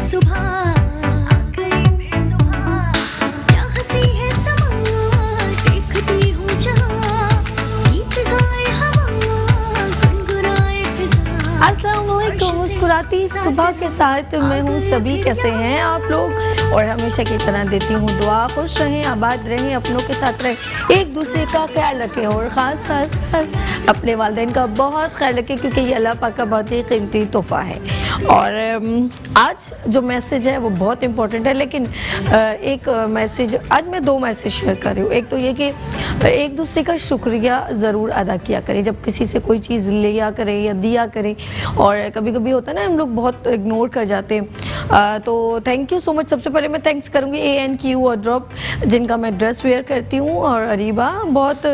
सुबह क्या हंसी है समा देखती हूँ जहाँ गीत गाए हवा गुनगुनाए फिजा। अस्सलाम वालेकुम। मुस्कुराती सुबह के साथ मैं हूँ सभी, कैसे हैं आप लोग? और हमेशा की तरह देती हूँ दुआ, खुश रहें, आबाद रहें, अपनों के साथ रहें, एक दूसरे का ख्याल रखें और ख़ास अपने वालिदैन का बहुत ख्याल रखें, क्योंकि ये अल्लाह पाक का बहुत ही कीमती तोहफ़ा है। और आज जो मैसेज है वो बहुत इम्पोर्टेंट है, लेकिन एक मैसेज, आज मैं दो मैसेज शेयर कर रही हूँ। एक तो ये कि एक दूसरे का शुक्रिया ज़रूर अदा किया करें जब किसी से कोई चीज़ लिया करें या दिया करें। और कभी कभी होता है ना, हम लोग बहुत इग्नोर कर जाते हैं। तो थैंक यू सो मच। सबसे पहले मैं थैंक्स करूँगी ANQ वार्डरोब, जिनका मैं ड्रेस वेयर करती हूँ, और अरीबा बहुत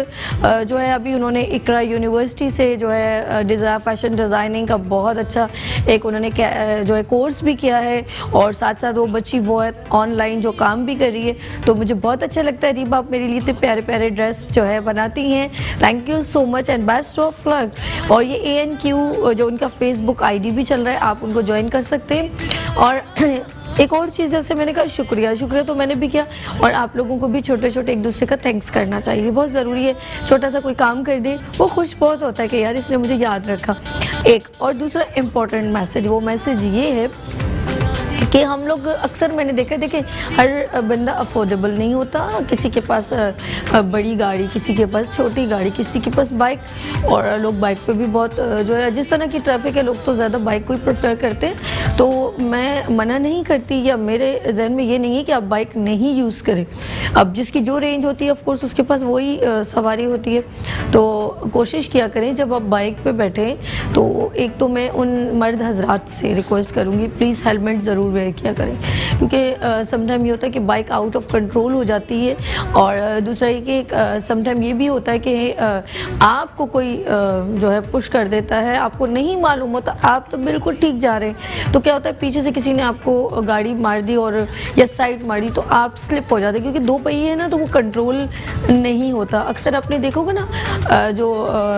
जो है अभी उन्होंने इकरा यूनिवर्सिटी से जो है फैशन डिज़ाइनिंग का बहुत अच्छा एक उन्होंने जो है कोर्स भी किया है, और साथ साथ वो बच्ची बहुत ऑनलाइन जो काम भी कर रही है। तो मुझे बहुत अच्छा लगता है अरीबा, आप मेरे लिए इतने प्यारे प्यारे ड्रेस जो है बनाती हैं। Thank you so much and best of luck. और ये ANQ जो उनका फेसबुक ID भी चल रहा है, आप उनको ज्वाइन कर सकते हैं। और एक और चीज़, जैसे मैंने कहा शुक्रिया तो मैंने भी किया, और आप लोगों को भी छोटे छोटे एक दूसरे का थैंक्स करना चाहिए, बहुत ज़रूरी है। छोटा सा कोई काम कर दे, वो खुश बहुत होता है कि यार इसने मुझे याद रखा। एक और दूसरा इम्पोर्टेंट मैसेज, वो मैसेज ये है कि हम लोग अक्सर, मैंने देखा हर बंदा अफोर्डेबल नहीं होता, किसी के पास बड़ी गाड़ी, किसी के पास छोटी गाड़ी, किसी के पास बाइक, और लोग बाइक पे भी बहुत जो है, जिस तरह की ट्रैफिक है लोग तो ज़्यादा बाइक को ही प्रेफर करते हैं। तो मैं मना नहीं करती, या मेरे जहन में ये नहीं है कि आप बाइक नहीं यूज़ करें। अब जिसकी जो रेंज होती है ऑफकोर्स उसके पास वही सवारी होती है। तो कोशिश किया करें जब आप बाइक पे बैठें, तो एक तो मैं उन मर्द हजरात से रिक्वेस्ट करूँगी, प्लीज़ हेलमेट ज़रूर वेयर किया करें, क्योंकि समटाइम ये होता है कि बाइक आउट ऑफ कंट्रोल हो जाती है। और दूसरा ये कि समटाइम ये भी होता है कि आपको कोई जो है पुश कर देता है, आपको नहीं मालूम होता, आप तो बिल्कुल ठीक जा रहे हैं, तो क्या होता है पीछे से किसी ने आपको गाड़ी मार दी और या साइड मारी, तो आप स्लिप हो जाते हैं, क्योंकि दो पहिए है ना, तो वो कंट्रोल नहीं होता। अक्सर आपने देखोगे ना, जो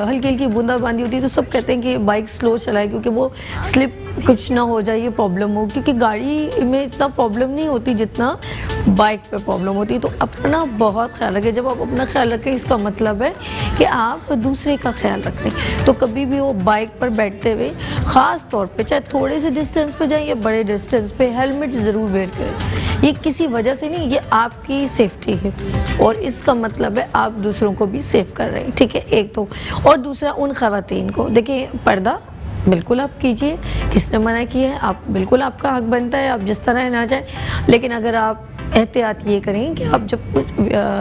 हल्की हल्की बूंदाबांदी होती है तो सब कहते हैं कि बाइक स्लो चलाए, क्योंकि वो स्लिप कुछ ना हो जाए, ये प्रॉब्लम हो, क्योंकि गाड़ी में इतना प्रॉब्लम नहीं होती जितना बाइक पे प्रॉब्लम होती है। तो अपना बहुत ख्याल रखें। जब आप अपना ख्याल रखें, इसका मतलब है कि आप दूसरे का ख्याल रख रहे हैं। तो कभी भी वो बाइक पर बैठते हुए ख़ास तौर पे, चाहे थोड़े से डिस्टेंस पे जाएं या बड़े डिस्टेंस पे, हेलमेट ज़रूर वेयर करें। ये किसी वजह से नहीं, ये आपकी सेफ्टी है, और इसका मतलब है आप दूसरों को भी सेफ कर रहे हैं, ठीक है, एक तो। और दूसरा, उन ख़वातीन को देखिए, पर्दा बिल्कुल आप कीजिए, किसने मना किया है? आप बिल्कुल, आपका हक बनता है, आप जिस तरह रहना चाहें। लेकिन अगर आप एहतियात ये करें कि आप जब कुछ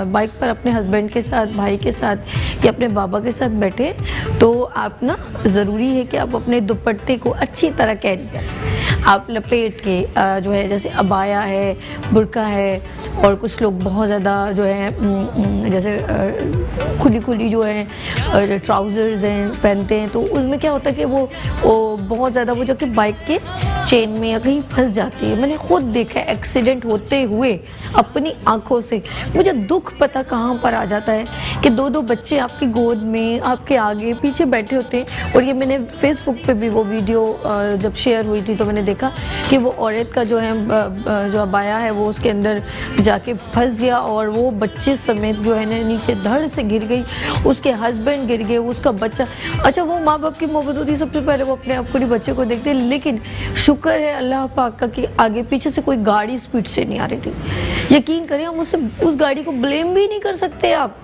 बाइक पर अपने हस्बैंड के साथ, भाई के साथ या अपने बाबा के साथ बैठे, तो आप ना, ज़रूरी है कि आप अपने दुपट्टे को अच्छी तरह कैरी करें। आप लपेट के जो है, जैसे अबाया है, बुर्का है, और कुछ लोग बहुत ज़्यादा जो है जैसे खुली खुली जो है ट्राउज़र्स हैं पहनते हैं, तो उसमें क्या होता है कि वो बहुत ज़्यादा वो जाके बाइक के चेन में या कहीं फंस जाती है। मैंने खुद देखा है एक्सीडेंट होते हुए अपनी आंखों से। मुझे दुख पता कहाँ पर आ जाता है कि दो बच्चे आपकी गोद में, आपके आगे पीछे बैठे होते हैं। और ये मैंने फेसबुक पे भी वो वीडियो जब शेयर हुई थी, तो मैंने देखा कि वो औरत का जो है जो अबाया है वो उसके अंदर जाके फंस गया, और वो बच्चे समेत जो है ना नीचे धड़ से गिर गई, उसके हस्बैंड गिर गए, उसका बच्चा। अच्छा, वो माँ बाप की मोहब्बत होती है, सबसे पहले वो अपने आप को नहीं, बच्चे को देखते हैं। लेकिन शुक्र है अल्लाह पाक का कि आगे पीछे से कोई गाड़ी स्पीड से नहीं आ रही थी। यकीन करें, हम उस गाड़ी को ब्लेम भी नहीं कर सकते, आप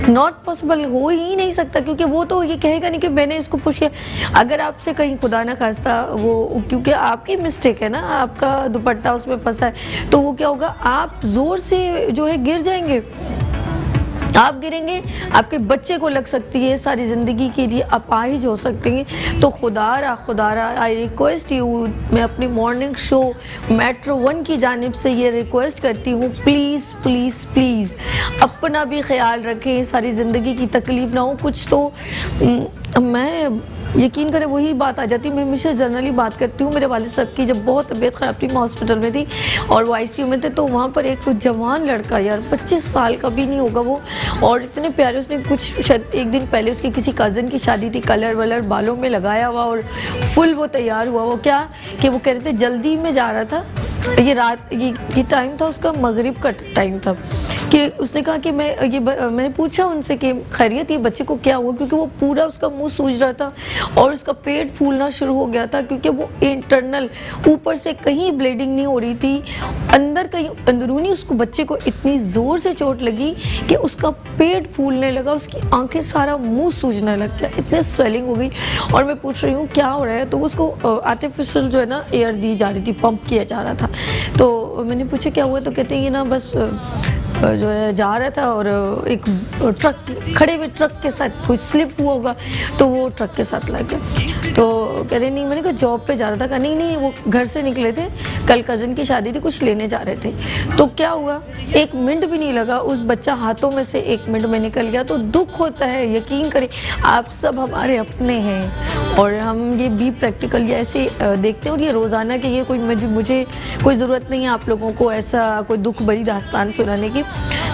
नॉट पॉसिबल, हो ही नहीं सकता, क्योंकि वो तो ये कहेगा नहीं कि मैंने इसको पुश किया। अगर आपसे कहीं खुदा ना खास्ता वो, क्योंकि आपकी मिस्टेक है ना, आपका दुपट्टा उसमें फंसा है, तो वो क्या होगा, आप ज़ोर से जो है गिर जाएंगे, आप गिरेंगे, आपके बच्चे को लग सकती है, सारी ज़िंदगी के लिए अपाहिज हो सकती हैं। तो खुदारा आई रिक्वेस्ट यू, मैं अपनी मॉर्निंग शो मेट्रो 1 की जानिब से ये रिक्वेस्ट करती हूँ, प्लीज़ प्लीज़ प्लीज़ अपना भी ख्याल रखें, सारी ज़िंदगी की तकलीफ़ ना हो कुछ। तो मैं यकीन करें वही बात आ जाती है। मैं हमेशा जनरली बात करती हूँ, मेरे वालिद साहब की जब बहुत तबीयत ख़राब थी, मैं हॉस्पिटल में थी और वो ICU में थे, तो वहाँ पर एक जवान लड़का, यार 25 साल का भी नहीं होगा वो, और इतने प्यारे, उसने कुछ शायद एक दिन पहले उसकी किसी कज़न की शादी थी, कलर वलर बालों में लगाया हुआ और फुल वो तैयार हुआ। वो क्या कि वो कह रहे थे जल्दी में जा रहा था ये रात ये टाइम था उसका, मगरिब का टाइम था, कि उसने कहा कि मैंने पूछा उनसे कि खैरियत ये बच्चे को क्या हुआ, क्योंकि वो पूरा उसका मुंह सूज रहा था और उसका पेट फूलना शुरू हो गया था, क्योंकि वो इंटरनल ऊपर से कहीं ब्लीडिंग नहीं हो रही थी, अंदर कहीं अंदरूनी उसको बच्चे को इतनी ज़ोर से चोट लगी कि उसका पेट फूलने लगा, उसकी आंखें, सारा मुंह सूजने लग गया, इतने स्वेलिंग हो गई। और मैं पूछ रही हूँ क्या हो रहा है, तो उसको आर्टिफिशियल जो है ना एयर दी जा रही थी, पंप किया जा रहा था। तो मैंने पूछा क्या हुआ, तो कहते हैं ये ना बस जो है जा रहा था और एक ट्रक, खड़े हुए ट्रक के साथ कुछ स्लिप हुआ होगा, तो वो ट्रक के साथ लग गया। तो कह रहे नहीं, मैंने कहा जॉब पे जा रहा था, कहा नहीं वो घर से निकले थे, कल कज़न की शादी थी, कुछ लेने जा रहे थे। तो क्या हुआ, 1 मिनट भी नहीं लगा, उस बच्चा हाथों में से 1 मिनट में निकल गया। तो दुख होता है, यकीन करें आप सब हमारे अपने हैं और हम ये भी प्रैक्टिकल ऐसे देखते हैं, और ये रोज़ाना के ये कोई मुझे कोई ज़रूरत नहीं है आप लोगों को ऐसा कोई दुख भरी दास्तान सुनाने की।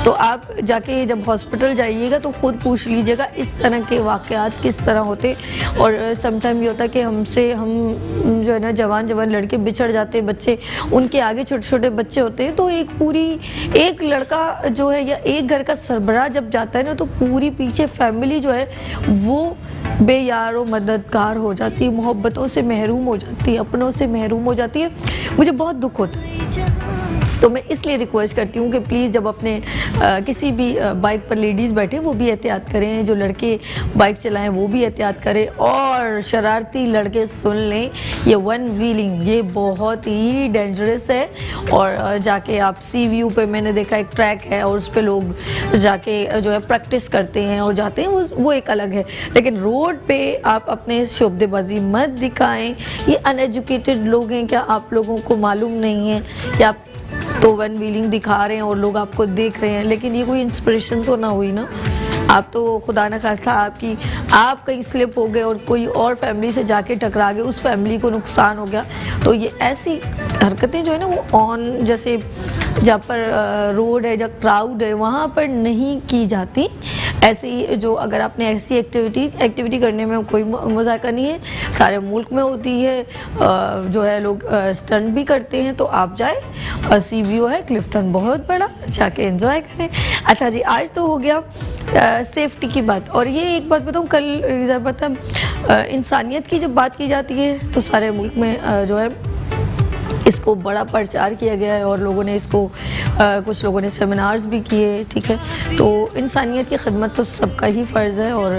तो आप जाके जब हॉस्पिटल जाइएगा तो ख़ुद पूछ लीजिएगा इस तरह के वाक़यात किस तरह होते। और समटाइम ये होता है कि हम जो है ना जवान लड़के बिछड़ जाते, बच्चे उनके आगे छोटे छोटे बच्चे होते हैं, तो एक लड़का जो है या एक घर का सरबराह जब जाता है ना, तो पूरी पीछे फैमिली जो है वो बेयारो मददगार हो जाती है, मोहब्बतों से महरूम हो जाती है, अपनों से महरूम हो जाती है। मुझे बहुत दुख होता है। तो मैं इसलिए रिक्वेस्ट करती हूँ कि प्लीज़ जब अपने किसी भी बाइक पर लेडीज़ बैठे वो भी एहतियात करें, जो लड़के बाइक चलाएं वो भी एहतियात करें, और शरारती लड़के सुन लें, ये वन व्हीलिंग ये बहुत ही डेंजरस है। और जाके आप CVU पे मैंने देखा एक ट्रैक है और उस पर लोग जाके जो है प्रैक्टिस करते हैं और जाते हैं, वो एक अलग है, लेकिन रोड पे आप अपने शोबदेबाजी मत दिखाएं। ये अनएजुकेटेड लोग हैं, क्या आप लोगों को मालूम नहीं है कि आप तो वन व्हीलिंग दिखा रहे हैं और लोग आपको देख रहे हैं, लेकिन ये कोई इंस्पिरेशन तो ना हुई ना। आप तो खुदा न खास्ता आप कहीं स्लिप हो गए और कोई और फैमिली से जाके टकरा गए, उस फैमिली को नुकसान हो गया। तो ये ऐसी हरकतें जो है ना वो ऑन जैसे जहाँ पर रोड है, जहाँ क्राउड है, वहाँ पर नहीं की जाती। ऐसी जो अगर आपने ऐसी एक्टिविटी करने में कोई मजाका नहीं है, सारे मुल्क में होती है, जो है लोग स्टंट भी करते हैं, तो आप जाए, CVO है क्लिफ्टन बहुत बड़ा, जाके एंजॉय करें। अच्छा जी, आज तो हो गया सेफ्टी की बात। और ये एक बात बताऊँ, कल पता इंसानियत की जब बात की जाती है तो सारे मुल्क में जो है इसको बड़ा प्रचार किया गया है और लोगों ने इसको कुछ लोगों ने सेमिनार्स भी किए, ठीक है। तो इंसानियत की खिदमत तो सबका ही फ़र्ज़ है और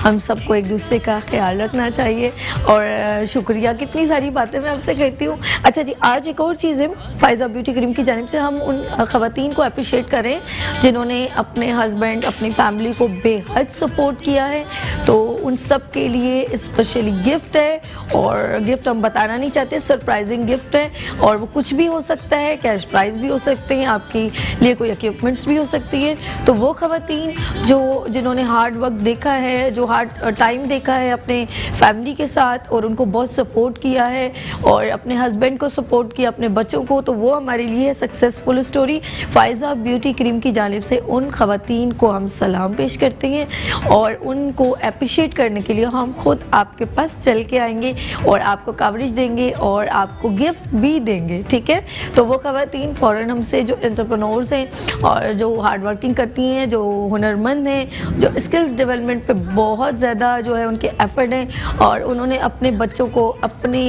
हम सबको एक दूसरे का ख्याल रखना चाहिए। और शुक्रिया, कितनी सारी बातें मैं आपसे कहती हूँ। अच्छा जी, आज एक और चीज़ है, फ़ायज़ा ब्यूटी क्रीम की जानिब से हम उन ख़वातीन को अप्रिशिएट करें जिन्होंने अपने हस्बैंड, अपनी फैमिली को बेहद सपोर्ट किया है। तो उन सब के लिए स्पेशली गिफ्ट है, और गिफ्ट हम बताना नहीं चाहते, सरप्राइजिंग गिफ्ट है, और वो कुछ भी हो सकता है, कैश प्राइज़ भी हो सकते हैं, आपके लिए कोई इक्विपमेंट्स भी हो सकती है। तो वो ख़वातीन जिन्होंने हार्ड वर्क देखा है, जो हार्ड टाइम देखा है अपने फैमिली के साथ, और उनको बहुत सपोर्ट किया है और अपने हस्बैंड को सपोर्ट किया, अपने बच्चों को, तो वो हमारे लिए successful story. Faiza beauty cream की जानिब से उन ख़वातीन को हम सलाम पेश करते हैं और उनको अप्रिशिएट करने के लिए हम खुद आपके पास चल के आएंगे और आपको कवरेज देंगे और आपको गिफ्ट भी देंगे, ठीक है। तो वो ख़वातीन फ़ौरन हमसे, जो एंटरप्रेन्योर्स हैं और जो हार्ड वर्किंग करती हैं, जो हुनरमंद हैं, जो स्किल्स डेवलपमेंट पे बहुत ज़्यादा जो है उनके एफर्ट हैं, और उन्होंने अपने बच्चों को अपनी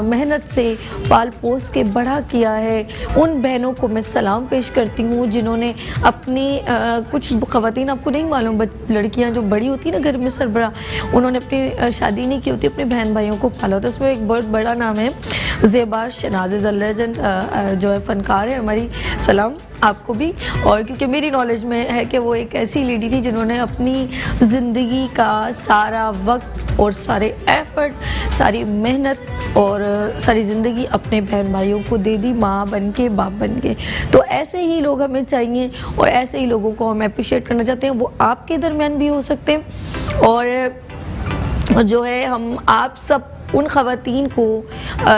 मेहनत से पाल पोस के बड़ा किया है, उन बहनों को मैं सलाम पेश करती हूँ जिन्होंने अपनी कुछ ख़वातीन, आपको नहीं मालूम, लड़कियाँ जो बड़ी होती हैं ना घर में सरबरा, उन्होंने अपनी शादी नहीं की होती, अपने बहन भाइयों को पाला होता है। उसमें एक बहुत बड़ा नाम है ज़ेबा शनाज़ लेजेंड, जो है फ़नकार है, हमारी सलाम आपको भी। और क्योंकि मेरी नॉलेज में है कि वो एक ऐसी लेडी थी जिन्होंने अपनी ज़िंदगी का सारा वक्त और सारे एफर्ट, सारी मेहनत और सारी ज़िंदगी अपने बहन भाइयों को दे दी, माँ बन के, बाप बन के। तो ऐसे ही लोग हमें चाहिए और ऐसे ही लोगों को हम अप्रिशिएट करना चाहते हैं। वो आपके दरमियान भी हो सकते हैं और जो है हम आप सब उन ख़वातीन को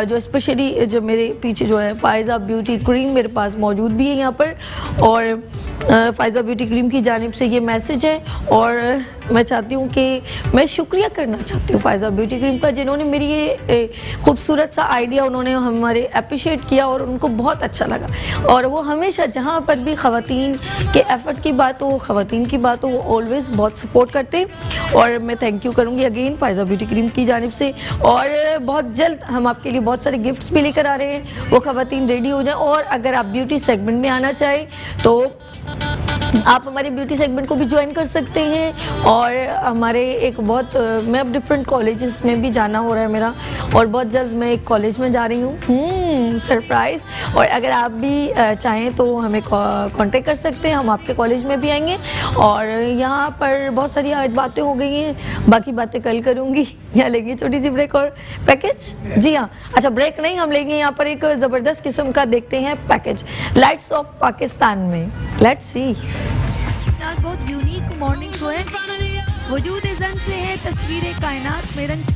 जो स्पेशली जो मेरे पीछे जो है फ़ायज़ा ब्यूटी क्रीम मेरे पास मौजूद भी है यहाँ पर, और फ़ायज़ा ब्यूटी क्रीम की जानिब से ये मैसेज है। और मैं चाहती हूँ कि मैं शुक्रिया करना चाहती हूँ फ़ायज़ा ब्यूटी क्रीम का, जिन्होंने मेरी ये खूबसूरत सा आइडिया उन्होंने हमारे अप्रिशिएट किया और उनको बहुत अच्छा लगा। और वो हमेशा जहाँ पर भी ख़वातीन के एफ़र्ट की बात हो, ख़वातीन की बात हो, वो ऑलवेज़ बहुत सपोर्ट करते हैं। और मैं थैंक यू करूँगी अगेन फ़ायज़ा ब्यूटी क्रीम की जानिब से। और बहुत जल्द हम आपके लिए बहुत सारे गिफ्ट्स भी लेकर आ रहे हैं, वो ख़वातीन रेडी हो जाएं। और अगर आप ब्यूटी सेगमेंट में आना चाहें तो आप हमारे ब्यूटी सेगमेंट को भी ज्वाइन कर सकते हैं। और हमारे एक बहुत मैं अब डिफरेंट कॉलेजेस में भी जाना हो रहा है मेरा, और बहुत जल्द मैं एक कॉलेज में जा रही हूँ, सरप्राइज़। और अगर आप भी चाहें तो हमें कांटेक्ट कर सकते हैं, हम आपके कॉलेज में भी आएंगे। और यहाँ पर बहुत सारी आज बातें हो गई हैं, बाकी बातें कल करूँगी। यहाँ लेंगे छोटी सी ब्रेक और पैकेज। जी हाँ, अच्छा ब्रेक नहीं, हम लेंगे यहाँ पर एक ज़बरदस्त किस्म का देखते हैं पैकेज लाइट्स ऑफ पाकिस्तान में। Let's see. आज बहुत यूनिक मॉर्निंग शो है, वजूद ज़न से है तस्वीरें कायनात में रंग।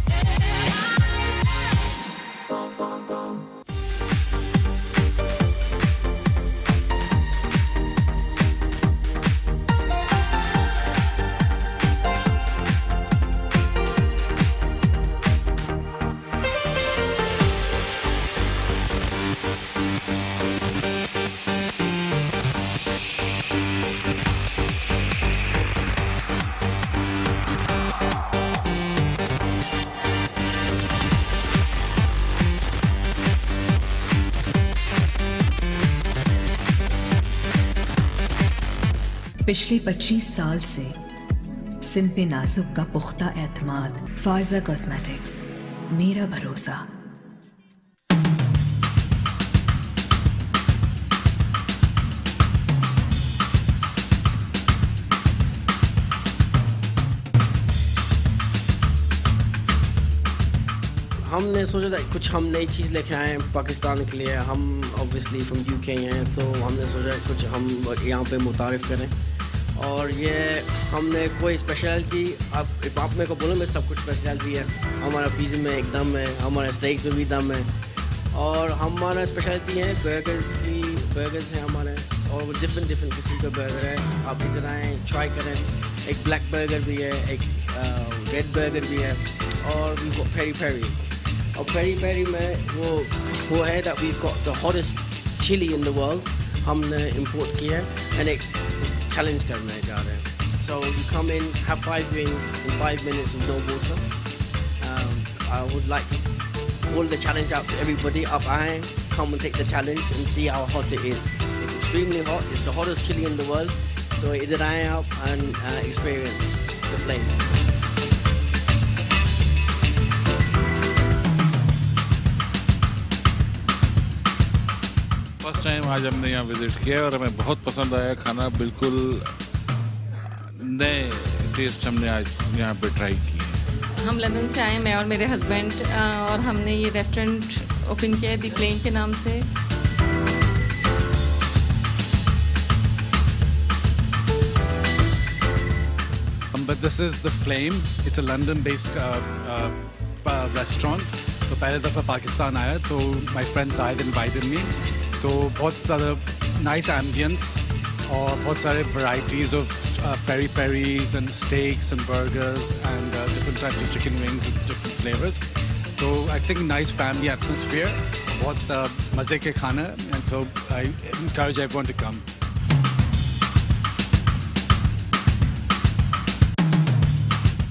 पिछले 25 साल से सिन पे नाजुक का पुख्ता एतमाद। फ़ायज़ा कॉस्मेटिक्स, मेरा भरोसा। हमने सोचा था कुछ हम नई चीज़ लेके आए हैं पाकिस्तान के लिए। हम ऑब्वियसली फ्रॉम यूके हैं, तो हमने सोचा कुछ हम यहाँ पे मुतारिफ़ करें। और ये हमने कोई स्पेशलिटी आप मेरे को बोलो, मैं सब कुछ स्पेशलिटी है। हमारा पिज़्ज़ा में एकदम है, हमारे स्टेक्स में भी दम है। और हमारा स्पेशलिटी है बर्गर्स हैं हमारे, और डिफरेंट किस्म के बर्गर है। आप इधर आएँ, ट्राई करें। एक ब्लैक बर्गर भी है, एक रेड बर्गर भी है, और वी गॉट पेरी पेरी। और पेरी पेरी में वो है that we got the hottest chili in the world, हमने इंपोर्ट किया है। एंड एक चैलेंज करने जा रहे हैं। So you come in, have 5 wings in 5 minutes with no water. I would like to hold the challenge out to everybody. Up आएं, come and take the challenge and see how hot it is. It's extremely hot. It's the hottest chili in the world. So इधर आएं आप and experience the flame. First time आज हमने यहाँ visit किया और हमें बहुत पसंद आया खाना। बिल्कुल नए टेस्ट हमने आज यहाँ पे ट्राई किए। हम लंदन से आए, मैं और मेरे हस्बैंड, और हमने ये रेस्टोरेंट ओपन किया है द फ्लेम के नाम से। But this is the Flame. It's a London-based restaurant. तो पहले दफ़ा पाकिस्तान आया तो my friend Zahid invited me. तो बहुत ज़्यादा nice ambience और बहुत सारे varieties of peri peris and steaks and burgers and different types of chicken wings with different flavors. तो I think nice family atmosphere, बहुत मज़े के खाना, and so I encourage everyone to come.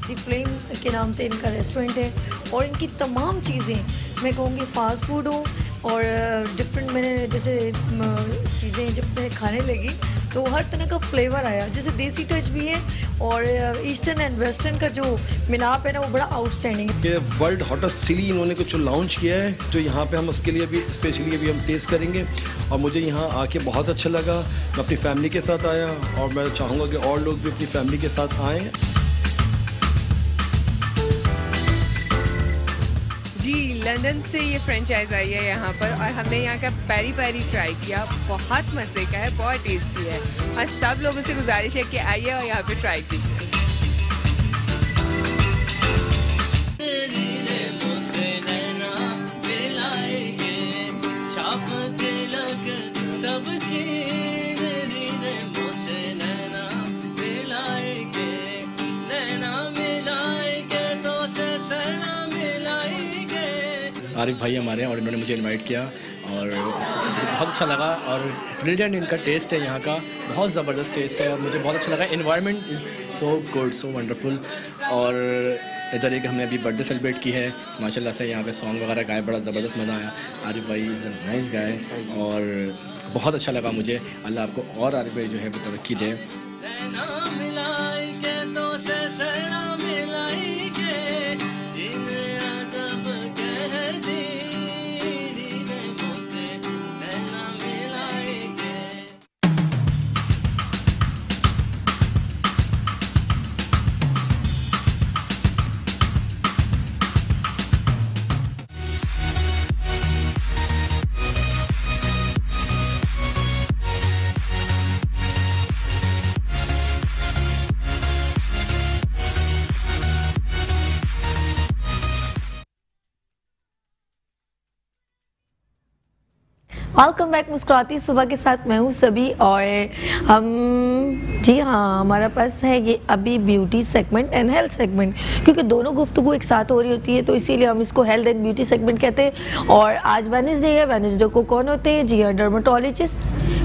The flame के नाम से इनका restaurant है, और इनकी तमाम चीज़ें मैं कहूँगी फास्ट फूड हो और डिफरेंट, मैंने जैसे चीज़ें जब मैंने खाने लगी तो हर तरह का फ्लेवर आया, जैसे देसी टच भी है और ईस्टर्न एंड वेस्टर्न का जो मिलाप है ना, वो बड़ा आउटस्टैंडिंग है। ये वर्ल्ड हॉटेस्ट चिली इन्होंने कुछ लॉन्च किया है, जो यहाँ पे हम उसके लिए भी स्पेशली अभी हम टेस्ट करेंगे। और मुझे यहाँ आके बहुत अच्छा लगा। मैं अपनी फैमिली के साथ आया और मैं चाहूँगा कि और लोग भी अपनी फैमिली के साथ आएँ। जी, लंदन से ये फ्रेंचाइज आई है यहाँ पर, और हमने यहाँ का पेरी पेरी ट्राई किया। बहुत मज़े का है, बहुत टेस्टी है, और सब लोगों से गुजारिश है कि आइए और यहाँ पे ट्राई कीजिए। आरिफ भाई हमारे हैं और इन्होंने मुझे इनवाइट किया और बहुत अच्छा लगा और ब्रिलियंट इनका टेस्ट है यहाँ का, बहुत ज़बरदस्त टेस्ट है और मुझे बहुत अच्छा लगा। Environment is so good, so wonderful. और इधर एक हमने अभी बर्थडे सेलिब्रेट की है माशाल्लाह से, यहाँ पे सॉन्ग वगैरह गाए, बड़ा ज़बरदस्त मज़ा आया। आरिफ भाई इज़ अ नाइस गाय और बहुत अच्छा लगा मुझे। अल्लाह आपको और आरिफ भाई जो है वो तरक्की दे। वेलकम बैक मुस्कुराती सुबह के साथ मैं हूँ सभी और हम जी हाँ हमारा पास है ये अभी beauty segment and health segment, क्योंकि दोनों गुफ्तगू एक साथ हो रही होती है तो इसीलिए हम इसको हेल्थ एंड ब्यूटी सेगमेंट कहते हैं। और आज वेडनेसडे है, वेडनेसडे को कौन होते हैं? जी हाँ, डर्माटोलॉजिस्ट,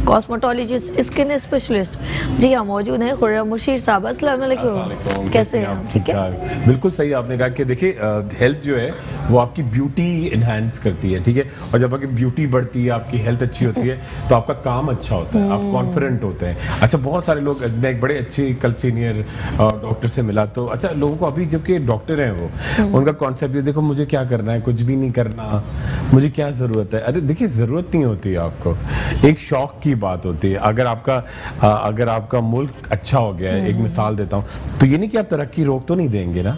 कॉस्मेटोलॉजिस्ट, स्किन स्पेशलिस्ट जी हाँ मौजूद हैं खुर्रम मुर्शीद साहब। अस्सलाम वालेकुम, कैसे हैं आप? ठीक है, बिल्कुल सही आपने कहा कि देखिए हेल्थ जो है वो आपकी ब्यूटी इन्हांस करती है, ठीक है, और जब आपकी ब्यूटी बढ़ती है, आपकी हेल्थ अच्छी होती है तो आपका काम अच्छा होता है, आप कॉन्फिडेंट होते हैं। अच्छा, बहुत सारे लोग, मैं एक बड़े अच्छे कल सीनियर डॉक्टर से मिला तो अच्छा लोगों को अभी जबकि डॉक्टर हैं वो उनका कॉन्सेप्ट ये, देखो मुझे क्या करना है, कुछ भी नहीं करना, मुझे क्या ज़रूरत है। अरे देखिए ज़रूरत नहीं होती है आपको, एक शौक की बात होती है। अगर आपका मुल्क अच्छा हो गया है, एक मिसाल देता हूँ, तो ये नहीं कि आप तरक्की रोक तो नहीं देंगे ना,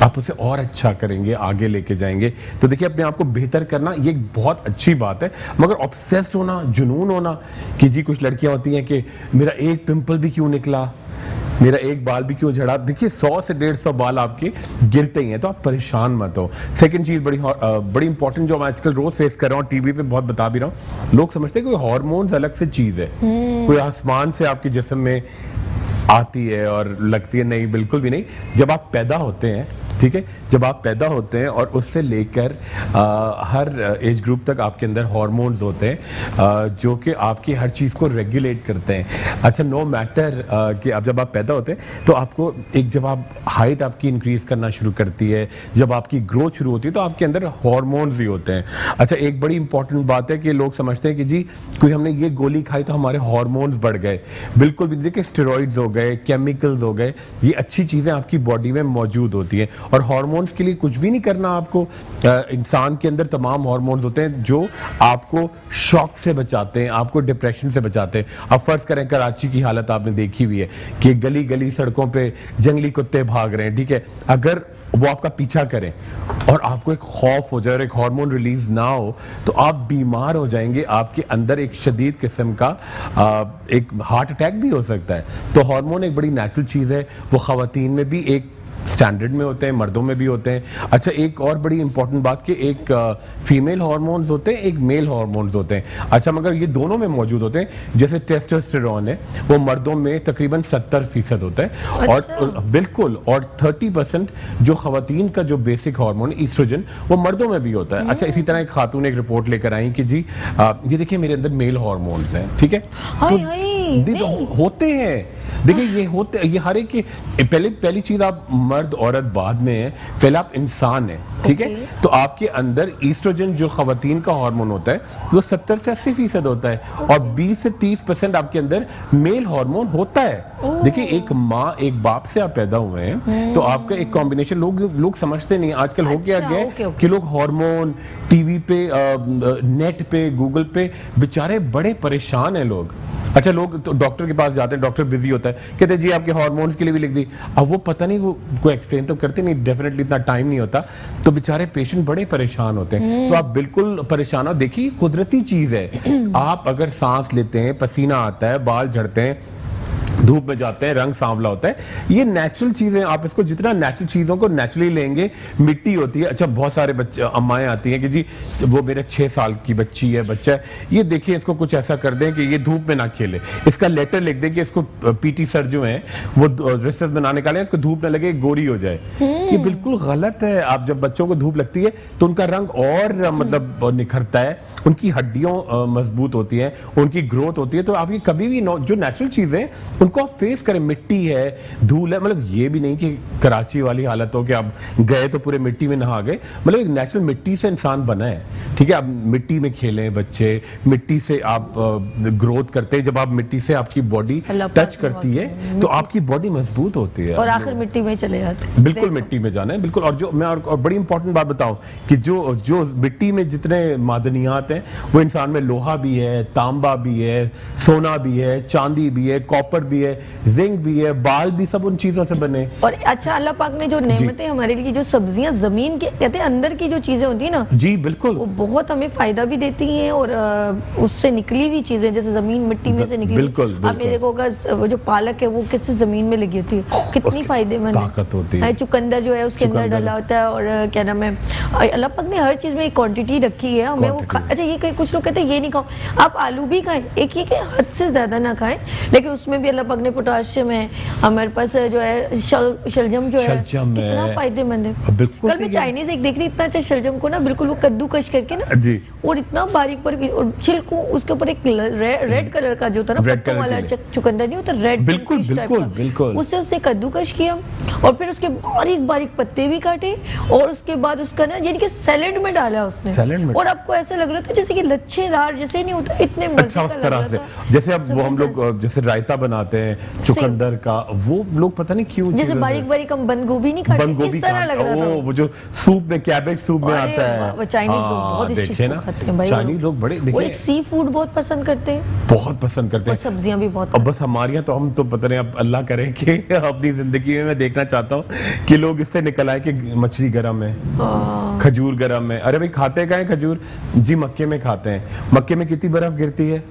आप उसे और अच्छा करेंगे, आगे लेके जाएंगे। तो देखिए अपने आप को बेहतर करना ये एक बहुत अच्छी बात है, मगर ऑब्सेस्ड होना, जुनून होना कि जी कुछ लड़कियां होती हैं कि मेरा एक पिंपल भी क्यों निकला, मेरा एक बाल भी क्यों झड़ा। देखिए 100 से 150 बाल आपके गिरते ही हैं, तो आप परेशान मत हो। सेकंड चीज बड़ी इंपॉर्टेंट जो मैं आजकल रोज फेस कर रहा हूँ, टीवी पे बहुत बता भी रहा हूँ, लोग समझते हैं कोई हार्मोन्स अलग से चीज है, कोई आसमान से आपके जिस्म में आती है और लगती है, नहीं बिल्कुल भी नहीं। जब आप पैदा होते हैं, ठीक है, जब आप पैदा होते हैं और उससे लेकर हर एज ग्रुप तक आपके अंदर हार्मोन्स होते हैं जो कि आपकी हर चीज़ को रेगुलेट करते हैं। अच्छा, नो मैटर कि अब जब आप पैदा होते हैं तो आपको एक, जब आप हाइट आपकी इंक्रीज करना शुरू करती है, जब आपकी ग्रोथ शुरू होती है तो आपके अंदर हार्मोन्स भी होते हैं। अच्छा, एक बड़ी इंपॉर्टेंट बात है कि लोग समझते हैं कि जी कोई हमने ये गोली खाई तो हमारे हार्मोन्स बढ़ गए, बिल्कुल भी। देखिए स्टेरॉइड्स हो गए, केमिकल्स हो गए, ये अच्छी चीज़ें आपकी बॉडी में मौजूद होती हैं और हार्मोन्स के लिए कुछ भी नहीं करना आपको। इंसान के अंदर तमाम हार्मोन्स होते हैं जो आपको शॉक से बचाते हैं, आपको डिप्रेशन से बचाते हैं। अब फर्ज करें कराची की हालत आपने देखी हुई है कि गली गली सड़कों पे जंगली कुत्ते भाग रहे हैं, ठीक है, अगर वो आपका पीछा करें और आपको एक खौफ हो जाए और एक हार्मोन रिलीज ना हो तो आप बीमार हो जाएंगे, आपके अंदर एक शदीद किस्म का एक हार्ट अटैक भी हो सकता है। तो हार्मोन एक बड़ी नेचुरल चीज़ है, वो ख़वातीन में भी एक स्टैंडर्ड में होते हैं, मर्दों में भी होते हैं। अच्छा, एक और बड़ी इंपॉर्टेंट बात कि एक फीमेल हार्मोन्स होते हैं, एक मेल हार्मोन्स होते हैं। अच्छा, मगर ये दोनों में मौजूद होते हैं। जैसे टेस्टोस्टेरोन है वो मर्दों में तकरीबन 70% होता है। अच्छा। और बिल्कुल, और 30% जो खवातीन का जो बेसिक हार्मोन ईस्ट्रोजन वो मर्दों में भी होता है। अच्छा, इसी तरह एक खातून एक रिपोर्ट लेकर आई कि जी ये देखिए मेरे अंदर मेल हार्मोन्स हैं, ठीक है, तो होते हैं। देखिए ये होते, ये हर एक की पहली चीज, आप मर्द औरत बाद में है, पहले आप इंसान है, ठीक है। तो आपके अंदर ईस्ट्रोजन जो खवातीन का हार्मोन होता है वो 70 से 80% होता है और 20 से 30% आपके अंदर मेल हार्मोन होता है। देखिए एक माँ एक बाप से आप पैदा हुए हैं तो आपका एक कॉम्बिनेशन, लोग समझते नहीं। आजकल हो गया है कि लोग हार्मोन टीवी पे, नेट पे, गूगल पे, बेचारे बड़े परेशान हैं लोग। अच्छा, लोग तो डॉक्टर के पास जाते हैं, डॉक्टर बिजी होता है, कहते हैं जी आपके हार्मोन्स के लिए भी लिख दी। अब वो पता नहीं, वो कोई एक्सप्लेन तो करते नहीं, डेफिनेटली इतना टाइम नहीं होता, तो बेचारे पेशेंट बड़े परेशान होते हैं। तो आप बिल्कुल परेशान हो। देखिए कुदरती चीज है, आप अगर सांस लेते हैं, पसीना आता है, बाल झड़ते हैं, धूप में जाते हैं, रंग सांवला होता है। ये नेचुरल चीजें, आप इसको जितना नेचुरल चीजों को नेचुरली लेंगे, मिट्टी होती है। अच्छा, बहुत सारे बच्चे अम्माएं आती हैं कि जी वो मेरे 6 साल की बच्ची है, बच्चा है, ये देखिए इसको कुछ ऐसा कर दें कि ये धूप में ना खेले, इसका लेटर लिख दें कि इसको पीटी सर जो है वो ड्रेसेस बनाने का, इसको धूप ना लगे, गोरी हो जाए। ये बिल्कुल गलत है। आप जब बच्चों को धूप लगती है तो उनका रंग और मतलब निखरता है, उनकी हड्डियां मजबूत होती हैं, उनकी ग्रोथ होती है। तो आप ये कभी भी जो नेचुरल चीजें उनको आप फेस करें। मिट्टी है, धूल है, मतलब ये भी नहीं कि कराची वाली हालत हो कि आप गए तो पूरे मिट्टी में नहा गए। मतलब एक नेचुरल मिट्टी से इंसान बना है, ठीक है। आप मिट्टी में खेलें, बच्चे मिट्टी से आप ग्रोथ करते हैं। जब आप मिट्टी से आपकी बॉडी टच करती है तो आपकी बॉडी मजबूत होती है और आखिर मिट्टी में चले जाते हैं। बिल्कुल मिट्टी में जाना है, बिल्कुल। और जो मैं और बड़ी इंपॉर्टेंट बात बताऊं कि जो मिट्टी में जितने मादनियात हैं वो इंसान में लोहा भी है, तांबा भी है, सोना भी है, चांदी भी है, कॉपर भी है, जिंक भी है, बाल भी, सब उन चीजों से बने। और अच्छा, अल्लाह पाक ने जो नेमतें हमारे लिए, जो सब्जियां जमीन के कहते हैं अंदर की जो चीजें होती है ना, जी बिल्कुल, वो बहुत हमें फायदा भी देती हैं। और उससे निकली हुई चीजें जैसे जमीन मिट्टी में से निकली, बिल्कुल, आपने देखा होगा वो जो पालक है वो किससे जमीन में लगी होती है, कितनी फायदेमंद ताकत होती है। चुकंदर जो है उसके अंदर डाला होता है। और क्या नाम है, अल्लाह पाक ने हर चीज में एक क्वांटिटी रखी है हमें वो अच्छा, ये कुछ लोग कहते हैं ये नहीं खाओ, आप आलू भी खाएं, एक ही के हद से ज्यादा ना खाएं, लेकिन उसमें भी अल्लाह पाक ने पोटाशियम है, हमारे पास जो है शलजम जो है कितना फायदेमंद है। कल मैं चाइनीज एक देख रही, इतना अच्छा शलजम को ना बिल्कुल वो कद्दूकश करके ना जी, और इतना बारीक बारीक, और छिलको उसके ऊपर एक रेड कलर का जो होता है ना पत्तों वाला चुकंदर नहीं होता, रेड बिल्कुल बिल्कुल बिल्कुल, उससे कद्दूकश किया और फिर उसके बारीक बारीक पत्ते भी काटे और उसके बाद उसका ना यानी कि सैलेड में डाला उसने, और आपको ऐसा लग रहा था जैसे कि लच्छेदार जैसे नहीं होता, इतने मजे का लग रहा था। जैसे अब वो हम लोग जैसे रायता बनाते हैं चुकंदर का, वो लोग पता नहीं क्यों जैसे बारीक बारीक हम बंद गोभी नहीं खाते, इस तरह लग रहा था। वो जो सूप में, कैबेज सूप में आता है, वो चाइनीज लोग बहुत इस चीज को खाते हैं भाई, चाइनीज लोग बड़े, वो एक सी फूड बहुत पसंद करते हैं, बहुत पसंद करते हैं, और सब्जियां भी बहुत। अब बस हमारे यहाँ तो हम तो पता नहीं, अब अल्लाह करे कि अपनी जिंदगी में मैं देखना चाहता हूँ कि लोग इससे निकल आए कि मछली गरम है, खजूर गरम है। अरे भाई खाते क्या है खजूर जी, मक्के में खाते हैं। मक्के में कितनी बर्फ गिरती है,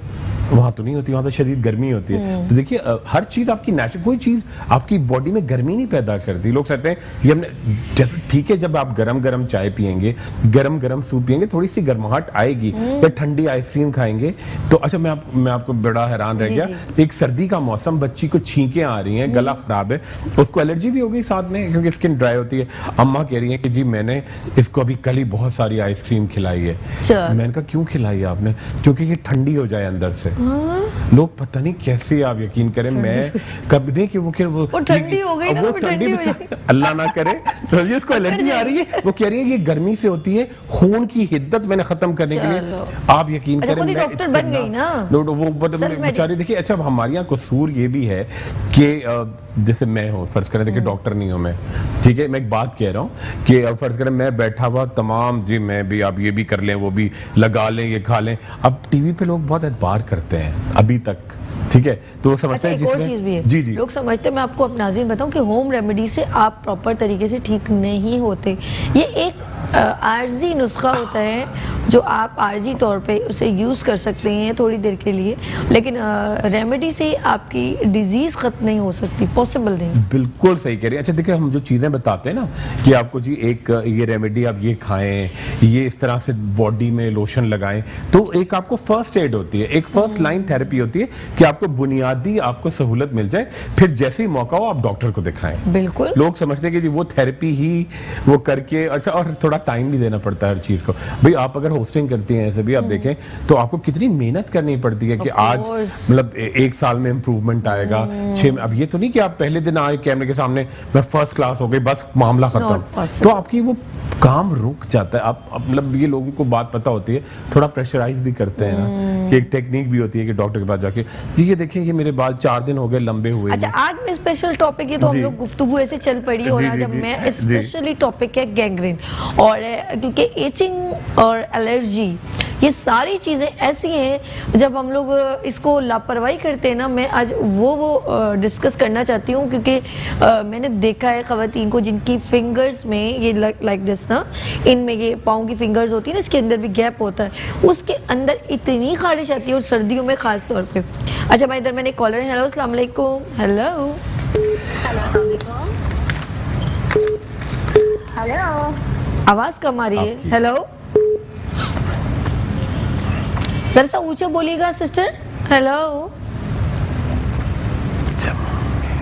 वहां तो नहीं होती, वहां तो शदीद गर्मी होती है। तो देखिए हर चीज आपकी नेचुरल, कोई चीज आपकी बॉडी में गर्मी नहीं पैदा करती। लोग कहते हैं ये हमने, ठीक है जब आप गरम गरम चाय पियेंगे, गरम गरम सूप पियेंगे, थोड़ी सी गर्माहट आएगी, या ठंडी आइसक्रीम खाएंगे तो अच्छा। मैं आपको बड़ा हैरान रह गया, एक सर्दी का मौसम, बच्ची को छींकें आ रही हैं, गला खराब है, उसको एलर्जी भी हो गई साथ में क्योंकि स्किन ड्राई होती है। अम्मा कह रही है कि जी मैंने इसको अभी कल ही बहुत सारी आइसक्रीम खिलाई है। मैंने कहा क्यों खिलाई है आपने? क्योंकि ये ठंडी हो जाए अंदर से। लोग पता नहीं कैसे, आप यकीन करें, मैं कभी नहीं कि वो ठंडी हो गई ना, वो ठंडी हो जाती, अल्लाह ना करे तो इसको एलर्जी आ रही है। वो कह रही है ये गर्मी से होती है, खून की हिद्दत मैंने खत्म करने के लिए, आप यकीन करें मैं डॉक्टर बन गई ना वो बेचारी। देखिए अच्छा हमारे यहाँ कसूर ये भी है कि जैसे मैं हूँ, फर्ज करें, देखिए डॉक्टर नहीं हूँ मैं, ठीक है, मैं एक बात कह रहा हूँ कि फर्ज करें मैं बैठा हुआ तमाम जी मैं भी, आप ये भी कर लें, वो भी लगा लें, ये खा लें। अब टीवी पे लोग बहुत एतबार करते हैं अभी तक, ठीक है, तो वो समझते हैं। एक और चीज भी है, जी जी, लोग समझते हैं, मैं आपको अपना नाज़रीन बताऊं कि होम रेमेडी से आप प्रॉपर तरीके से ठीक नहीं होते। ये एक आर्जी नुस्खा होता है जो आप आर्जी तौर पे उसे यूज़ कर सकते हैं थोड़ी देर के लिए, लेकिन रेमेडी से आपकी डिजीज़ ख़त्म नहीं हो सकती, पॉसिबल नहीं। बिल्कुल सही कह रही है। अच्छा देखिए हम जो चीज़ें बताते हैं ना कि आपको जी एक ये रेमेडी आप ये खाएं, ये इस तरह से बॉडी में लोशन लगाएं, तो एक आपको फर्स्ट एड होती है, एक फर्स्ट लाइन थेरेपी होती है कि आपको बुनियादी आपको सहूलत मिल जाए, फिर जैसे ही मौका हो आप डॉक्टर को दिखाएं। बिल्कुल, लोग समझते हैं कि जी वो थेरेपी ही वो करके, अच्छा और थोड़ा टाइम भी देना पड़ता है हर चीज को। भाई आप अगर होस्टिंग करती हैं ऐसे भी आप देखें तो आपको कितनी मेहनत करनी पड़ती है कि आज मतलब 1 साल में इम्प्रूवमेंट आएगा, 6 अब ये तो नहीं कि आप पहले दिन आए कैमरे के सामने मैं फर्स्ट क्लास हो गई बस मामला खत्म, तो आपकी वो काम रुक जाता है। आप मतलब ये लोगों को बात पता होती है, थोड़ा प्रेशराइज भी करते हैं ना कि एक टेक्निक भी होती है कि डॉक्टर के पास जाके जी ये देखिए कि मेरे बाल 4 दिन हो गए लंबे हुए। अच्छा आज में स्पेशल टॉपिक है तो हम लोग गुफ्तगू ऐसे चल पड़ी, और आज मैं स्पेशली टॉपिक है गैंग्रीन, और क्योंकि एचिंग और एलर्जी ये सारी चीज़ें ऐसी हैं जब हम लोग इसको लापरवाही करते हैं ना, मैं आज वो डिस्कस करना चाहती हूँ क्योंकि मैंने देखा है ख़वातीन को जिनकी फिंगर्स में ये लाइक दिस ना, इनमें ये पाँव की फिंगर्स होती है ना, इसके अंदर भी गैप होता है, उसके अंदर इतनी खारिश आती है और सर्दियों में ख़ास तौर पे। अच्छा भाई, इधर मैंने कॉलर है। हेलो, अस्सलाम वालेकुम। हेलो हेलो, आवाज़ कम आ रही है। हेलो, जरा सा ऊंचे बोलिएगा सिस्टर। हेलो,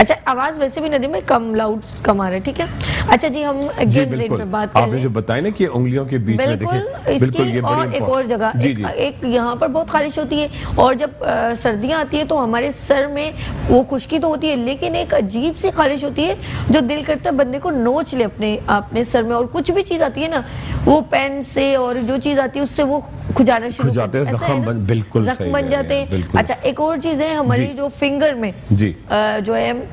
अच्छा आवाज वैसे भी नदी में कम लाउड कम आ रहा है, ठीक है। अच्छा जी, हम गैंग पे बात कर आपने जो बताया ना कि उंगलियों के बीच में देखिए, बिल्कुल ये और एक और जगह एक यहाँ पर बहुत खारिश होती है, और जब सर्दियाँ आती है तो हमारे सर में वो खुश्की तो होती है, लेकिन एक अजीब सी खारिश होती है जो दिल करता है बंदे को नोच ले अपने सर में। और कुछ भी चीज़ आती है ना, वो पेन से और जो चीज़ आती है उससे वो खुजाना शुरू करते हैं, जख्म बन जाते हैं। अच्छा, एक और चीज़ है हमारी जो फिंगर में जो है,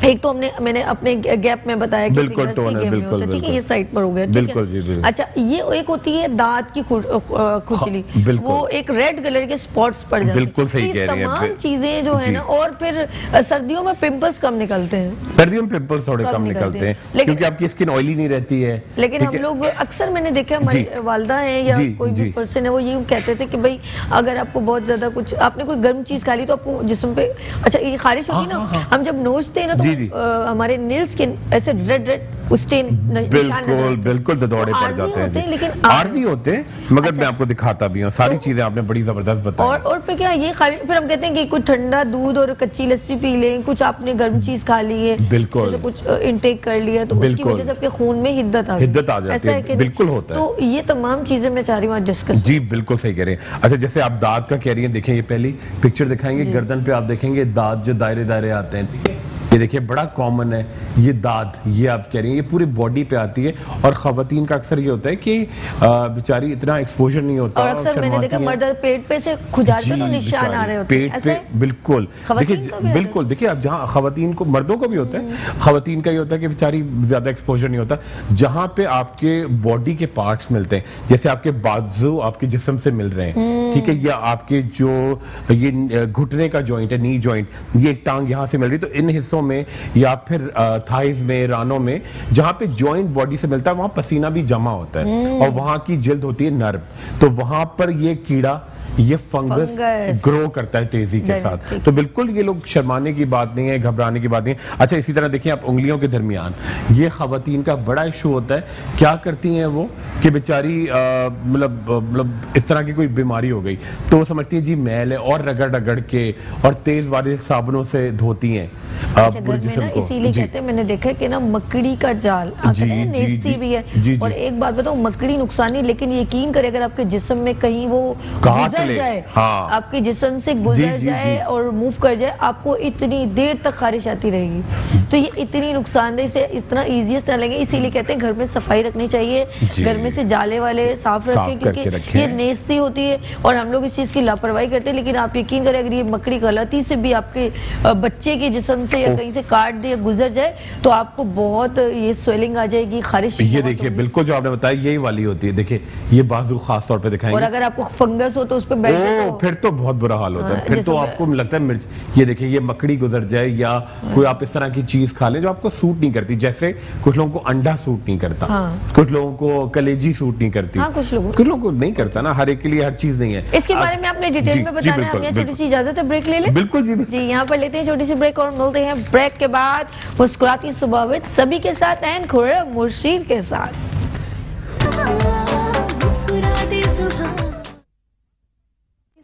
एक तो मैंने अपने गैप में बताया कि फिंगर्स के गैप में होता है, ठीक है, ये साइड पर हो गया, ठीक है। अच्छा, ये एक होती है दांत की खुजली, वो एक रेड कलर के स्पॉट्स पड़ जाते हैं। बिल्कुल सही कह रही हैं। तमाम चीजें जो है ना, और फिर सर्दियों में पिंपल्स कम निकलते हैं। सर्दियों में पिंपल्स थोड़े कम निकलते हैं क्योंकि आपकी स्किन ऑयली नहीं रहती है। लेकिन हम लोग अक्सर, मैंने देखा हमारी वालदा है या कोई भी पर्सन है, वो ये कहते थे कि भाई अगर आपको बहुत ज्यादा कुछ, आपने कोई गर्म चीज खा ली तो आपको जिस्म पे, अच्छा ये खारिश होती है ना, हम जब नोचते हैं ना तो हमारे नेल्स के ऐसे रेड स्टेन बिल्कुल दौड़े पड़ जाते हैं, लेकिन आर्जी होते हैं, मगर मैं आपको दिखाता भी हूँ। सारी चीजें आपने बड़ी जबरदस्त बताई। और पे क्या ये फिर हम कहते हैं कि कुछ ठंडा दूध और कच्ची लस्सी पी लें, कुछ आपने गर्म चीज खा ली है, जैसे कुछ इनटेक कर लिया, तो उसकी वजह से आपके खून में हिद्दत आ जाती है। बिल्कुल होता है। तो ये तमाम चीजें मैं चाह रही हूँ डिस्कस। जी बिल्कुल सही कह रहे हैं। अच्छा, जैसे आप दांत का कह रही हैं, देखें ये पहली पिक्चर दिखाएंगे, गर्दन पे आप देखेंगे दांत जो दायरे दायरे आते हैं, ये देखिए बड़ा कॉमन है ये दाद, ये आप कह रही हैं, ये पूरी बॉडी पे आती है। और खवातीन का अक्सर ये होता है कि बेचारी इतना एक्सपोजर नहीं होता, और अक्सर मैंने देखा मर्द पेट पे से खुजाल के तो निशान आ रहे होते हैं पेट पे। बिल्कुल देखिए आप जहाँ खवातीन को, मर्दों को भी होता है, खवातीन का ये होता है कि बेचारी ज्यादा एक्सपोजर नहीं होता, जहाँ पे आपके बॉडी के पार्ट्स मिलते हैं, जैसे आपके बाजू आपके जिस्म से मिल रहे हैं, ठीक है, या आपके जो ये घुटने का जॉइंट है, नी जॉइंट, ये एक टांग यहाँ से मिल रही, तो इन हिस्सों में या फिर थाइज में, रानों में, जहां पे जॉइंट बॉडी से मिलता है, वहां पसीना भी जमा होता है और वहां की जिल्द होती है नर्म, तो वहां पर ये कीड़ा, ये फंगस ग्रो करता है तेजी के साथ। तो बिल्कुल ये लोग शर्माने की बात नहीं है, घबराने की बात नहीं है। अच्छा, इसी तरह देखिए आप उंगलियों के दरमियान, ये खवातीन का बड़ा इशू होता है। क्या करती हैं वो कि बेचारी मतलब इस तरह की कोई बीमारी हो गई तो वो समझती है जी मैल है, और रगड़ रगड़ के और तेज वाले साबुनों से धोती हैं घर में ना, इसीलिए कहते हैं, मैंने देखा कि ना मकड़ी का जाल नेस्ती भी है। और एक बात बताऊं, मकड़ी नुकसान नहीं, लेकिन यकीन करें अगर आपके जिस्म में कहीं वो गुजर जाए, आपके जिस्म से गुजर जाए और मूव कर जाए, आपको इतनी देर तक खारिश आती रहेगी। तो ये इतनी नुकसानदेह से इतना ईजीएस्ट ना लगे, इसीलिए कहते हैं घर में सफाई रखनी चाहिए, घर में से जाले वाले साफ रखें, क्योंकि ये नेस्ती होती है और हम लोग इस चीज की लापरवाही करते हैं। लेकिन आप यकीन करें अगर ये मकड़ी गलती से भी आपके बच्चे के जिस्म से या कहीं से काट दे, गुजर जाए, तो आपको बहुत ये स्वेलिंग आ जाएगी, खारिश। ये देखिए बिल्कुल जो आपने बताया यही वाली होती है, देखिए ये बाजू खास तौर पे दिखाएंगे। और अगर आपको फंगस हो तो उस पे बैठ जाए, फिर तो बहुत बुरा हाल होता है, फिर तो आपको लगता है मिर्च, ये देखिए ये मकड़ी गुजर जाए, या कोई आप इस तरह की चीज खा ले जो आपको सूट नहीं करती, जैसे कुछ लोगों को अंडा सूट नहीं करता, कुछ लोगों को कलेजी सूट नहीं करती, कुछ लोगों को नहीं करता ना, हर एक के लिए हर चीज नहीं है। इसके बारे में आपने डिटेल में बताना है, हमें छोटी सी इजाजत है, ब्रेक ले ले। बिल्कुल जी यहाँ पर लेते हैं छोटी सी ब्रेक और मिलते हैं ब्रेक के बाद मुस्कुराती सुबह विद सभी के साथ एंड खुर्रम मुर्शीद के साथ।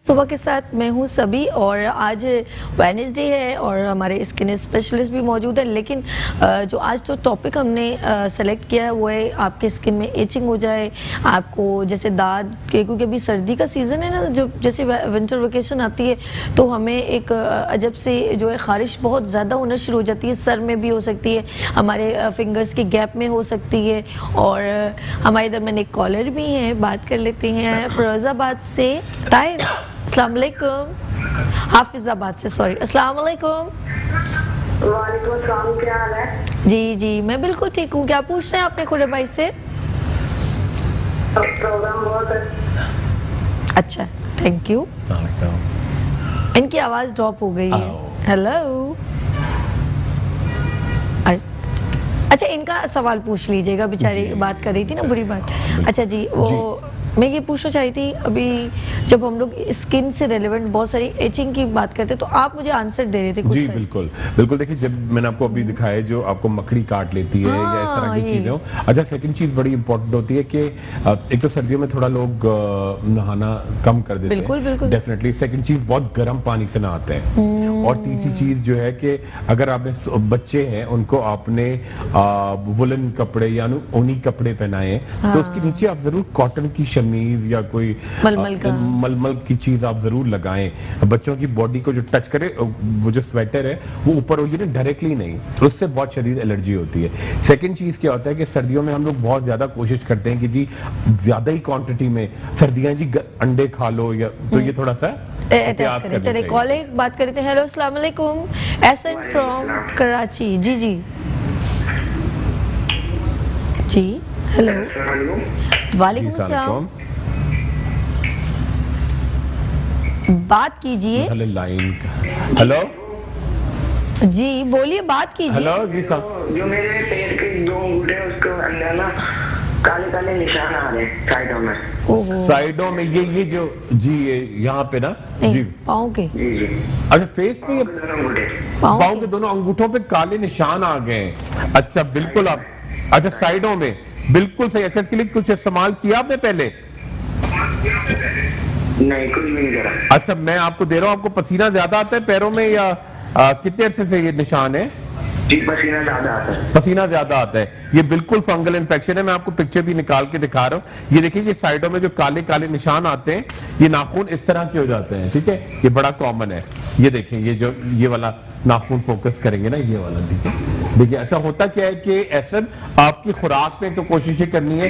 सुबह के साथ मैं हूँ सभी, और आज वेडनेसडे है और हमारे स्किन स्पेशलिस्ट भी मौजूद है। लेकिन जो आज जो टॉपिक हमने सेलेक्ट किया है वो है आपके स्किन में एचिंग हो जाए, आपको जैसे दाद के, क्योंकि अभी सर्दी का सीज़न है ना, जो जैसे विंटर वेकेशन आती है तो हमें एक अजब से जो है खारिश बहुत ज़्यादा होना शुरू हो जाती है, सर में भी हो सकती है, हमारे फिंगर्स के गैप में हो सकती है। और हमारे इधर मैंने एक कॉलर भी है, बात कर लेते हैं फिरोजाबाद से ताहिर। अस्सलाम वालेकुम। हाफिजाबाद से, सॉरी, अस्सलाम वालेकुम। वालेकुम अस्सलाम, क्या हाल है? जी मैं बिल्कुल ठीक हूँ। क्या पूछ रहे हैं आपने खुर्रम भाई से? प्रोग्राम बहुत अच्छा, थैंक यू। इनकी आवाज ड्रॉप हो गई है। हेलो, अच्छा इनका सवाल पूछ लीजिएगा, बेचारी बात कर रही थी ना बुरी बात। अच्छा जी, वो मैं ये पूछना चाहती थी, अभी जब हम लोग स्किन से रिलेवेंट बहुत सारी एचिंग की बात करते हैं तो आप मुझे आंसर दे रहे थे कुछ। जी बिल्कुल बिल्कुल, देखिए जब मैंने आपको अभी दिखाया जो आपको मकड़ी काट लेती है या इस तरह की चीजें हो। अच्छा, सेकंड चीज बड़ी इंपॉर्टेंट होती है कि एक तो सर्दियों में थोड़ा लोग नहाना कम कर देते बिल्कुल, हैं बिल्कुल। डेफिनेटली। सेकंड चीज बहुत गर्म पानी से नहाते हैं। और तीसरी चीज जो है कि अगर आपने बच्चे हैं उनको आपने वुलन कपड़े या ऊनी कपड़े पहनाए तो उसके नीचे आप जरूर कॉटन की शमीज या कोई मलमल की चीज आप जरूर लगाएं। बच्चों की बॉडी को जो टच करे, वो जो स्वेटर है वो ऊपर होगी ना, डायरेक्टली नहीं, उससे बहुत शदीद एलर्जी होती है। सेकंड चीज क्या होता है कि सर्दियों में हम लोग बहुत ज्यादा कोशिश करते हैं कि जी ज्यादा ही क्वांटिटी में सर्दियां जी अंडे खा लो, या तो ये थोड़ा सा एहतियात करना चलिए चाहिए। कॉल एक बात कर रहे थे। हेलो, अस्सलाम वालेकुम, एहसन फ्रॉम कराची। जी जी जी, हेलो, वालेकुम सलाम, बात कीजिए। लाइन हेलो जी बोलिए, बात कीजिए। हेलो जी जो मेरे पैर के 2 अंगूठे उसके अंदर ना काले काले निशान आ रहे हैं साइडों में। साइडों में ये जो जी ये यहाँ पे ना जी पाँव के, अच्छा फेस पे पाँव के दोनों अंगूठों पे काले निशान आ गए हैं। अच्छा बिल्कुल, आप अच्छा साइडों में बिल्कुल सही। अच्छा, इसके लिए कुछ इस्तेमाल किया आपने पहले? नहीं, कुछ भी नहीं करा। अच्छा, मैं आपको दे रहा हूँ। आपको पसीना ज्यादा आता है पैरों में या कितने अरसे से ये निशान है? जी, पसीना ज्यादा आता है। पसीना ज्यादा आता है, ये बिल्कुल फंगल इन्फेक्शन है। मैं आपको पिक्चर भी निकाल के दिखा रहा हूँ। ये देखिए, ये साइडों में जो काले काले निशान आते हैं, ये नाखून इस तरह के हो जाते हैं, ठीक है, ये बड़ा कॉमन है। ये देखें, ये जो ये वाला नाखून फोकस करेंगे ना, ये वाला, ठीक है, देखिए। अच्छा, होता क्या है कि ऐसा आपकी खुराक में तो कोशिश करनी है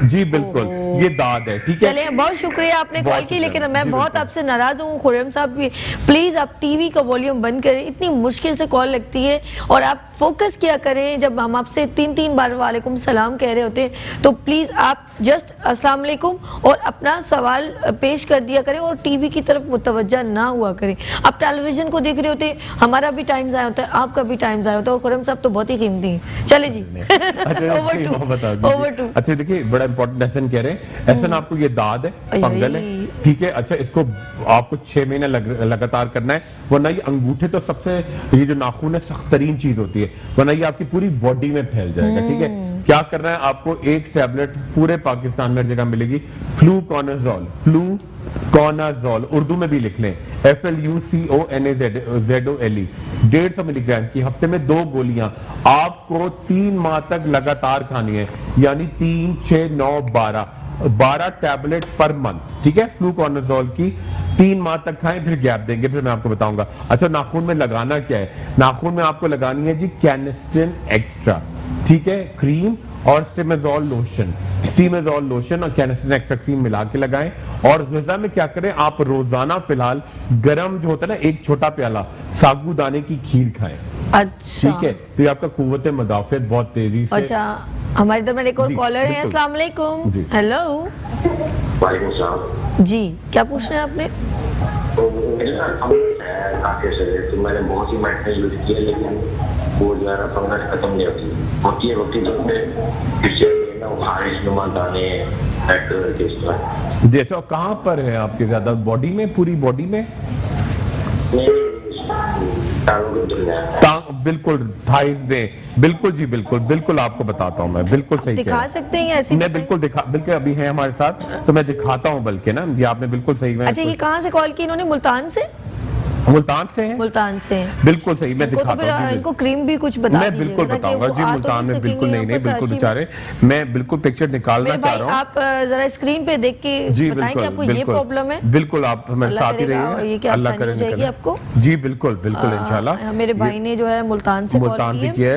जी, बिल्कुल, ये दाद है, ठीक है। चलिए, बहुत शुक्रिया आपने कॉल की, लेकिन मैं बहुत आपसे नाराज हूँ खुर्रम साहब, प्लीज आप टीवी का वॉल्यूम बंद करें। इतनी मुश्किल से कॉल लगती है और आप फोकस किया करें। जब हम आपसे 3-3 बार वालेकुम सलाम कह रहे होते हैं तो प्लीज आप जस्ट अस्सलाम वालेकुम और अपना सवाल पेश कर दिया करें और टीवी की तरफ मुतवज्जा ना हुआ करें। आप टेलीविजन को देख रहे होते हैं, हमारा भी टाइम ज़ाया होता है, आपका भी टाइम ज़ाया होता है, और खुर्रम साहब तो बहुत ही कीमती हैं। चले जी, ओवर टू। अच्छा देखिए, बड़ा इंपॉर्टेंट लेसन कह रहे हैं। ऐसा आपको ये दाद है, फंगल है, ठीक है। अच्छा, इसको आपको 6 महीने लगातार करना है, वरना ये अंगूठे तो सबसे, ये जो नाखून है सख्त तरीन चीज होती है, वरना ये आपकी पूरी बॉडी में फैल जाएगा, ठीक है। क्या करना है आपको, एक टैबलेट पूरे पाकिस्तान में हर जगह मिलेगी, फ्लूकोनाजोल, फ्लूकोनाजोल, उर्दू में भी लिख लें, FLUCONAZOLE, 150 मिलीग्राम की हफ्ते में 2 गोलियां आपको 3 माह तक लगातार खानी है, यानी 3, 6, 9, 12 टैबलेट पर मंथ, ठीक है। फ्लूकोनाजोल की 3 माह तक खाएं, फिर गैप देंगे, फिर मैं आपको बताऊंगा। अच्छा, नाखून में लगाना क्या है? नाखून में आपको लगानी है जी कैनेस्टिन एक्स्ट्रा, ठीक है, क्रीम और स्टिमेजोल लोशन। स्टिमेजोल लोशन और कैनेस्टिन एक्स्ट्रा क्रीम मिला के लगाएं। और ग़िज़ा में क्या करें, आप रोजाना फिलहाल गरम जो होता है ना, 1 छोटा प्याला साबूदाने की खीर खाएं। अच्छा, ठीक है, तो आपका कुव्वत मदाफ़ियत बहुत तेजी से। अच्छा, हमारे इधर में एक और कॉलर है। अस्सलाम वालेकुम। हेलो, वालेकुम सलाम जी, क्या पूछ रहे हैं आपने? तो मेरे तो मैंने बहुत ही मेडिसिन यूज किया, लेकिन वो जो है ना फंगस खत्म नहीं होती जब मैं फिर से ना खारिश नुमा दाने जी। अच्छा, कहाँ पर है आपके ज्यादा? बॉडी में, पूरी बॉडी में? बिल्कुल, थाइस में, बिल्कुल जी, बिल्कुल आपको बताता हूँ मैं, बिल्कुल सही दिखा सकते हैं ऐसे? मैं बिल्कुल अभी है हमारे साथ, तो मैं दिखाता हूँ, बल्कि ना ये आपने बिल्कुल सही। अच्छा, ये कहाँ से कॉल की इन्होंने? मुल्तान से? मुल्तान से है? मुल्तान से, बिल्कुल सही, मैं दिखाता हूँ। इनको क्रीम भी कुछ बता मैं बिल्कुल बताऊंगा जी। मुल्तान में बिल्कुल नहीं, बिल्कुल बेचारे, मैं बिल्कुल पिक्चर निकालना चाह रहा हूँ। आप जरा स्क्रीन पे देख के बताएंगे आपको ये प्रॉब्लम है? बिल्कुल, आप हमारे साथ ही रहिए, ये क्या आसानी हो जाएगी आपको जी। बिल्कुल इंशाल्लाह। मेरे भाई ने जो है मुल्तान से कॉल की है,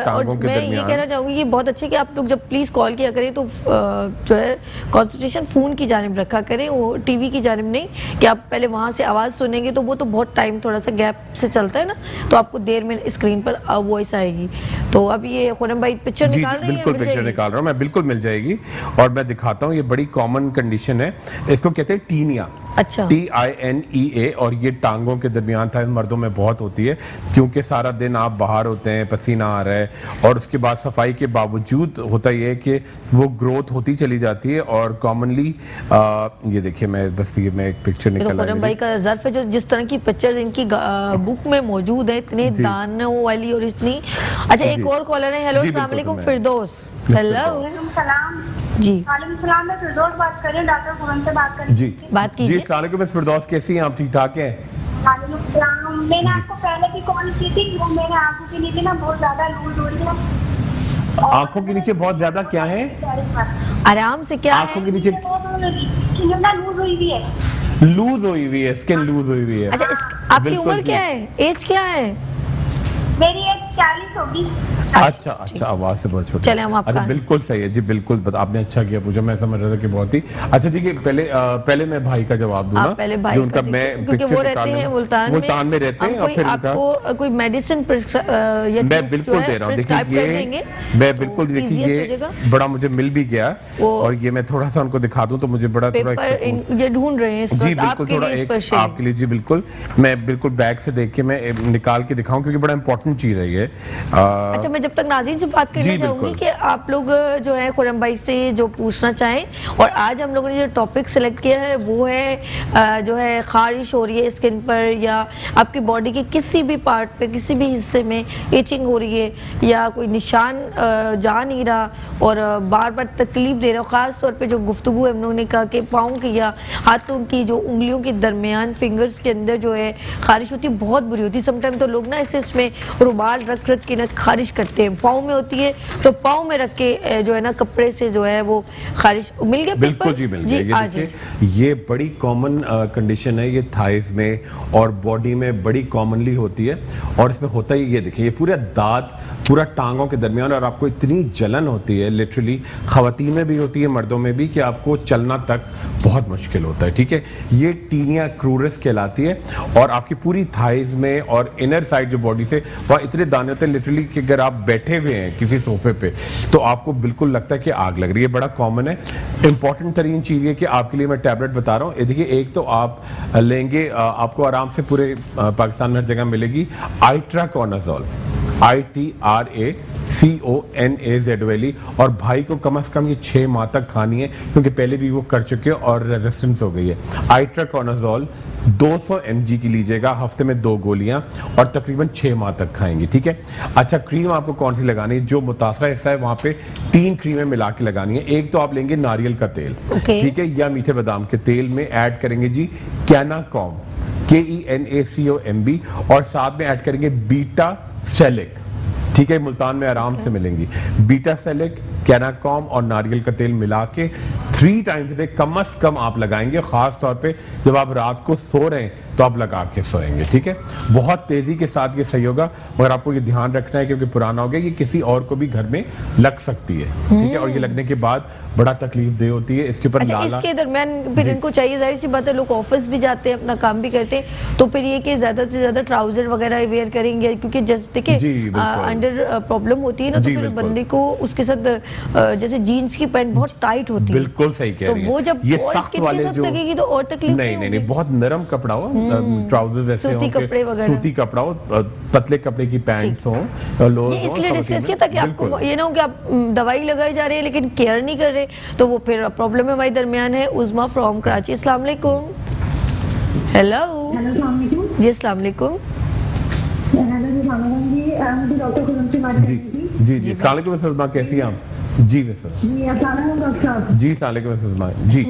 और मैं ये कहना चाहूंगी, ये बहुत अच्छे कि आप लोग जब प्लीज कॉल किया करें तो जो है कॉन्सेंट्रेशन फोन की जानिब रखा करें, वो टीवी की जानिब नहीं, कि आप पहले वहां से आवाज सुनेंगे तो तो वो तो बहुत टाइम थोड़ा सा गैप से चलता है ना, तो आपको देर में स्क्रीन पर वॉइस आएगी। तो अब ये खुरम भाई पिक्चर निकाल रही है, बिल्कुल पिक्चर निकाल रहा हूँ मैं, बिल्कुल मिल जाएगी। और मैं दिखाता हूँ, ये बड़ी कॉमन कंडीशन है, इसको कहते हैं टीनिया। अच्छा। TINEA। और ये टांगों के दरमियान था, मर्दों में बहुत होती है, क्योंकि सारा दिन आप बाहर होते हैं, पसीना आ रहा है, और उसके बाद सफाई के बावजूद होता ये है कि वो ग्रोथ होती चली जाती है। और कॉमनली ये देखिए, मैं एक पिक्चर निकाल रहा हूं भाई का ज़र्फ है, जो जिस तरह की पिक्चर्स इनकी बुक में मौजूद है, इतने दानों वाली और इतनी। अच्छा, एक और कॉलर है। हेलो, अस्सलाम वालेकुम फिरदौस। हेलो जी, वालेकुम सलाम, मैं फिरदौस बात कर रही हूँ, डॉक्टर खुरम से बात कर रही हूँ। जी, बात कीजिए। जी, अस्सलाम वालेकुम फिरदौस, कैसी हैं आप? ठीक ठाक हैं? वालेकुम सलाम। मैंने आपको पहले भी कॉल की थी, वो मेरे आंखों के नीचे ना बहुत ज्यादा लूज हो रही है। आंखों के नीचे बहुत ज्यादा क्या है? आराम से क्या आंखों के नीचे लूज हुई हुई है, लूज हुई हुई है, स्किन लूज हुई हुई है। अच्छा, आपकी उम्र क्या है, एज क्या है? मेरी एज 40 होगी। अच्छा, आवाज से बहुत छोटा। चले हम आपका। अच्छा, बिल्कुल सही है जी, बिल्कुल आपने अच्छा किया पूछा, मैं समझ रहा था कि बहुत ही अच्छा। ठीक है, पहले मैं भाई का जवाब दूंगा, पहले भाई जो उनका, मैं क्योंकि वो रहते हैं मुल्तान में रहते हैं, और फिर आपको कोई मेडिसिन मैं बिल्कुल दे रहा हूँ। देखिए, मैं बिल्कुल, देखिए ये बड़ा मुझे मिल भी गया, और ये मैं थोड़ा सा उनको दिखा दूं तो मुझे बड़ा ये ढूंढ रहे हैं जी, बिल्कुल थोड़ा एक आपके लिए जी, बिल्कुल मैं बिल्कुल बैग से देख के मैं निकाल के दिखाऊं, क्योंकि बड़ा इंपॉर्टेंट चीज है ये। अच्छा, मैं जब तक नाज़रीन से बात करना चाहूंगी कि आप लोग जो है खुरम भाई से जो पूछना चाहें, और आज हम लोगों ने जो टॉपिक सेलेक्ट किया है वो है जो है खारिश हो रही है स्किन पर, या आपकी बॉडी के किसी भी पार्ट पे, किसी भी हिस्से में इचिंग हो रही है, या कोई निशान जा नहीं रहा और बार बार तकलीफ दे रहा हो। ख़ास तौर पे जो गुफ्तगू है, हम लोगों ने कहा कि पाँव की या हाथों की जो उंगलियों के दरमियान फिंगर्स के अंदर जो है खारिश होती है, बहुत बुरी होती है। समटाइम तो लोग ना इसे उसमें रुमाल रख के ना खारिश करते हैं। पाँव में होती है तो पाँव में रख के जो है ना कपड़े से जो है वो खारिश। मिल गया? बिल्कुल जी, मिल गया। ये बड़ी कॉमन कंडीशन है, ये थाइस में और बॉडी में बड़ी कॉमनली होती है। और इसमें होता ही ये देखिए, ये पूरा दांत पूरा टांगों के दरमियान, और आपको इतनी जलन होती है, लिटरली खवातीन में भी होती है, मर्दों में भी, कि आपको चलना तक बहुत मुश्किल होता है। ठीक है, ये टीनिया क्रूरस कहलाती है, और आपकी पूरी थाइस में और इनर साइड जो बॉडी से वहाँ इतने दाने होते हैं लिटरली कि अगर आप बैठे हुए हैं किसी सोफे पे तो आपको बिल्कुल लगता है कि आग लग रही है। बड़ा कॉमन है। इंपॉर्टेंट तरीन चीज़ है कि आपके लिए मैं टैबलेट बता रहा हूँ। देखिए, एक तो आप लेंगे, आपको आराम से पूरे पाकिस्तान में हर जगह मिलेगी, आइट्राकोनाजोल, ITRACONAZOL, और भाई को कम से कम ये 6 माह तक खानी है, क्योंकि पहले भी वो कर चुके हैं और रेजिस्टेंस हो गई है। आइट्राकोनाजोल 200 mg की लीजिएगा, हफ्ते में 2 गोलियां, और तकरीबन 6 माह तक खाएंगे। ठीक है। अच्छा, क्रीम आपको कौन सी लगानी है? जो मुतासरा हिस्सा है वहां पे 3 क्रीमें मिला के लगानी है। एक तो आप लेंगे नारियल का तेल, ठीक है, या मीठे बादाम के तेल में ऐड करेंगे जी कैनाकॉम, KENACOMB, और साथ में ऐड करेंगे बीटा सेलिक। ठीक है, मुल्तान में आराम से मिलेंगी। बीटा सेलिक, कैनाकॉम और नारियल का तेल मिला के 3 टाइम्स पे कम से कम आप लगाएंगे। खास तौर पे जब आप रात को सो रहे हैं तो आप लगा के सोएंगे। ठीक है, बहुत तेजी के साथ ये सही होगा, मगर आपको ये ध्यान रखना है क्योंकि पुराना हो गया, ये किसी और को भी घर में लग सकती है। ठीक है, और ये लगने के बाद बड़ा तकलीफ दे होती है। इसके ऊपर अच्छा, इसके दरमियान फिर इनको चाहिए, जाहिर सी बात है, लोग ऑफिस भी जाते हैं, अपना काम भी करते हैं, तो फिर ये कि ज्यादा से ज्यादा ट्राउजर वगैरह वेयर करेंगे, क्योंकि जैसे देखिए अंडर प्रॉब्लम होती है ना, तो फिर बंदे को उसके साथ जैसे जीन्स की पैंट बहुत टाइट होती है। बिल्कुल सही कह रही है। तो वो जब स्किन के साथ लगेगी तो और तकलीफ नहीं, बहुत नरम कपड़ा हो, ट्राउजर ऐसे सूती कपड़े वगैरह, सूती कपड़ा हो, पतले कपड़े की पैंट्स हो, लोअर हो। इसलिए डिस्कस किया ताकि आपको ये ना हो कि आप दवाई लगाई जा रहे हैं लेकिन केयर नहीं कर रहे, तो वो फिर प्रॉब्लम है। हमारे दरमियान है उज़मा फ्रॉम कराची। अस्सलाम वालेकुम। हेलो जी, अस्सलाम वालेकुम। डॉक्टर खुरम से बात कर रही थी। जी जी, अस्सलाम वालेकुम सलमा, कैसी हैं आप? जी वैसे जी, अस्सलाम वालेकुम डॉक्टर साहब। जी, अस्सलाम वालेकुम सलमा जी।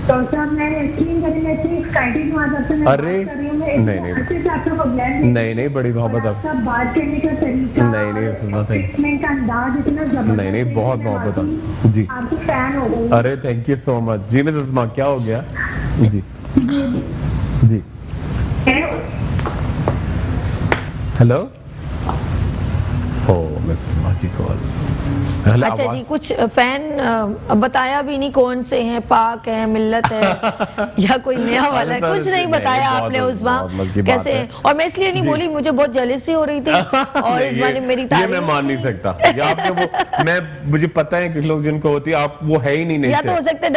डॉक्टर साहब, मैं एक्सप्लेन करें, मैं इतनी एक्साइटेड हूं आज आपसे मैं अरे नहीं, बड़ी मोहब्बत आप बात करने का तरीका, नहीं ट्रीटमेंट का अंदाज इतना जबरदस्त, नहीं बहुत मोहब्बत आप जी, आपकी फैन हो गई। अरे थैंक यू सो मच जी। मैं सुषमा, क्या हो गया जी? जी, हेलो, ओ मैं सुषमा की कॉल अच्छा जी, कुछ फैन बताया भी नहीं कौन से हैं, पाक है, मिल्लत है या कोई नया वाला है, कुछ नहीं बताया आपने उस्मा कैसे हैं। और मैं इसलिए नहीं बोली, मुझे बहुत जेलसी हो रही थी और उस्मा ने मेरी तारीफ, ये मैं मान नहीं सकता। आपने वो मुझे पता है कि लोग जिनको होती है, आप वो है ही नहीं। या तो हो सकता है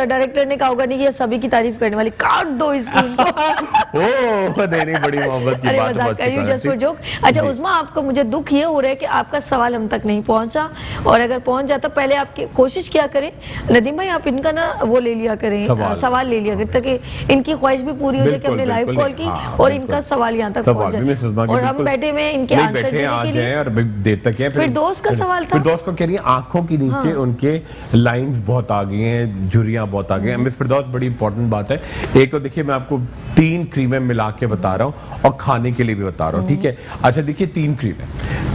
डायरेक्टर ने कहा होगा नहीं ये सभी की तारीफ करने वाली, काट दो इस फोन को। ओह नहीं, बड़ी मोहब्बत की बात है, जस्ट फॉर जोक। अच्छा उस्मा, आपको मुझे दुख ये हो रहा है कि आपका सवाल हम तक नहीं पहुंचा, और अगर पहुंच जाता पहले आपकी कोशिश किया करें नदीम भाई, आप इनका ना वो ले लिया करें, सवाल ले लिया करें, ताकि इनकी ख्वाहिश भी पूरी हो जाए कि हमने लाइव कॉल की और इनका सवाल यहाँ तक पहुंच जाए, और हम बैठे में इनके आंसर देने के लिए। और देर तक है। फिर दोस्त का सवाल था, फिर दोस्त को कह रही है आंखों के नीचे उनके लाइंस बहुत आ गई हैं, झुर्रियां बहुत आ गई हैं। मिस फिरदौस, बड़ी इंपॉर्टेंट बात है। एक तो देखिए मैं आपको 3 क्रीमें मिला के बता रहा हूँ और खाने के लिए भी बता रहा हूँ, ठीक है। अच्छा देखिए 3 क्रीमें,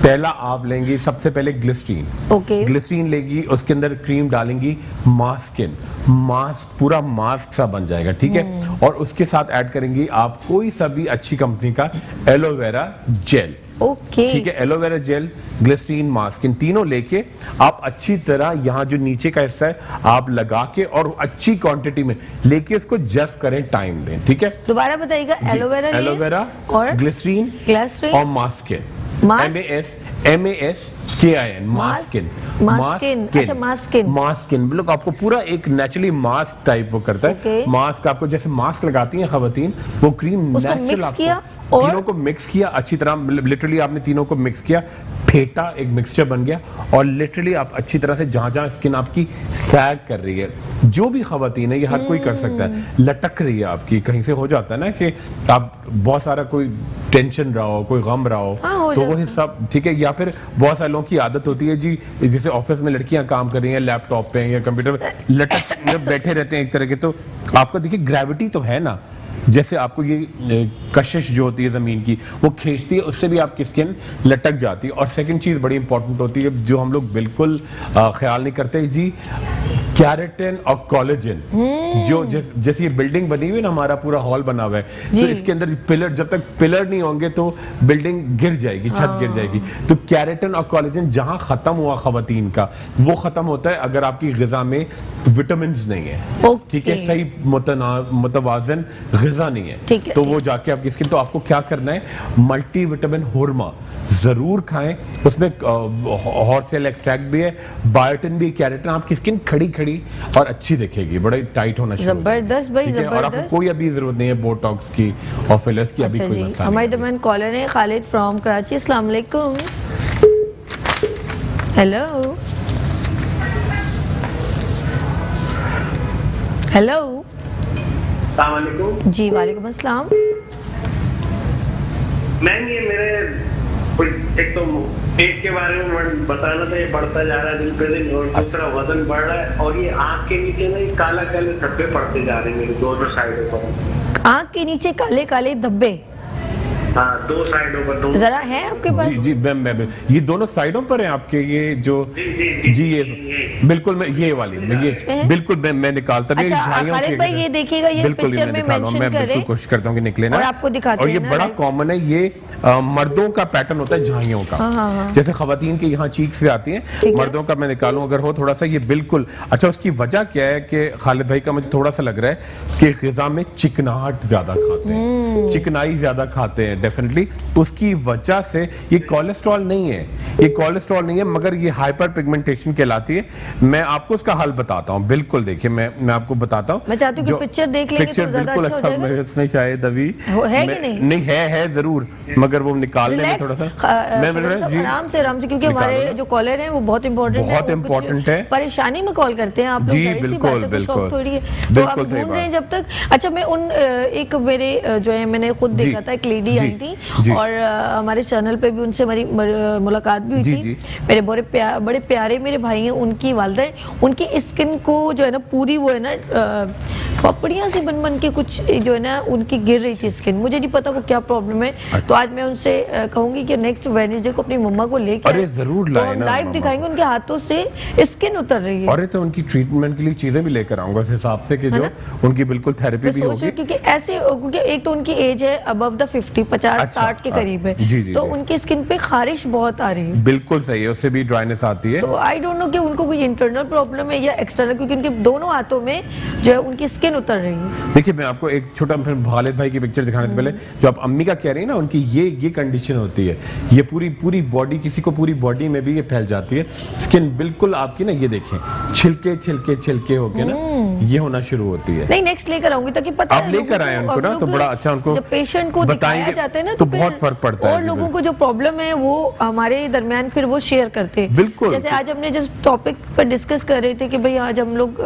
पहला आप लेंगे सबसे पहले ग्लिसरीन, ग्लिसरीन लेगी, उसके अंदर क्रीम डालेंगी, मास्किन, मास्क पूरा मास्क सा बन जाएगा, ठीक है। और उसके साथ ऐड करेंगी आप कोई सा भी अच्छी कंपनी का एलोवेरा जेल, ठीक है। एलोवेरा जेल, ग्लिसरीन, मास्क, इन तीनों लेके आप अच्छी तरह यहाँ जो नीचे का हिस्सा है आप लगा के और अच्छी क्वांटिटी में लेके इसको जस्ट करें, टाइम दें, ठीक है। दोबारा बताइएगा, एलोवेरा और ग्लिसरीन और मास्किन, MASKIN, मास्किन, अच्छा मास्किन मतलब आपको पूरा एक नेचुरली मास्क टाइप वो करता है। मास्क आपको जैसे मास्क लगाती हैं खवातीन, वो क्रीम नेचुरल तीनों को मिक्स किया अच्छी तरह, लिटरली आपने तीनों को मिक्स किया, फेंटा, एक मिक्सचर बन गया, और लिटरली आप अच्छी तरह से जहां जहां स्किन आपकी सैग कर रही है, जो भी खवातीन है ये हर कोई कर सकता है, लटक रही है आपकी, कहीं से हो जाता है ना कि आप बहुत सारा कोई टेंशन रहा हो, कोई गम रहा हो, तो वो हिस्सा, ठीक है। या फिर बहुत सारे लोगों की आदत होती है जी, जैसे ऑफिस में लड़कियां काम कर रही हैं लैपटॉप पे या कंप्यूटर पे लटक बैठे रहते हैं एक तरह के, तो आपको देखिए ग्रेविटी तो है ना, जैसे आपको ये कशिश जो होती है जमीन की वो खींचती है, उससे भी आपकी स्किन लटक जाती है। और सेकंड चीज बड़ी इंपॉर्टेंट होती है जो हम लोग बिल्कुल ख्याल नहीं करते जी, कैरेटिन और कोलेजन, जो जैसे ये बिल्डिंग बनी हुई है ना, हमारा पूरा हॉल बना हुआ है, तो इसके अंदर पिलर, जब तक पिलर नहीं होंगे तो बिल्डिंग गिर जाएगी, छत गिर जाएगी। तो कैरेटिन और कोलेजन जहां खत्म हुआ खवातीन का, वो खत्म होता है अगर आपकी ग़िज़ा में विटामिन नहीं है, ठीक है, सही मुतवाज़न ग़िज़ा नहीं है, तो वो जाके आपकी स्किन, तो आपको क्या करना है, मल्टी विटामिन हुरमा जरूर खाएं, उसमें हॉट सेल एक्सट्रैक्ट भी है, बायोटिन भी, कैरेटिन, आपकी स्किन खड़ी खड़ी और अच्छी दिखेगी, बड़ा टाइट होना शुरू, जबरदस्त भाई, जबरदस्त। और आपको कोई अभी जरूरत नहीं है बोटॉक्स की और फिलर्स की, अभी कोई मसला नहीं। हमारे दरमियान कॉलर है खालिद फ्रॉम कराची। अस्सलाम वालेकुम। हेलो हेलो, अस्सलाम वालेकुम। जी वालेकुम अस्सलाम। मैम ये मेरे एक तो पेट के बारे में बताना था, ये बढ़ता जा रहा है दिन पे दिन, और दूसरा वजन बढ़ रहा है, और ये आँख के नीचे ना ये काला काले धब्बे पड़ते जा रहे हैं मेरे दोनों साइडों पर। आँख के नीचे काले काले धब्बे? हाँ, 2 साइडों पर। जरा है आपके पास? जी मैम, ये दोनों साइडों पर हैं आपके, ये जो जी ये बिल्कुल ये वाली, ये बिल्कुल मैं निकालता हूं। अच्छा खालिद भाई ये देखिएगा, ये पिक्चर में मेंशन कर रहे हैं, कोशिश करता हूं कि निकले ना, और आपको दिखाते हैं। और ये बड़ा कॉमन है, ये मर्दों का पैटर्न होता है झाइयों का, जैसे खवातीन के यहाँ चीक्स पे आती हैं, मर्दों का मैं निकालूं अगर हो थोड़ा सा, ये बिल्कुल अच्छा। उसकी वजह क्या है कि खालिद भाई का मुझे थोड़ा सा लग रहा है कि ग़िज़ा में चिकनाहट ज्यादा खाते हैं, चिकनाई ज्यादा खाते हैं, डेफिनेटली उसकी वजह से। ये कोलेस्ट्रॉल नहीं है, ये कोलेस्ट्रॉल नहीं है, मगर ये हाइपर पिगमेंटेशन कहलाती है। मैं आपको उसका हल बताता हूँ, बिल्कुल देखिए मैं आपको बताता हूँ। मैं चाहती हूँ कि पिक्चर देख लेंगे तो ज्यादा अच्छा हो जाएगा। इसमें शायद अभी है कि नहीं है जरूर, मगर वो निकालने में थोड़ा सा आराम से, क्योंकि हमारे जो कॉलर हैं वो बहुत इंपॉर्टेंट है, परेशानी में कॉल करते हैं आप लोग, बिल्कुल थोड़ी है, तो आप ढूंढ रहे हैं जब तक। अच्छा मैं उन एक मेरे जो है मैंने खुद देखा था, एक लेडी आई थी और हमारे चैनल पे भी उनसे मेरी मुलाकात भी हुई थी। मेरे बड़े प्यारे मेरे भाई हैं, उनकी वालिदा है, उनकी स्किन को जो है ना पूरी वो है ना पपड़ियाँ सी बन बन के कुछ जो है ना उनकी गिर रही थी स्किन। मुझे नहीं पता वो क्या प्रॉब्लम है। तो आज मैं उनसे कहूंगी कि नेक्स्ट वेडनेसडे को अपनी मम्मा को लेके अरे जरूर तो हम लाइव दिखाएंगे उनके हाथों से स्किन उतर रही है। अरे तो उनकी ट्रीटमेंट के लिए चीजें भी लेकर आऊंगा इस हिसाब से कि जो उनकी बिल्कुल थेरेपी भी होगी, क्योंकि ऐसे क्योंकि एक तो उनकी एज है अबव द 50 50-60 के करीब है। तो उनकी स्किन पे खारिश बहुत आ रही है। बिल्कुल सही है, उससे भी ड्राइनेस आती है। तो आई डोंट नो कि उनको कोई इंटरनल प्रॉब्लम है या एक्सटर्नल, क्योंकि उनके दोनों हाथों में जो है उनकी स्किन उतर रही है। देखिए मैं आपको एक छोटा फिर खालिद भाई की पिक्चर दिखाने से पहले जो आप अम्मी का कह रही है ना, उनकी ये कंडीशन होती है, ये पूरी बॉडी, किसी को पूरी बॉडी में भी ये फैल जाती है स्किन बिल्कुल आपकी ना, ये देखें छिलके होके ना ये होना शुरू होती है। नहीं नेक्स्ट लेकर आऊंगी ताकि पता आप लेकर आए उनको ना, तो बड़ा अच्छा उनको जब पेशेंट को दिखाया जाता है ना तो बहुत फर्क पड़ता है। और लोगों को जो प्रॉब्लम है वो हमारे दरमियान फिर वो शेयर करते हैं। बिल्कुल जैसे आज हमने जिस टॉपिक पर डिस्कस कर रहे थे कि भाई आज हम लोग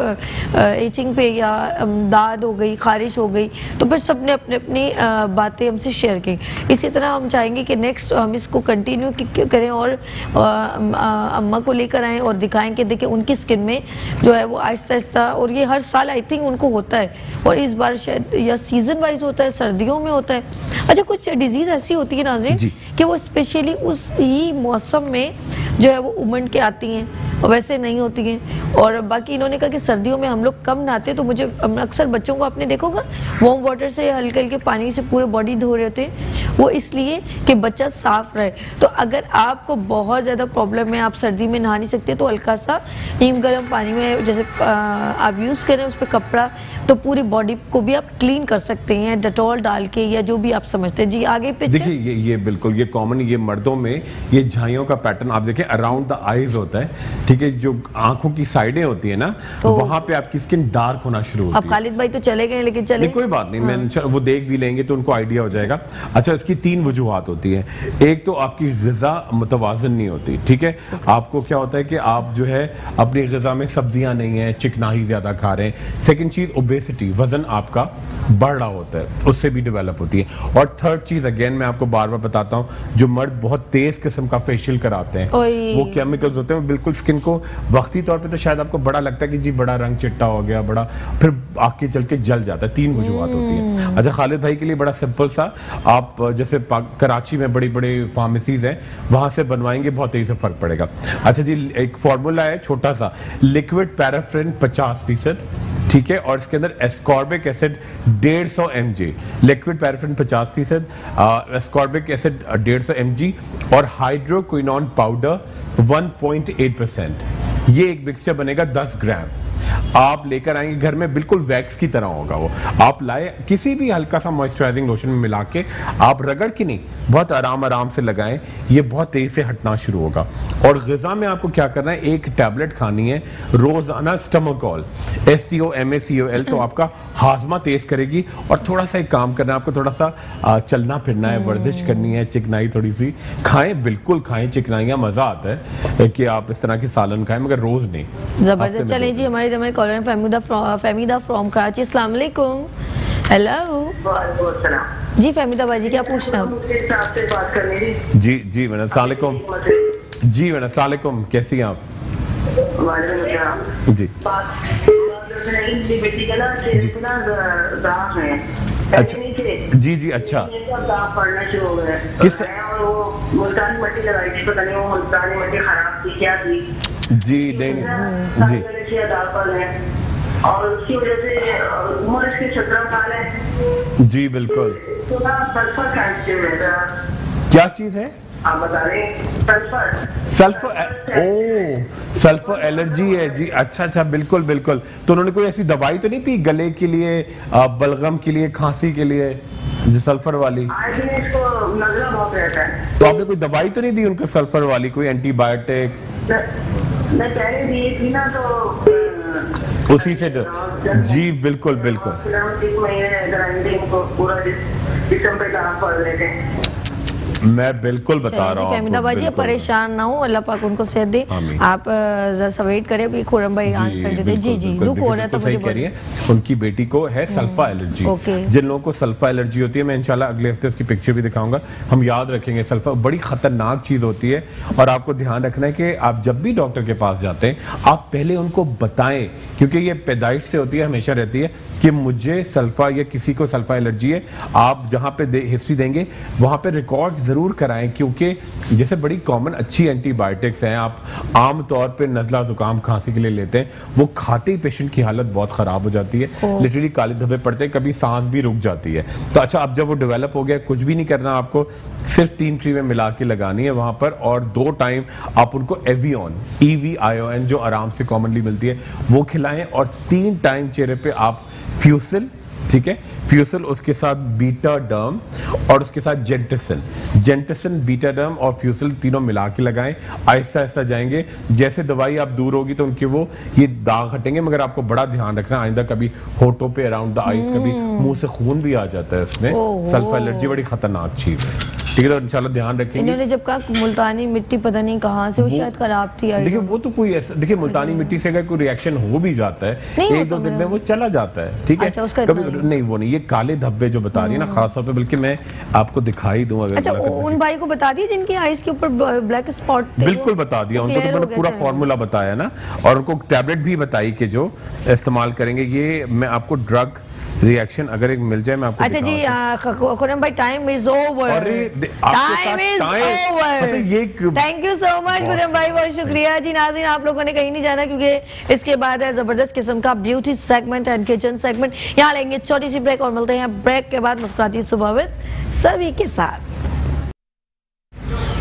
एचिंग पे या दाद हो गई, खारिश हो गई, तो फिर सबने अपने अपनी बातें हमसे शेयर की। इसी तरह हम चाहेंगे कि नेक्स्ट हम इसको कंटिन्यू करें और अम्मा को लेकर आएँ और दिखाएं कि देखिए उनकी स्किन में जो है वो आहिस्ता आहिस्ता, और ये हर साल आई थिंक उनको होता है और इस बार शायद या सीजन वाइज होता है, सर्दियों में होता है। अच्छा कुछ डिजीज ऐसी होती है नाज़रीन कि वो स्पेशली उस ही मौसम में जो है वो उमड़ के आती हैं और वैसे नहीं होती हैं। और बाकी इन्होंने कहा कि सर्दियों में हम लोग कम नहाते, तो मुझे अक्सर बच्चों को आपने देखोगा वार्म वाटर से हल्के हल्के पानी से पूरे बॉडी धो रहे होते हैं, वो इसलिए कि बच्चा साफ रहे। तो अगर आपको बहुत ज़्यादा प्रॉब्लम है, आप सर्दी में नहा नहीं सकते, तो हल्का सा नीम गर्म पानी में जैसे आप यूज़ करें उस पर कपड़ा, तो पूरी बॉडी को भी आप क्लीन कर सकते हैं डेटॉल डाल के या जो भी आप समझते हैं। जी आगे पिक्चर देखिए, ये बिल्कुल ये कॉमन, ये मर्दों में ये झाइयों का पैटर्न आप देखें अराउंड द आईज होता है, ठीक है, जो आंखों की साइडें होती है ना, तो वहां पे आपकी स्किन डार्क होना शुरू होती है। अब खालिद भाई तो चले गए, लेकिन चले कोई बात नहीं, मैं वो देख भी लेंगे तो उनको आइडिया हो जाएगा। अच्छा इसकी 3 वजूहात होती है। एक तो आपकी ग़िज़ा मुतवाज़न नहीं होती, ठीक है, आपको क्या होता है कि आप जो है अपनी ग़िज़ा में सब्जियां नहीं है, चिकनाई ज्यादा खा रहे हैं। सेकंड चीज ओबेसिटी, वजन आपका बढ़ रहा होता है, उससे भी डेवलप होती है। और थर्ड चीज अगेन मैं आपको बार बार बताता हूँ, जो मर्द बहुत तेज किस्म का फेशियल कराते हैं, वो केमिकल्स होते हैं, बिल्कुल स्किन को वक्ती तौर पे तो शायद आपको बड़ा लगता है कि जी बड़ा रंग चिट्टा हो गया, बड़ा, फिर आगे चल के जल जाता है। 3 वजूहात होती है। अच्छा खालिद भाई के लिए बड़ा सिंपल सा, आप जैसे कराची में बड़ी बड़ी फार्मेसीज हैं, वहां से बनवाएंगे, बहुत तेजी से फर्क पड़ेगा। अच्छा जी, एक फॉर्मूला है छोटा सा, लिक्विड पैराफिन 50%, ठीक है, और इसके अंदर ascorbic acid 150 mg, liquid paraffin 50%, ascorbic acid 150 mg और हाइड्रोक्विनोन पाउडर 1.8%। ये एक मिक्सचर बनेगा 10 ग्राम, आप लेकर आएंगे घर में, बिल्कुल वैक्स की तरह होगा वो। आप लाए किसी भी हल्का सा मॉइस्चराइजिंग लोशन में मिला के आप रगड़ के नहीं, बहुत आराम से लगाएं, ये बहुत तेजी से हटना शुरू होगा। और ग़िज़ा में आपको क्या करना है, एक टैबलेट खानी है रोजाना, स्टमोकॉल STOMACOL, तो आपका हाजमा तेज करेगी। और थोड़ा सा एक काम करना है आपको, थोड़ा सा चलना फिरना है, वर्जिश करनी है, चिकनाई थोड़ी सी खाएं, बिल्कुल खाएं चिकनाइयाँ, मजा आता है कि आप इस तरह की सालन खाएं, मगर रोज नहीं। जबरदस्त। चलें जी, हमारे कॉलर फहमीदा फ्रॉम कराची। अस्सलाम वालेकुम। हेलो जी फहमीदा बाजी, क्या पूछना है? जी मैडम अस्सलाम वालेकुम। जी मैडम अस्सलाम वालेकुम, कैसी हैं आप? जी बेटी का ना दाग है। अच्छा जी अच्छा, पढ़ना शुरू हो गया किस और वो मुल्तानी मट्टी लगाई थी, पता नहीं वो मुल्तानी मट्टी खराब थी क्या थी जी, नहीं जी, और उसकी वजह से उम्र इसकी 17 साल है जी, बिल्कुल। तो सल्फर कैल्शियम रहता, क्या चीज है आप बता रहे हैं? सल्फर एलर्जी है जी। अच्छा, बिल्कुल। तो उन्होंने कोई ऐसी दवाई तो नहीं पी गले के लिए, बलगम के लिए, खांसी के लिए, जो सल्फर वाली? इसको नजला बहुत रहता है। तो आपने कोई दवाई तो नहीं दी उनको सल्फर वाली, कोई एंटीबायोटिक? मैं पहले दी थी ना, तो उसी से जी, बिल्कुल। पूरा जिस्म पे काम पड़ रहे थे। मैं बिल्कुल बता रहा हूँ फहमीदा बाजी, परेशान ना हो, अल्लाह पाक उनको सेहत दे। आप जरा सा वेट करें, अभी खुरम भाई आंसर देते। जी दुख हो रहा था मुझे बोलिए। उनकी बेटी को है सल्फा एलर्जी। जिन लोगों को सल्फा एलर्जी होती है, मैं इंशाल्लाह अगले हफ्ते उसकी पिक्चर भी दिखाऊंगा, हम याद रखेंगे। सल्फा बड़ी खतरनाक चीज होती है, और आपको ध्यान रखना है कि आप जब भी डॉक्टर के पास जाते हैं, आप पहले उनको बताएं, क्योंकि ये पैदाइश से होती है, हमेशा रहती है। कि मुझे सल्फा या किसी को सल्फा एलर्जी है, आप जहाँ पे हिस्ट्री देंगे वहाँ पे रिकॉर्ड ज़रूर कराएं, क्योंकि जैसे बड़ी कॉमन अच्छी एंटीबायोटिक्स हैं आप आम तौर पे नज़ला ज़ुकाम खांसी के लिए लेते हैं, वो खाते ही पेशेंट की हालत बहुत ख़राब हो जाती है, लिटरली काले धब्बे पड़ते हैं, कभी सांस भी रुक जाती है। तो अच्छा, अब जब वो डेवलप हो गया, कुछ भी नहीं करना आपको, सिर्फ 3 क्रीमें मिला के लगानी है वहाँ पर, और 2 टाइम आप उनको एवियन EVION जो आराम से कॉमनली मिलती है वो खिलाएं, और 3 टाइम चेहरे पे आप फ्यूसिल, ठीक है, फ्यूसिल, उसके साथ बीटा डर्म और उसके साथ जेंटिसिन, बीटा डर्म और फ्यूसिल तीनों मिला के लगाएं। आहिस्ता आहिस्ता जाएंगे, जैसे दवाई आप दूर होगी तो उनके वो ये दाग हटेंगे, मगर आपको बड़ा ध्यान रखना आइंदा कभी होठों पे अराउंड द आईज कभी मुंह से खून भी आ जाता है, उसमें सल्फा एलर्जी बड़ी खतरनाक चीज है, ठीक है, तो इंशाल्लाह ध्यान रखेंगे। इन्होंने जब कहा मुल्तानी मिट्टी पता नहीं कहाँ से वो शायद खराब थी, देखिए वो तो कोई ऐसा, देखिए मुल्तानी मिट्टी से अगर कोई रिएक्शन हो भी जाता है 1-2 दिन में वो चला जाता है, ठीक है, कभी नहीं, वो नहीं, ये काले धब्बे जो बता रही है ना खास तौर पे, बल्कि मैं आपको दिखाई दूं अगर। अच्छा, उन भाई को बता दिया जिनकी आईज के ऊपर ब्लैक स्पॉट थे? बिल्कुल बता दिया उनको, तो मैंने पूरा फॉर्मूला बताया ना, और उनको टैबलेट भी बताई कि जो इस्तेमाल करेंगे, ये मैं आपको ड्रग रिएक्शन अगर एक मिल जाए मैं आपको। अच्छा जी खुरम भाई, time is over, time is over, thank you so much Khurram भाई, बहुत शुक्रिया जी। नाज़रीन, आप लोगों ने कहीं नहीं जाना, क्योंकि इसके बाद है जबरदस्त किस्म का beauty segment and kitchen segment. यहाँ लेंगे छोटी सी ब्रेक और मिलते हैं ब्रेक के बाद मुस्कुराती सुबह विद सभी के साथ।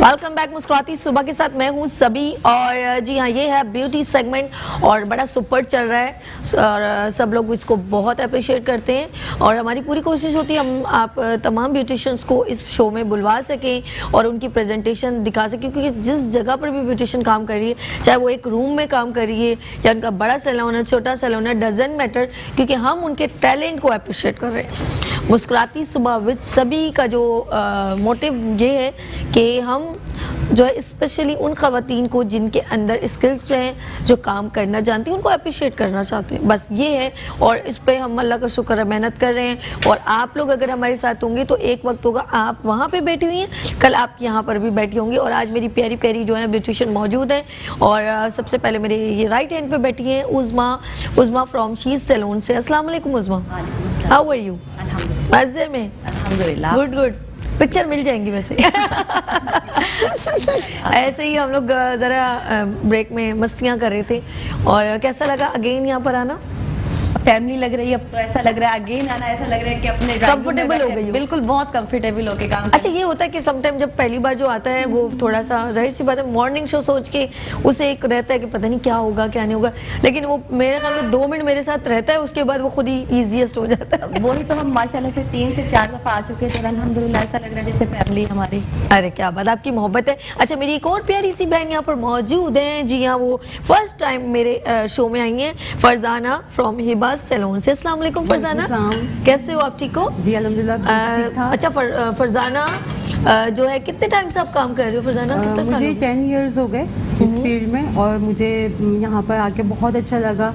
वेलकम बैक मुस्कुराती सुबह के साथ, मैं हूँ सभी, और जी हाँ, ये है ब्यूटी सेगमेंट और बड़ा सुपर चल रहा है, और सब लोग इसको बहुत अप्रिशिएट करते हैं, और हमारी पूरी कोशिश होती है हम आप तमाम ब्यूटिशियंस को इस शो में बुलवा सकें और उनकी प्रेजेंटेशन दिखा सकें, क्योंकि जिस जगह पर भी ब्यूटिशियन काम कर रही है, चाहे वो एक रूम में काम कर रही है या उनका बड़ा सैलून है, छोटा सैलून है, डजंट मैटर, क्योंकि हम उनके टैलेंट को अप्रिशिएट कर रहे हैं। मुस्कुराती सुबह विद सभी का जो मोटिव ये है कि हम जो है स्पेशली उन ख़वातीन को जिनके अंदर स्किल्स हैं, जो काम करना जानती हैं, उनको अप्रिशिएट करना चाहते हैं, बस ये है। और इस पे हम अल्लाह का शुक्र है मेहनत कर रहे हैं, और आप लोग अगर हमारे साथ होंगे तो एक वक्त होगा आप वहाँ पे बैठी हुई हैं, कल आप यहाँ पर भी बैठी होंगी, और आज मेरी प्यारी प्यारी जो है ब्यूटिशियन मौजूद है, और सबसे पहले मेरे ये राइट हैंड पे बैठी हैं उज़मा फ्रॉम शीज सैलून से। अस्सलाम वालेकुम उज़मा, हाउ आर यू? मज़े में? अल्हम्दुलिल्लाह, गुड, पिक्चर मिल जाएंगी वैसे। ऐसे ही हम लोग ज़रा ब्रेक में मस्तियाँ कर रहे थे, और कैसा लगा अगेन यहाँ पर आना? फैमिली लग रही है, अब तो ऐसा लग रहा है अगेन आना, ऐसा लग रहा है कि अपने कंफर्टेबल हो गई, बिल्कुल बहुत कंफर्टेबल होके काम। अच्छा, ये होता है कि समटाइम जब पहली बार जो आता है वो थोड़ा सा, जाहिर सी बात है, मॉर्निंग शो सोच के उसे एक रहता है कि पता नहीं क्या होगा क्या नहीं होगा, लेकिन वो मेरे ख्याल में 2 मिनट मेरे साथ रहता है, उसके बाद वो खुद ही ईजीएस्ट हो जाता है। वही तो हम माशाल्लाह से 3 से 4 दफा आ चुके थे, अल्हम्दुलिल्लाह ऐसा लग रहा है जैसे फैमिली हमारी। अरे क्या बात, आपकी मोहब्बत है। अच्छा, मेरी एक और प्यारी सी बहन यहाँ पर मौजूद है, जी हाँ, वो फर्स्ट टाइम मेरे शो में आई हैं, फरजाना फ्रॉम हिबाज सैलून से। अस्सलाम वालेकुम फरजाना, कैसे हो आप? ठीक हो जी, अल्हम्दुलिल्लाह। अच्छा फरजाना जो है, कितने टाइम से आप काम कर रहे हो फरजाना? मुझे 10 इयर्स हो गए इस फील्ड में, और मुझे यहाँ पर आके बहुत अच्छा लगा, और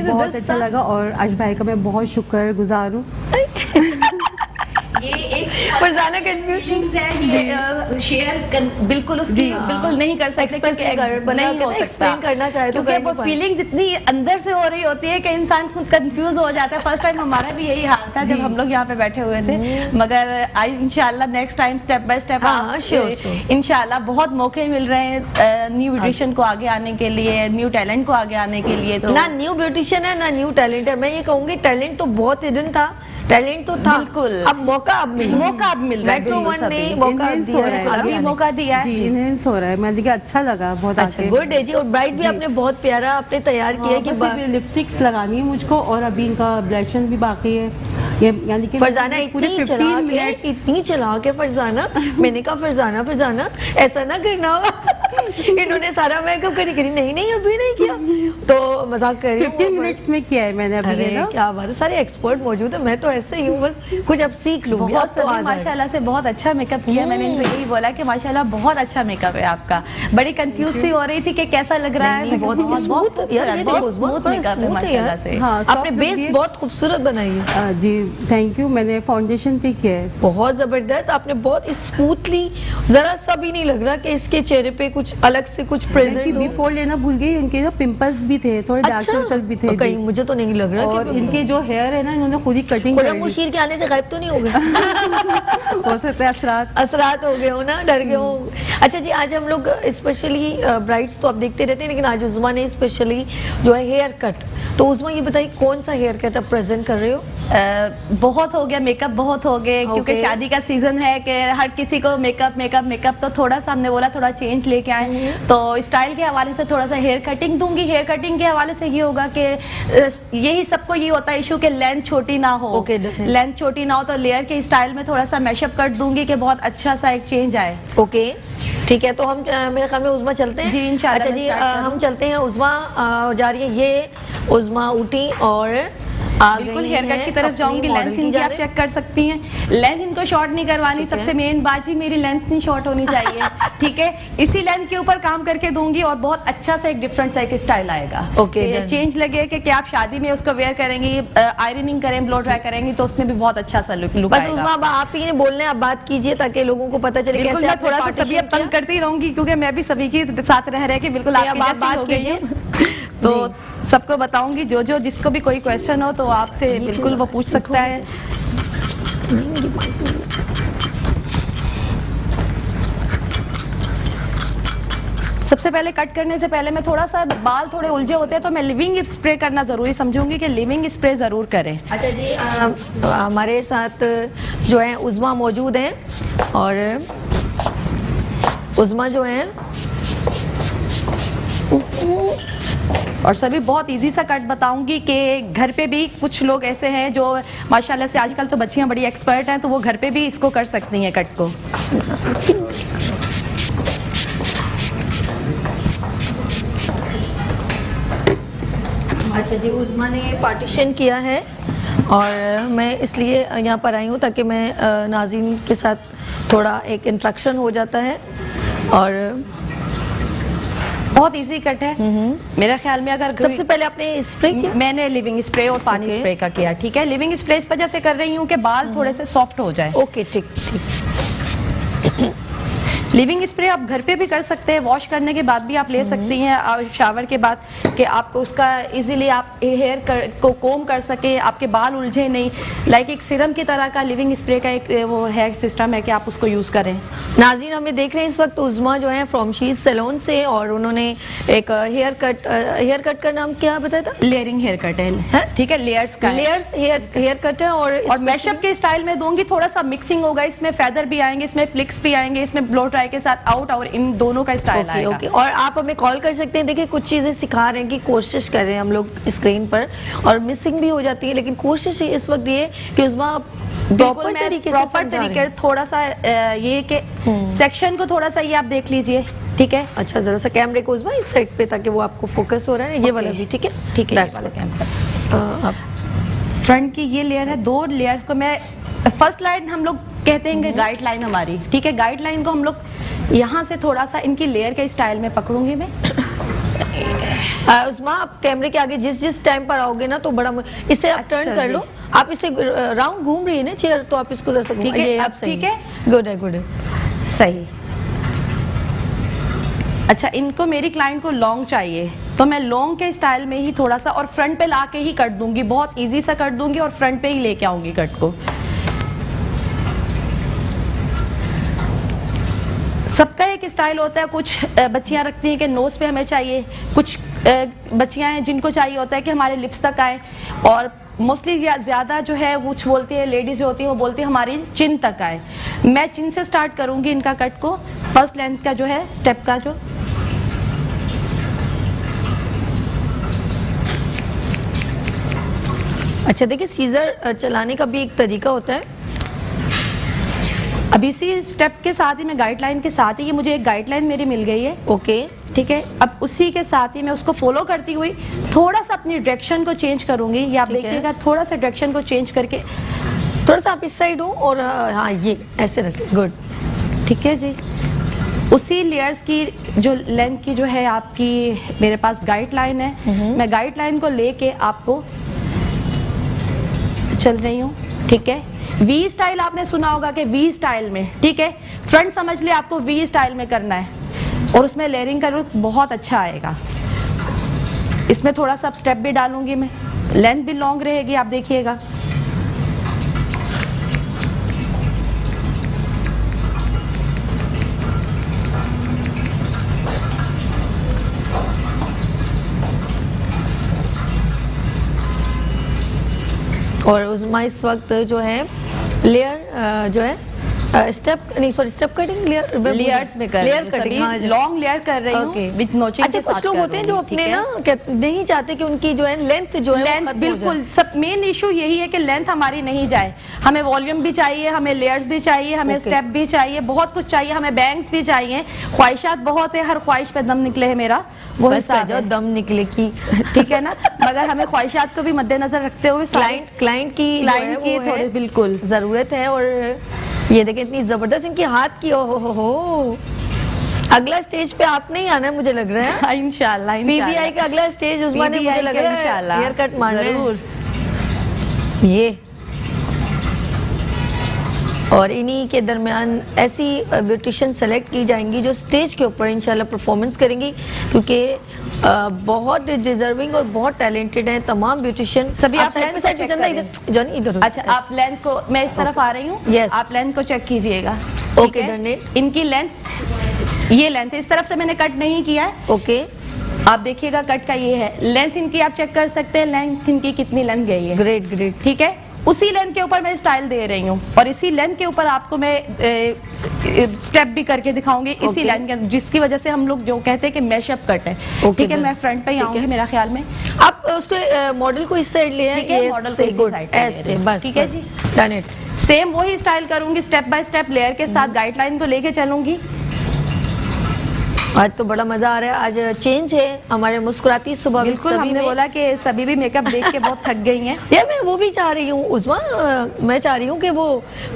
बहुत अच्छा लगा, और आज भाई का मैं बहुत शुक्रगुजार हूँ। ये एक फरजाना कंफ्यूजिंग है, ये शेयर बिल्कुल उसकी बिल्कुल नहीं कर सकते, एक्सप्लेन करना चाहे तो वो फीलिंग इतनी अंदर से हो रही होती है कि इंसान खुद कंफ्यूज हो जाता है। फर्स्ट टाइम हमारा भी यही हाल था जब हम लोग यहाँ पे बैठे हुए थे, मगर इंशाल्लाह next time step by step इंशाल्लाह बहुत मौके मिल रहे हैं न्यू ब्यूटिशियन को आगे आने के लिए, न्यू टैलेंट को आगे आने के लिए। तो ना न्यू ब्यूटिशियन है ना न्यू टैलेंट है, मैं ये कहूँगी टैलेंट तो बहुत हिडन था, टैलेंट तो था, बिल्कुल, अब मौका अब मिल रहा है। मेट्रो 1 ने मौका दिया है, अभी मौका दिया है, इनहेंस हो रहा है, मैं देखिए अच्छा लगा बहुत। अच्छा, गुड है जी। और ब्राइट भी आपने बहुत प्यारा आपने तैयार किया कि लिपस्टिक्स लगानी है मुझको, और अभी इनका ब्लैशन भी बाकी है। ये यानी कि फरजाना इतनी चला के फरजाना, मैंने कहा फरजाना ऐसा ना करना। इन्होंने सारा मेकअप करी नहीं अभी नहीं किया, तो मजाक कर रही हूँ। 15 मिनट्स में किया है मैंने अभी। क्या बात है, सारे एक्सपर्ट मौजूद है, मैं तो ऐसे ही हूँ, बस कुछ अब सीख लूंगी। माशाल्लाह से बहुत अच्छा मेकअप किया, मैंने इनको यही बोला कि माशाल्लाह बहुत अच्छा मेकअप है आपका। बड़ी कंफ्यूज सी हो रही थी कि कैसा लग रहा है, बहुत स्मूथ मेकअप है माशाल्लाह से। आपने बेस बहुत खूबसूरत बनाई है जी, थैंक यू। मैंने फाउंडेशन पे किया है, बहुत जबरदस्त, आपने बहुत स्मूथली, जरा सा भी नहीं लग रहा कि इसके चेहरे पे कुछ अलग से कुछ प्रेजेंट बिफोर लेना भूल गई, इनके जो पिंपल्स भी थे, थोड़े डार्क सर्कल भी थे। कहीं मुझे तो नहीं लग रहा। और इनके जो हेयर है ना, इन्होंने खुद ही कटिंग कर ली। शीर के आने से गायब तो नहीं हो गए? हो सकता है असरात हो गए हो ना, डर गए हो। अच्छा जी, आज हम लोग स्पेशली ब्राइड्स तो आप देखते रहते हैं, लेकिन आज उज़मा ने स्पेशली जो है हेयर कट, तो उज़मा ये बताइए कौन सा हेयर कट आप प्रेजेंट कर रहे हो? बहुत हो गया मेकअप, बहुत हो गए, क्योंकि शादी का सीजन है कि हर किसी को मेकअप मेकअप मेकअप, तो थोड़ा सा हमने बोला थोड़ा चेंज लेके आए। तो स्टाइल के हवाले से थोड़ा सा हेयर कटिंग दूंगी। हेयर कटिंग के हवाले से ये होगा कि यही सबको ये होता है इशू कि लेंथ छोटी ना हो। लेंथ छोटी ना हो तो लेयर के स्टाइल में थोड़ा सा मैशअप कर दूंगी कि बहुत अच्छा सा एक चेंज आए। ओके ठीक है, तो हम मेरे ख्याल में उज़मा चलते हैं जी इंशाल्लाह। अच्छा जी, हम चलते हैं। उज़मा जा रही है, ये उज़मा उठी और बिल्कुल हेयर कट की तरफ जाऊंगी। लेंथ इनकी आप चेक कर सकती हैं, लेंथ इनको शॉर्ट नहीं करवानी। सबसे मेन बात जी, मेरी लेंथ नहीं शॉर्ट होनी चाहिए। ठीक है, इसी लेंथ के ऊपर काम करके दूंगी और बहुत अच्छा सा एक डिफरेंट सा एक स्टाइल आएगा। ओके, चेंज लगे कि आप शादी में उसको वेयर करेंगी, आयरनिंग करें, ब्लो ड्राई करेंगी, तो उसमें भी बहुत अच्छा सा लुक बस उज़मा आप ही ने बोलने, आप बात कीजिए ताकि लोगों को पता चले कैसे। मैं थोड़ा सा सभी तंग करती रहूंगी, क्योंकि मैं भी सभी के साथ रह रहे कि बिल्कुल आप बात कीजिए, तो सबको बताऊंगी। जो जिसको भी कोई क्वेश्चन हो तो आपसे बिल्कुल वो पूछ सकता है। सबसे पहले कट करने से पहले मैं थोड़ा सा बाल थोड़े उलझे होते हैं तो मैं लिविंग स्प्रे करना जरूरी समझूंगी कि लिविंग स्प्रे जरूर करें। अच्छा जी, हमारे साथ जो है उज़मा मौजूद हैं और उज़मा जो है और सभी बहुत इजी सा कट बताऊंगी कि घर पे भी कुछ लोग ऐसे हैं जो माशाल्लाह से आजकल तो बच्चियां बड़ी एक्सपर्ट हैं, तो वो घर पे भी इसको कर सकती हैं कट को। अच्छा जी, उज़मा ने पार्टीशन किया है और मैं इसलिए यहाँ पर आई हूँ ताकि मैं नाज़रीन के साथ थोड़ा एक इंट्रैक्शन हो जाता है। और बहुत इजी कट है मेरे ख्याल में। अगर सबसे पहले आपने स्प्रे किया? मैंने लिविंग स्प्रे और पानी स्प्रे का किया। ठीक है, लिविंग स्प्रे इस वजह से कर रही हूँ कि बाल थोड़े से सॉफ्ट हो जाए। ओके ठीक ठीक। लिविंग स्प्रे आप घर पे भी कर सकते हैं, वॉश करने के बाद भी आप ले सकती हैं, और शावर के बाद कि आपको उसका इजीली आप हेयर को कोम कर सके, आपके बाल उलझे नहीं। लाइक एक सीरम की तरह का लिविंग स्प्रे का एक वो है सिस्टम है कि आप उसको यूज़ करें। नाज़रीन, हमें देख रहे हैं इस वक्त उज़मा जो है फ्रॉम शीज सैलून से, और उन्होंने एक हेयर कट का नाम क्या बताया था? लेयरिंग हेयर कट है। ठीक है, लेयर्स का लेयर्स हेयर कट है और मैशअप के स्टाइल में दूंगी। थोड़ा सा मिक्सिंग होगा, इसमें फेदर भी आएंगे, इसमें फ्लिक्स भी आएंगे, इसमें ब्लो ड्राई के साथ आउट, और इन दोनों का स्टाइल आएगा। ओके, और आप हमें कॉल कर सकते हैं। देखिए कुछ चीज़ें सिखा रहे हैं कि कोशिश कर रहे हैं हम लोग स्क्रीन पर, और मिसिंग भी हो जाती है, लेकिन कोशिश इस वक्त ये कि उज़मा प्रॉपर तरीके थोड़ा सा ये कि सेक्शन को थोड़ा सा ये आप देख लीजिए। ठीक है, अच्छा जरा सा कैमरे को उज़मा इस साइड पे, ताकि वो आपको फोकस हो रहा है। ये वाला भी ठीक है? ठीक है, वाला कैमरा। फ्रंट की ये लेयर है, 2 लेयर्स को मैं फर्स्ट लाइन हम लोग कहते हैं गाइड लाइन हमारी। ठीक है, गाइड लाइन को हम लोग यहाँ से थोड़ा सा इनकी लेयर के स्टाइल में पकड़ूंगी मैं। उज़मा, आप कैमरे के आगे जिस टाइम पर आओगे ना तो बड़ा इससे आप टर्न कर लो। आप इसे राउंड घूम रही है ना चेयर, तो आप इसको जैसा ठीक है, आप ठीक है, गुड है गुड है, सही। अच्छा, इनको मेरी क्लाइंट को लॉन्ग चाहिए तो मैं लॉन्ग के स्टाइल में ही थोड़ा सा और फ्रंट पे ला के ही कट दूंगी, बहुत इजी सा कट दूंगी और फ्रंट पे ही लेके आऊंगी कट को। सबका एक स्टाइल होता है, कुछ बच्चियां रखती हैं कि नोज पे हमें चाहिए, कुछ बच्चियां हैं जिनको चाहिए होता है कि हमारे लिप्स तक आए, और मोस्टली ज़्यादा जो है वो बोलती है, लेडीज़ जो होती है वो बोलती है हमारी चिन तक आए। मैं चिन से स्टार्ट करूंगी इनका कट को, फर्स्ट लेंथ का जो है स्टेप का जो। अच्छा देखिए, सीजर चलाने का भी एक तरीका होता है। अब इसी स्टेप के साथ ही मैं गाइडलाइन के साथ ही, ये मुझे एक गाइडलाइन मेरी मिल गई है। ओके ठीक है, अब उसी के साथ ही मैं उसको फॉलो करती हुई थोड़ा सा अपनी डायरेक्शन को चेंज करूंगी। ये आप देखिएगा, थोड़ा सा डायरेक्शन को चेंज करके थोड़ा सा आप इस साइड हो और हाँ ये ऐसे रखें, गुड। ठीक है जी, उसी लेयर्स की जो लेंथ की जो है आपकी मेरे पास गाइडलाइन है, मैं गाइडलाइन को लेके आपको चल रही हूँ। ठीक है, वी स्टाइल आपने सुना होगा कि वी स्टाइल में, ठीक है, फ्रंट समझ ले आपको वी स्टाइल में करना है। और उसमें लेयरिंग का लुक बहुत अच्छा आएगा। इसमें थोड़ा सा स्टेप भी डालूंगी मैं, लेंथ भी लॉन्ग रहेगी, आप देखिएगा। और उसमें इस वक्त जो है लेयर जो है स्टेप नहीं सॉरी स्टेप कटिंग लेयर्स में कर लेयर कटिंग लॉन्ग लेयर कर रही हूँ विद नोचिंग। अच्छा, कुछ लोग होते हैं जो अपने ना नहीं चाहते कि उनकी जो है लेंथ जो है लेंथ बिल्कुल सब मेन इशू यही है कि लेंथ हमारी नहीं जाए। हमें वॉल्यूम भी चाहिए, हमें लेयर्स भी चाहिए, हमें स्टेप भी चाहिए, बहुत कुछ चाहिए, हमें बैंग्स भी चाहिए। ख्वाहिशात बहुत है, हर ख्वाहिश पे दम निकले है मेरा, वो हिसाब है दम निकले की ठीक है ना। मगर हमें ख्वाहिशात को भी मद्देनजर रखते हुए क्लाइंट की थोड़ी बिल्कुल जरूरत है। और ये देखिए इतनी जबरदस्त इनकी हाथ की, ओ हो। अगला स्टेज पे आप नहीं आना है मुझे लग रहा है। इंशाल्लाह पीबीआई का अगला स्टेज उस्मान ने मुझे लग रहा है हेयर कट मारना है ये। और इन्हीं के दरमियान ऐसी ब्यूटिशियन सेलेक्ट की जाएंगी जो स्टेज के ऊपर इंशाल्लाह परफॉर्मेंस करेंगी, क्योंकि बहुत डिजर्विंग और बहुत टैलेंटेड हैं तमाम ब्यूटिशियन। सभी आप साइड पे इधर। अच्छा, आप लेंथ को, मैं इस तरफ आ रही हूँ, यस आप लेंथ को चेक कीजिएगा। Okay done it. इनकी लेंथ, ये लेंथ इस तरफ से मैंने कट नहीं किया है। ओके, आप देखिएगा कट का ये है। लेंथ इनकी आप चेक कर सकते हैं, लेंथ इनकी कितनी लेंथ गई है। ग्रेट ग्रेट, ठीक है। उसी लेंथ के ऊपर मैं स्टाइल दे रही हूँ और इसी लेंथ के ऊपर आपको मैं स्टेप भी करके दिखाऊंगी इसी लेंथ के, जिसकी वजह से हम लोग जो कहते हैं कि मैशअप कट है। ठीक है, मैं फ्रंट पे ही आऊंगी मेरा ख्याल में। आप उसको मॉडल को इस साइड ले आए, मॉडल को इस साइड ऐसे बस। ठीक है जी, डन इट। सेम वही स्टाइल करूंगी, स्टेप बाय स्टेप लेयर के साथ गाइडलाइन को लेके चलूंगी। आज तो बड़ा मजा आ रहा है, आज चेंज है हमारे मुस्कुराती सुबह। बिल्कुल, हमने बोला कि सभी भी मेकअप देख के बहुत थक गई हैं। ये मैं वो भी चाह रही हूँ उस्मा, मैं चाह रही हूँ कि वो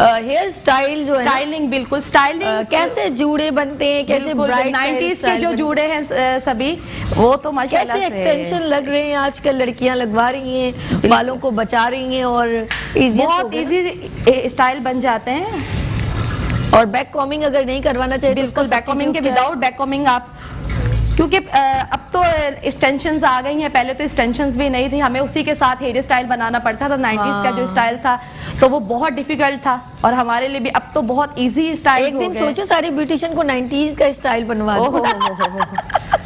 हेयर स्टाइल जो है, स्टाइलिंग, बिल्कुल स्टाइलिंग, कैसे जूड़े बनते हैं, कैसे ब्राइट 90s के जो जूड़े हैं सभी, वो तो माशाल्लाह कैसे एक्सटेंशन लग रहे हैं आजकल लड़कियां लगवा रही हैं, बालों को बचा रही हैं और बहुत इजी स्टाइल बन जाते हैं। और बैक कॉमिंग अगर नहीं करवाना चाहिए तो बिल्कुल बैक कॉमिंग के विदाउट बैक कॉमिंग आप, क्योंकि अब तो एक्सटेंशंस आ गई हैं, पहले तो एक्सटेंशंस भी नहीं थी, हमें उसी के साथ हेयर स्टाइल बनाना पड़ता था। 90s का जो स्टाइल था तो वो बहुत डिफिकल्ट था और हमारे लिए भी अब तो बहुत इजी स्टाइल। एक दिन सोचो सारी ब्यूटिशियन को 90s का स्टाइल बनवा दो,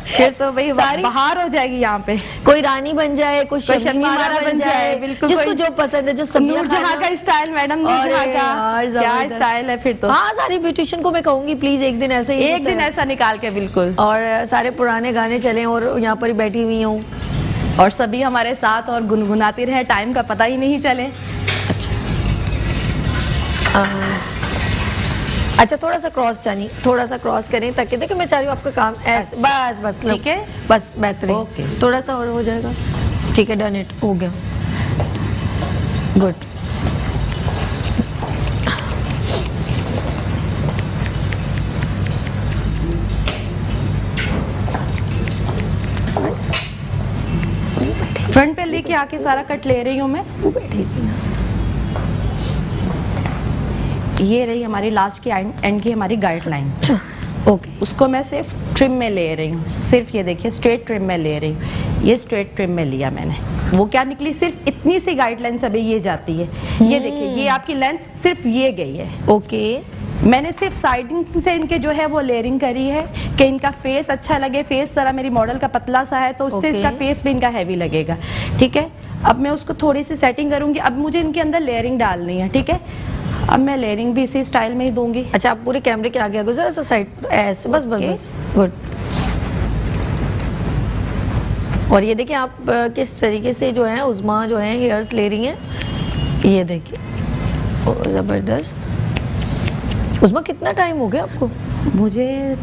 फिर तो भाई बाहर हो जाएगी यहाँ पे। कोई रानी बन जाए, कोई शर्मिला बन जाए, बिल्कुल जिसको जो पसंद है, जो नूरजहां का स्टाइल, मैडम नूरजहां का क्या स्टाइल है फिर तो। हाँ, सारी ब्यूटिशियन को मैं कहूंगी प्लीज एक दिन ऐसे एक दिन ऐसा निकाल के बिल्कुल, और सारे पुराने गाने चलें और यहाँ पर बैठी हुई हूँ और सभी हमारे साथ और गुनगुनाती रहे, टाइम का पता ही नहीं चले। अच्छा, थोड़ा सा क्रॉस जानी, थोड़ा सा क्रॉस करें ताकि देखिए मैं चाह रही हूँ आपका काम ऐसे। बस बस ठीक है, बस बेहतरीन, थोड़ा सा और हो जाएगा। ठीक है, डन इट, हो गया, गुड। फ्रंट पे लेके आके सारा कट ले रही हूँ मैं। वो बैठेगी ना, ये रही हमारी लास्ट की एंड की हमारी गाइडलाइन। ओके, उसको मैं सिर्फ ट्रिम में ले रही हूँ, सिर्फ ये देखिए स्ट्रेट ट्रिम में ले रही हूँ। ये स्ट्रेट ट्रिम में लिया मैंने, वो क्या निकली, सिर्फ इतनी सी गाइडलाइन सभी ये जाती है। ये देखिए, ये आपकी लेंथ सिर्फ ये गई है। ओके, मैंने सिर्फ साइडिंग से इनके जो है वो लेयरिंग करी है कि इनका फेस अच्छा लगे। फेस जरा मेरी मॉडल का पतला सा है तो उससे इसका फेस भी इनका हैवी लगेगा। ठीक है, अब मैं उसको थोड़ी सी सेटिंग करूंगी। अब मुझे इनके अंदर लेयरिंग डालनी है। ठीक है, अब मैं लेयरिंग भी इसी स्टाइल में ही दूंगी। अच्छा, आप पूरे कैमरे के आगे जरा सा साइड ऐसे, बस बस बस, गुड। और ये देखिए आप किस तरीके से जो है उस्मा जो है हेयर्स ले रही हैं, ये देखिए, और ज़बरदस्त। उस्मा, कितना टाइम हो गया आपको? मुझे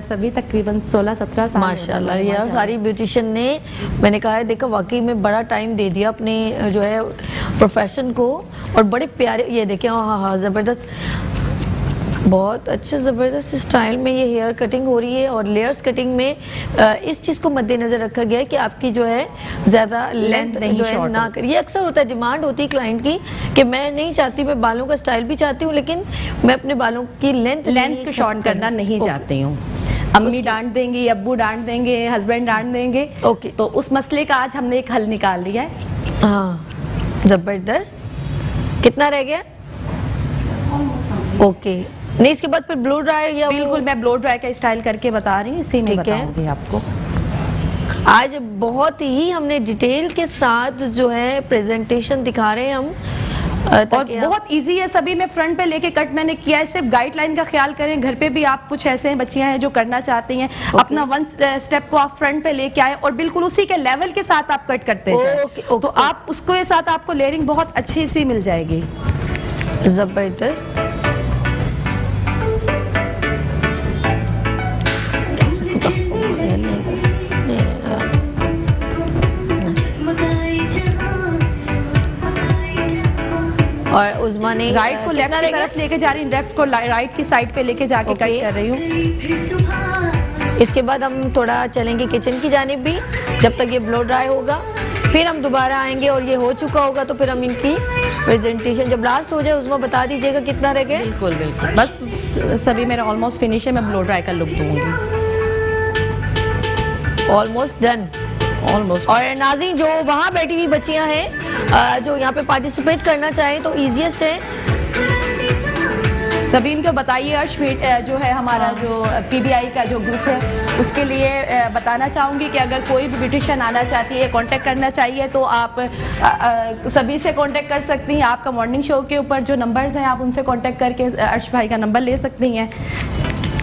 सभी तकरीबन 16-17 साल। माशाल्लाह यार, सारी ब्यूटिशियन ने, मैंने कहा है देखा वाकई में बड़ा टाइम दे दिया अपने जो है प्रोफेशन को, और बड़े प्यारे, ये देखें, हाँ हाँ ज़बरदस्त, बहुत अच्छे ज़बरदस्त स्टाइल में ये हेयर कटिंग हो रही है। और लेयर्स कटिंग में इस चीज़ को मद्देनज़र रखा गया है कि आपकी जो है ज़्यादा लेंथ जो है ना कर। ये अक्सर होता है, डिमांड होती है क्लाइंट की कि मैं नहीं चाहती, मैं बालों का स्टाइल भी चाहती हूँ लेकिन मैं अपने बालों की लेंथ को शॉर्ट करना नहीं चाहती हूँ। अम्मी डांट देंगी, अब्बू डांट देंगे, हस्बैंड डांट देंगे। ओके, तो उस मसले का आज हमने एक हल निकाल लिया है। हाँ, जबरदस्त। कितना रह गया? ओके, नहीं इसके बाद फिर ब्लो ड्राई या बिल्कुल मैं ब्लो ड्राई का स्टाइल करके बता रही हूँ, इसी में बताऊंगी आपको। आज बहुत ही हमने डिटेल के साथ जो है प्रेजेंटेशन दिखा रहे हैं हम, और बहुत इजी है सभी में। फ्रंट पे लेके कट मैंने किया है, सिर्फ गाइडलाइन का ख्याल करें। घर पे भी आप कुछ ऐसे हैं बच्चियां हैं जो करना चाहती हैं, अपना वन स्टेप को आप फ्रंट पे लेके आए और बिल्कुल उसी के लेवल के साथ आप कट करते हैं, तो आप उसको साथ आपको लेयरिंग बहुत अच्छी सी मिल जाएगी। जबरदस्त। और उस्मा ने राइट को लेफ्ट की तरफ लेके जा रही हूँ, लेफ्ट को राइट की साइड पे लेके जाके कट कर रही हूँ। इसके बाद हम थोड़ा चलेंगे किचन की जानिब भी, जब तक ये ब्लो ड्राई होगा। फिर हम दोबारा आएंगे और ये हो चुका होगा तो फिर हम इनकी प्रेजेंटेशन जब लास्ट हो जाए उसमें बता दीजिएगा कितना रह गया। बिल्कुल बिल्कुल, बस सभी मेरा ऑलमोस्ट फिनिश है, मैं ब्लो ड्राई का लुक दूंगी। Almost done, almost. और नाज़रीन जो वहाँ बैठी हुई बच्चियाँ हैं जो यहाँ पे पार्टिसिपेट करना चाहें तो ईजीएस्ट है, सभी इनको बताइए। अर्श जो है हमारा जो PBI का जो ग्रुप है उसके लिए बताना चाहूँगी कि अगर कोई भी ब्यूटिशियन आना चाहती है, कांटेक्ट करना चाहिए तो आप सभी से कांटेक्ट कर सकती हैं। आपका मॉर्निंग शो के ऊपर जो नंबर्स हैं आप उनसे कांटेक्ट करके अर्श भाई का नंबर ले सकती हैं।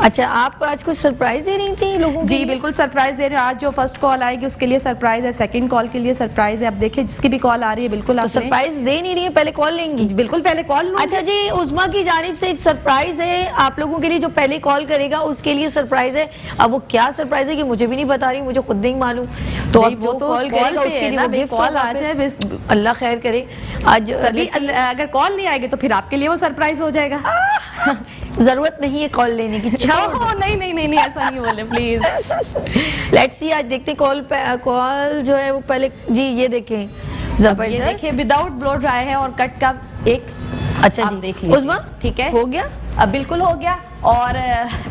अच्छा, आप आज कुछ सरप्राइज दे रही थी लोगों को? जी बिल्कुल सरप्राइज दे रहे हैं। आज जो फर्स्ट कॉल आएगी उसके लिए सरप्राइज है, सेकंड कॉल के लिए सरप्राइज है। आप देखिए जिसकी भी कॉल आ रही है बिल्कुल आप सरप्राइज दे नहीं रही है, पहले कॉल लेंगी? बिल्कुल पहले कॉल लूंगी। अच्छा जी, उस्मा की जानिब से एक सरप्राइज है आप लोगों के लिए, जो पहले कॉल करेगा उसके लिए सरप्राइज है। अब वो क्या सरप्राइज है कि मुझे भी नहीं बता रही, मुझे खुद नहीं मालूम। तो अब वो कॉल करेगा उसके लिए गिफ्ट कॉल आ जाए, अल्लाह खैर करे। आज सभी अगर कॉल नहीं आएगी तो फिर आपके लिए वो सरप्राइज हो जाएगा। जरूरत नहीं है कॉल लेने की। नहीं नहीं नहीं ऐसा नहीं बोले प्लीज। लेट्स सी, आज देखते कॉल जो है वो पहले। जी ये देखें, जबरदस्त। देखिए विदाउट ब्लो ड्राई है और कट का एक। अच्छा जी, देख लीजिए उस्मा ठीक है, हो गया? अब बिल्कुल हो गया। और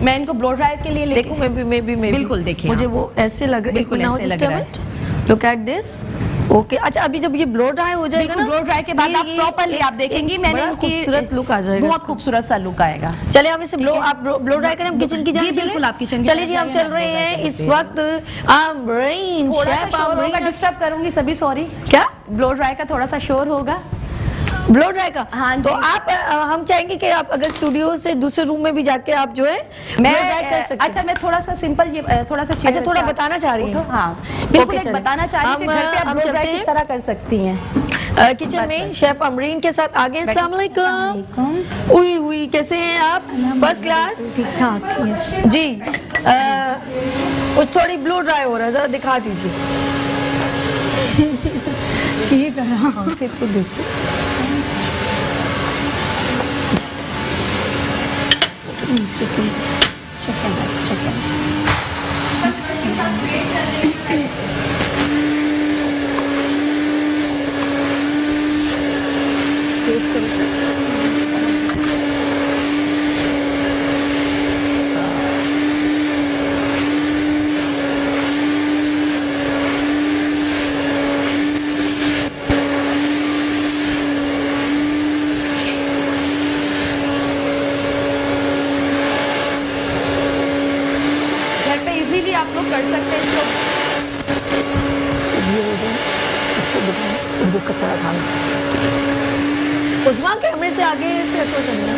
मैं इनको ब्लो ड्राई के लिए देखो, मैं भी बिल्कुल देखिए मुझे वो ऐसे लग रहा है, बिल्कुल ऐसे लग रहा है। Look at this. ओके, अच्छा अभी जब ये ब्लो ड्राई हो जाएगा ना, ब्लो ड्राई के बाद आप प्रॉपर्ली आप देखेंगी मैंने खूबसूरत लुक आ जाएगा, बहुत खूबसूरत सा लुक आएगा। चले हम इसे ब्लो ड्राई करें, हम किचन की जानिब बिल्कुल आप किचन। चलिए जी, हम चल रहे हैं इस वक्त। अमरीन शेफ अमरीन, डिस्टर्ब करूंगी सभी, सॉरी। क्या ब्लो ड्राई का थोड़ा सा शोर होगा? ब्लो ड्राई का? हाँ, तो आप हम चाहेंगे कि आप अगर स्टूडियो से दूसरे रूम में भी जाके आप जो है मैं कर सकते। अच्छा मैं थोड़ा सा सिंपल ये थोड़ा सा अच्छा थोड़ा बताना चाह रही हूँ। हाँ बिल्कुल बताना चाह रही हूँ कि घर पे आप ब्लो ड्राई किस तरह कर सकती हैं। किचन में शेफ अमरीन के साथ आगे। अस्सलाम वालेकुम। उई उई, कैसे हैं आप? फर्स्ट क्लास, ठीक ठाक जी। कुछ थोड़ी ब्लो ड्राई हो रहा है, जरा दिखा दीजिए। ये करा तो देखो chicken. आप लोग कर सकते हैं इसको। कचरा खाना उस्मा कैमरे से आगे से तो करना।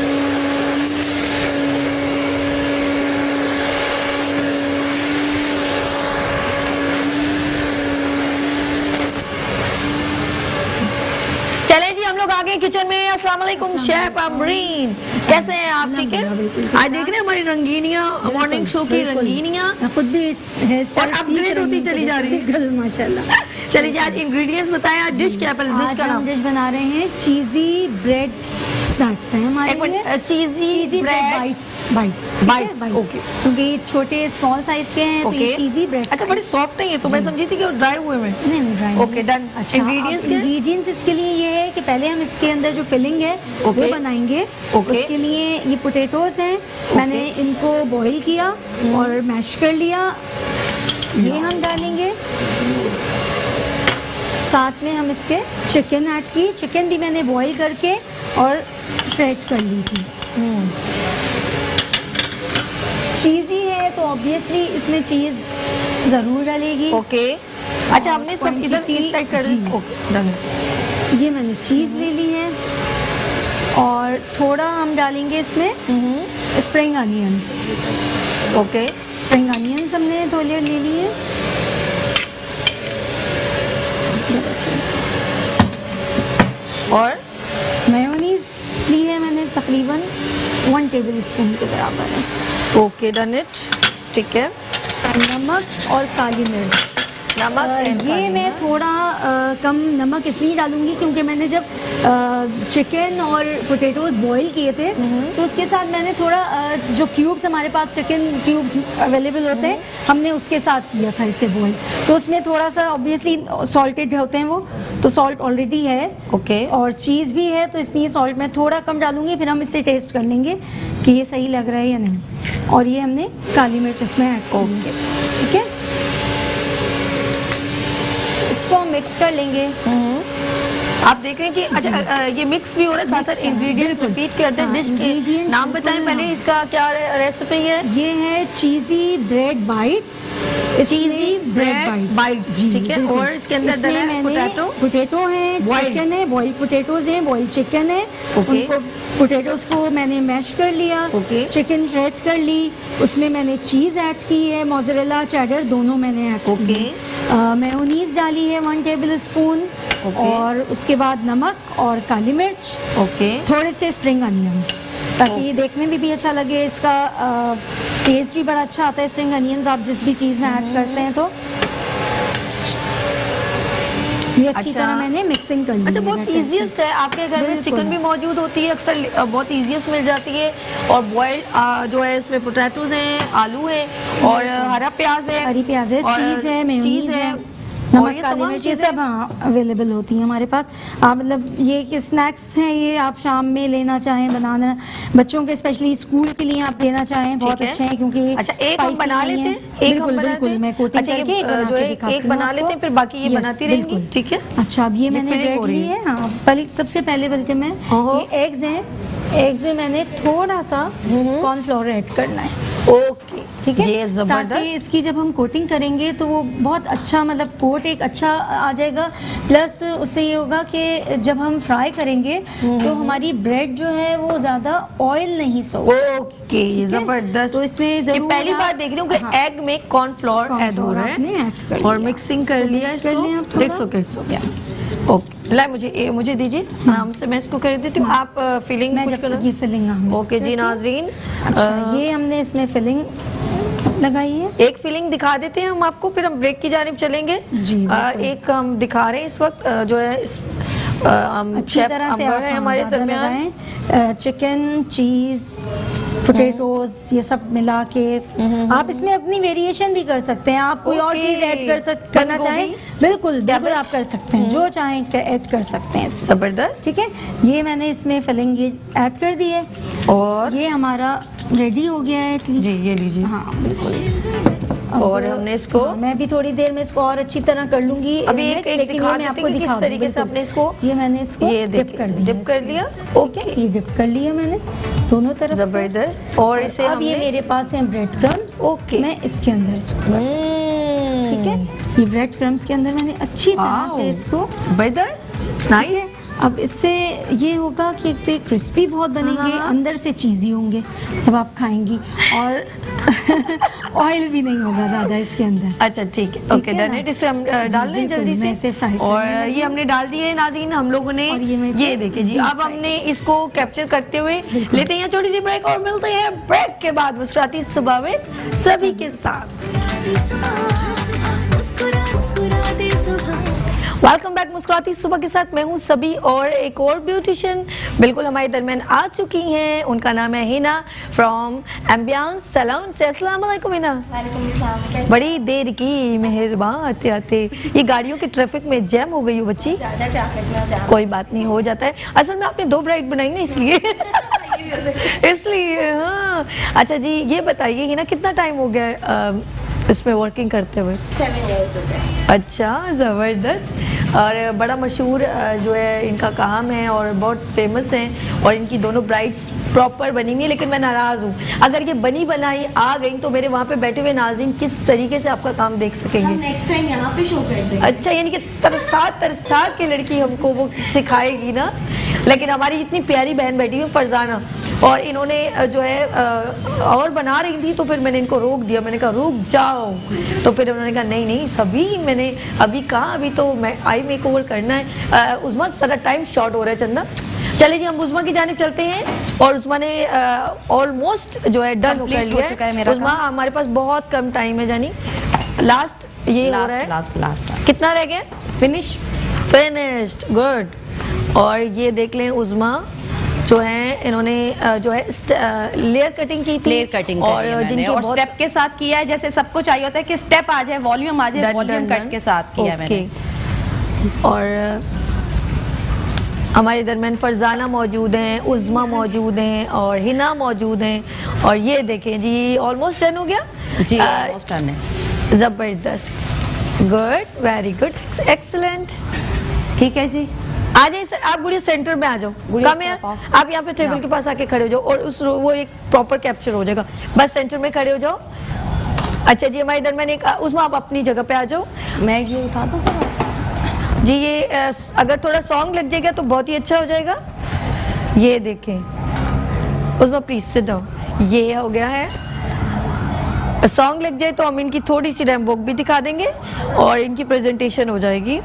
चले जी, हम लोग आ गए किचन में। अस्सलाम वालेकुम शेफ अमरीन, कैसे हैं आप? ठीक है, आज देख रहे हैं हमारी रंगीनियाँ, मॉर्निंग शो की रंगीनियाँ खुद भी और अपग्रेड होती चली जा रही है माशाल्लाह। चलिए जी, आज इंग्रेडिएंट्स बताएं। आज डिश क्या है? पहले डिश का नाम। डिश बना रहे हैं चीज़ी ब्रेड स्नैक्स हैं हमारे लिए। चीजी ब्रेड बाइट्स ओके, क्योंकि छोटे स्मॉल साइज के हैं तो ये चीजी ब्रेड। अच्छा, बड़े सॉफ्ट नहीं है तो मैं समझी थी कि ड्राई हुए में। नहीं ड्राई। Okay done. अच्छा, इंग्रेडिएंट्स क्या? इंग्रेडिएंट्स इसके लिए ये है कि पहले हम इसके अंदर जो फिलिंग है वो बनाएंगे। उसके लिए ये पोटैटोज हैं, मैंने इनको बॉईल किया और मैश कर लिया, ये हम डालेंगे। साथ में हम इसके चिकन ऐड की, चिकन भी मैंने बॉईल करके और फ्राइड कर ली थी। चीज़ी है तो ऑब्वियसली इसमें चीज़ ज़रूर डालेगी। ओके। अच्छा, हमने सब इधर इस साइड कर दी। Okay done. ये मैंने चीज़ ले ली है और थोड़ा हम डालेंगे इसमें spring onions. Okay, spring onions हमने थोड़े ले लिए। और मेयोनीज ली है मैंने तकरीबन 1 टेबल स्पून के बराबर है। Okay done it. ठीक है। नमक और काली मिर्च। नमक ये मैं थोड़ा कम नमक इसलिए डालूंगी क्योंकि मैंने जब चिकन और पोटैटोज बॉईल किए थे तो उसके साथ मैंने थोड़ा जो क्यूब्स हमारे पास चिकन क्यूब्स अवेलेबल होते हैं हमने उसके साथ किया था इसे बॉईल, तो उसमें थोड़ा सा ऑब्वियसली सॉल्टेड होते हैं वो, तो सॉल्ट ऑलरेडी है। ओके। और चीज़ भी है तो इसलिए सॉल्ट मैं थोड़ा कम डालूंगी, फिर हम इसे टेस्ट कर लेंगे कि ये सही लग रहा है या नहीं। और ये हमने काली मिर्च इसमें ऐड कर दी। ठीक है, इसको हम मिक्स कर लेंगे। आप देख रहे हैं कि अच्छा ये मिक्स भी हो रहा है, साथ साथ इंग्रेडिएंट्स रिपीट करते हैं। डिश के नाम बताएं पहले, इसका क्या रेसिपी है? ये है चीजी ब्रेड बाइट्स। चीजी ब्रेड बाइट्स, ठीक है। और इसके अंदर डला है पोटैटो है, चिकन है, बॉइल्ड पोटैटोज है, बॉइल्ड चिकन है। उनको पोटैटोज को मैंने मैश कर लिया, चिकन श्रेड कर ली, उसमें मैंने चीज़ ऐड की है, मोज़रेला चेडर दोनों मैंने ऐड की। मेयोनीज डाली है 1 टेबल स्पून और उसके बाद नमक और काली मिर्च। थोड़े से स्प्रिंग अनियंस ताकि ये देखने में भी अच्छा लगे, इसका टेस्ट भी बड़ा अच्छा आता है। स्प्रिंग अनियंस आप जिस भी चीज़ में ऐड करते हैं तो ये अच्छी तरह मैंने मिक्सिंग कर ली। अच्छा, बहुत इजीएस्ट है। आपके घर में चिकन भी मौजूद होती है, अक्सर बहुत इजीएस्ट मिल जाती है। और बॉइल्ड जो है इसमें पोटैटोज हैं, आलू है और हरा प्याज है, हरी प्याज है, चीज़ है, मेयोनीज है, नमक, काली मिर्च, ये सब हाँ अवेलेबल होती है हमारे पास। आप मतलब ये स्नैक्स हैं, ये आप शाम में लेना चाहें, बनाना बच्चों के स्पेशली स्कूल के लिए आप लेना चाहें, बहुत अच्छे हैं क्योंकि अच्छा एक हम बना लेते हैं, बिल्कुल बिल्कुल मैं कोटिंग करके एक बना लेते हैं, फिर बाकी ये बनाती रहेंगी। ठीक है। अच्छा, अब ये मैंने ब्रेड ली है। हाँ, पहले सबसे पहले बल्कि मैं ये एग्स हैं, एग्स में मैंने थोड़ा सा कॉर्नफ्लोर ऐड करना है। ओके, ठीक है, ताकि इसकी जब हम कोटिंग करेंगे तो वो बहुत अच्छा मतलब कोट एक अच्छा आ जाएगा। प्लस उससे ये होगा कि जब हम फ्राई करेंगे तो हमारी ब्रेड जो है वो ज़्यादा ऑयल नहीं सोगी। ओके, जबरदस्त। तो इसमें जरूर पहली बार देख रही हूँ कि एग में कॉर्नफ्लोर ऐड हो रहा है और मिक्सिंग कर लिया इसको। ओके, ला मुझे दीजिए आराम से, मैं इसको कर देती हूँ। आप फिलिंग ये फिलिंग ओके जी नाजरीन। अच्छा, ये हमने इसमें फिलिंग लगाई है। एक फिलिंग दिखा देते हैं हम आपको, फिर हम ब्रेक की जानिब चलेंगे जी। एक हम दिखा रहे हैं इस वक्त जो है अच्छी तरह से आप हमारे दरमियान चिकन, चीज, पोटैटोज ये सब मिला के आप इसमें अपनी वेरिएशन भी कर सकते हैं। आप कोई और चीज ऐड करना चाहें बिल्कुल बिल्कुल आप कर सकते हैं, जो चाहें ऐड कर सकते हैं। जबरदस्त। ठीक है, ये मैंने इसमें फिलिंग ऐड कर दी है और ये हमारा रेडी हो गया है इडली। जी ये लीजिए। हाँ बिल्कुल। और हमने इसको मैं भी थोड़ी देर में इसको और अच्छी तरह कर लूंगी। अभी एक दिखा देते हैं कि किस तरीके से आपने इसको ये मैंने इसको डिप कर दिया। डिप कर लिया। ओके, ये डिप कर लिया मैंने दोनों तरफ। जबरदस्त। और इसे अब ये मेरे पास है ब्रेड क्रम्स। ओके, मैं इसके अंदर इसको ठीक है, ये ब्रेड क्रम्स के अंदर मैंने अच्छी तरह से इसको। जबरदस्त, नाइस। अब इससे ये होगा कि एक तो ये क्रिस्पी बहुत बनेंगे, अंदर से चीज़ी होंगे जब आप खाएंगी, और ऑयल भी नहीं होगा ज़्यादा इसके अंदर। अच्छा ठीक है, ओके डन इट। इसे हम डाल दें जल्दी से और ये हमने डाल दिए है नाज़रीन हम लोगों ने। ये देखिए जी, अब हमने इसको कैप्चर करते हुए लेते हैं छोटी सी ब्रेक और मिलते हैं ब्रेक के बाद मुस्कुराती सुबह में सभी के साथ। वेलकम बैक मुस्कुराती सुबह के साथ मैं हूं सभी और एक और ब्यूटिशियन बिल्कुल हमारे दरमियान आ चुकी हैं। उनका नाम है हिना फ्रॉम एम्बियंस सैलून से। अस्सलाम वालेकुम हिना। वालेकुम अस्सलाम। बड़ी देर की मेहरबान आते आते ये गाड़ियों के ट्रैफिक में जैम हो गई हो बच्ची। ज़्यादा ट्रैफिक में जाम। कोई बात नहीं, हो जाता है। असल में आपने 2 ब्राइड बनाई ना इसलिए इसलिए हाँ। अच्छा जी ये बताइए हिना कितना टाइम हो गया इसमें वर्किंग करते हुए? 7 years हो गए। अच्छा ज़बरदस्त। और बड़ा मशहूर जो है इनका काम है और बहुत फेमस हैं और इनकी दोनों ब्राइड्स प्रॉपर बनी हुई है। लेकिन मैं नाराज़ हूँ, अगर ये बनी बनाई आ गई तो मेरे वहाँ पे बैठे हुए नाज़रीन किस तरीके से आपका काम देख सकेंगे? हम नेक्स्ट टाइम यहाँ पे शो करते हैं। अच्छा यानी कि तरसा के लड़की हमको वो सिखाएगी ना। लेकिन हमारी इतनी प्यारी बहन बैठी हुई फरजाना और इन्होंने जो है और बना रही थी तो फिर मैंने इनको रोक दिया। मैंने कहा रुक जाओ, तो फिर उन्होंने कहा नहीं नहीं सभी मैंने अभी कहा, अभी तो मैं आई मेकओवर करना है। उस्मा सारा टाइम शॉर्ट हो रहा है चंदा। चलिए जी हम उस्मा की जानिब चलते हैं और उस्मा ने ऑलमोस्ट जो है डन कर लिया है। उस्मा हमारे पास बहुत कम टाइम है, जानी लास्ट ये हो रहा है। लास्ट कितना रह गया? Finished good. और ये देख लें उस्मा जो है इन्होंने जो है लेयर कटिंग की थी। लेयर कटिंग और जिनके और स्टेप के साथ किया है। जैसे सबको चाहिए होता है कि स्टेप आ जाए, वॉल्यूम आ जाए, वॉल्यूम कट के साथ किया मैंने। और हमारे दरमियान फरजाना मौजूद हैं, उज़्मा मौजूद हैं और हिना मौजूद हैं। और ये देखें जी ऑलमोस्ट डन हो गया जी, ऑलमोस्ट डन है। ज़बरदस्त, गुड, वेरी गुड, एक्सीलेंट। ठीक है जी, आ जाइए सर, आप गुड़िया सेंटर में आ जाओ। कम यार, आप यहाँ पे टेबल के पास आके खड़े हो जाओ और उस वो एक प्रॉपर कैप्चर हो जाएगा। बस सेंटर में खड़े हो जाओ। अच्छा जी हमारे दरमियान एक उसमें आप अपनी जगह पे आ जाओ। मैं ये उठा दूँ जी, ये अगर थोड़ा सॉन्ग लग जाएगा तो बहुत ही अच्छा हो जाएगा। ये देखें उसमें प्लीज सिट डाउन। ये हो गया है, सॉन्ग लग जाए तो हम इनकी थोड़ी सी रैम वॉक भी दिखा देंगे और इनकी प्रेजेंटेशन हो जाएगी।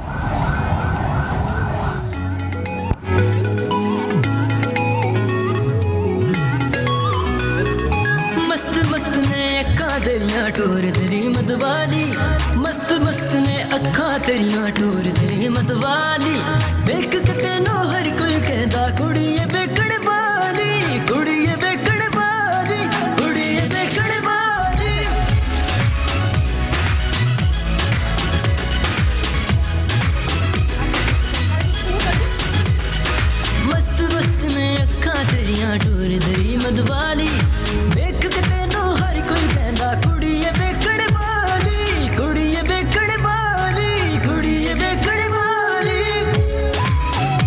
तेरियां टोर तेरी मतवाली, मस्त मस्त ने अखा तेरियां टोर तेरी मतवाली। देख के तेनों हर कोई कहदा कुड़िए बेकड़ बाली, कुड़िए बेकड़ बाली, कुड़िए बेकड़ बाली। मस्त मस्त ने अखा तेरियां टोर तेरी मतवाली। देख के तेनों हर कोई कहदा कुड़िए बेकड़ बाली, कुड़िए बेकड़ बाली, कुड़िए बेकड़ बाली।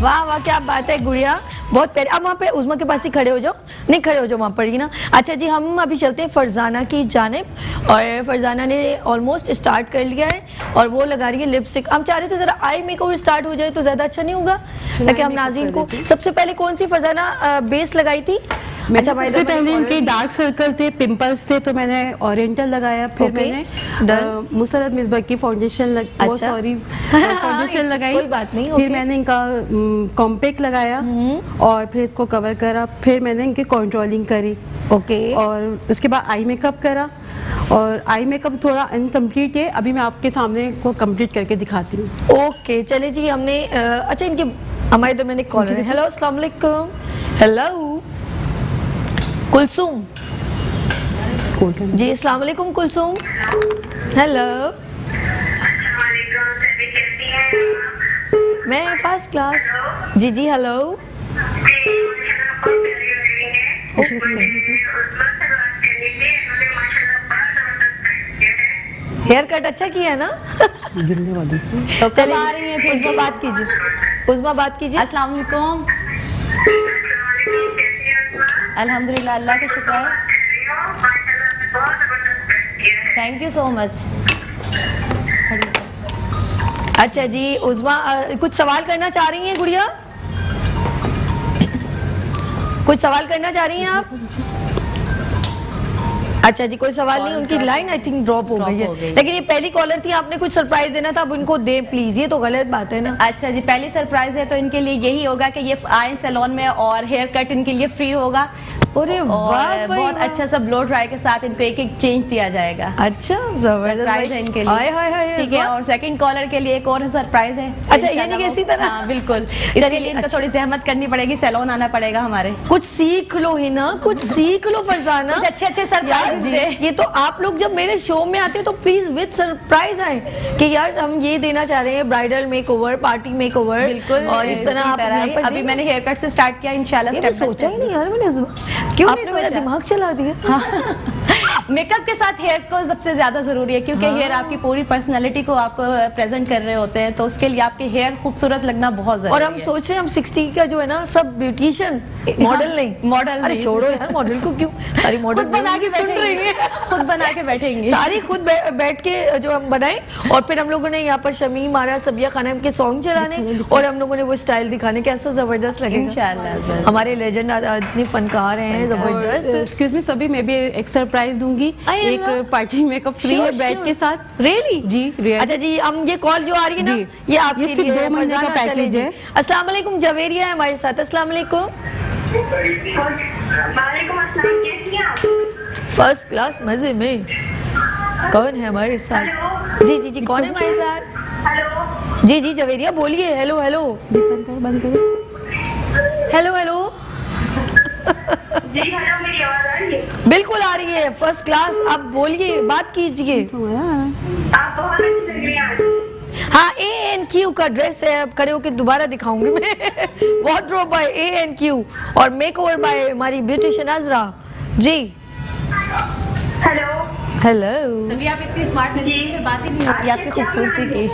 वाह वाह क्या बात है गुड़िया, बहुत प्यारी। अब वहाँ पे उज़्मा के पास ही खड़े हो जाओ, नहीं खड़े हो जाओ वहाँ पर ही ना। अच्छा जी हम अभी चलते हैं फरजाना की जानिब और फरजाना ने ऑलमोस्ट स्टार्ट कर लिया है और वो लगा रही है लिपस्टिक। हम चाह रहे थे ज़रा आई मेकओवर स्टार्ट हो जाए तो ज़्यादा अच्छा नहीं होगा, ताकि हम नाज़रीन को सबसे पहले कौन सी फरजाना बेस लगाई थी? अच्छा सबसे पहले इनके डार्क सर्कल थे, पिंपल्स थे तो मैंने ओरिएंटल लगाया। फिर मैंने मुसरत मिसबा की फाउंडेशन फाउंडेशन लगाई। कोई बात नहीं। फिर मैंने इनका कॉम्पैक्ट लगाया और फिर इसको कवर करा। फिर मैंने इनकी कंट्रोलिंग करी। और उसके बाद आई मेकअप करा और आई मेकअप थोड़ा इनकम्प्लीट है, अभी मैं आपके सामने को कंप्लीट करके दिखाती हूँ। ओके चले जी हमने अच्छा इनके हमारे इधर मैंने कॉलर है। हेलो अस्सलाम वालेकुम। हेलो कुलसुम जी, अस्सलाम वालेकुम कुलसुम। हेलो मैं फर्स्ट क्लास जी जी। हेलो हेयर कट अच्छा किया ना? तो चलिए आ रही है, उज़्मा बात कीजिए। उज़्मा बात कीजिए। अस्सलाम वालेकुम। अल्हम्दुलिल्लाह, अल्लाह का शुक्र है। Thank you so much. अच्छा जी उज़्मा कुछ सवाल करना चाह रही हैं गुड़िया? कुछ सवाल करना चाह रही हैं आप? अच्छा जी कोई सवाल नहीं, उनकी लाइन आई थिंक ड्रॉप हो गई है। लेकिन ये पहली कॉलर थी, आपने कुछ सरप्राइज देना था, अब उनको दें प्लीज, ये तो गलत बात है ना। अच्छा जी पहली सरप्राइज है तो इनके लिए यही होगा कि ये आए सैलून में और हेयर कट इनके लिए फ्री होगा। अरे वाह, बहुत अच्छा सा ब्लो ड्राई के साथ इनको एक एक चेंज दिया जाएगा। अच्छा, सरप्राइज है इनके लिए। ठीक है, और सेकंड कॉलर के लिए एक और सरप्राइज है। अच्छा, ये नहीं इसी तरह? हाँ बिल्कुल, इसके लिए इनको थोड़ी जहमत करनी पड़ेगी, सैलून आना पड़ेगा हमारे। कुछ सीख लो ही ना, कुछ सीख लो फरजाना, अच्छे अच्छे सरप्राइज दे। ये तो आप लोग जब मेरे शो में आते हैं तो प्लीज विद सरप्राइज आए कि यार हम ये देना चाह रहे हैं, ब्राइडल मेकओवर, पार्टी मेकओवर। बिल्कुल, और इस तरह आप अभी मैंने हेयर कट से स्टार्ट किया, इंशाल्लाह स्टेप सोचा ही नहीं यार मैंने, क्यों आपने मेरा दिमाग चला दिया। मेकअप के साथ हेयर को सबसे ज्यादा जरूरी है, क्योंकि हेयर आपकी पूरी पर्सनालिटी को आपको प्रेजेंट कर रहे होते हैं, तो उसके लिए आपके हेयर खूबसूरत लगना बहुत जरूरी है। और हम सोच रहे हैं हम 60 का जो है ना, सब ब्यूटिशियन, मॉडल नहीं, मॉडल अरे छोड़ो यार, मॉडल को क्यों, सारी मॉडल बना के सुन रही है, खुद बना के बैठेंगे, सारी खुद बैठ के जो हम बनाए। और फिर हम लोगों ने यहाँ पर शमीम आरा, सबिया खानम के सॉन्ग चलाने और हम लोगों ने वो स्टाइल दिखाने, कैसा जबरदस्त लगेगा इंशाल्लाह। हमारे लेजेंड इतने फनकार हैं, जबरदस्त। एक्सक्यूज मी सभी, मैं भी एक सरप्राइज दूंगी, एक पार्टी मेकअप फ्री है ब्राइड के साथ। रियली जी, अच्छा जी, हम ये कॉल जो आ रही है ना, ये आपके लिए 2 महीने का पैकेज है। अस्सलाम वालेकुम, जवेरिया है हमारे साथ। अस्सलाम वालेकुम। फर्स्ट क्लास, मजे में। कौन है हमारे साथ? जी जी जी, कौन है हमारे साथ? जी जी जवेरिया बोलिए। हेलो हेलो, बंद करो। Hello hello. जी हेलो, मेरी आवाज आ रही है? बिल्कुल आ रही है, फर्स्ट क्लास। आप बोलिए, बात कीजिए। आप बहुत अच्छी लग रही हैं। हाँ, ANQ का ड्रेस है, अब खड़े होकर दोबारा दिखाऊंगी मैं। वार्डरोब बाय ANQ और मेकओवर बाय हमारी beautician Azra ji. Hello hello. सभी आप इतनी स्मार्ट नहीं, से बात ही नहीं होती आपकी खूबसूरती की।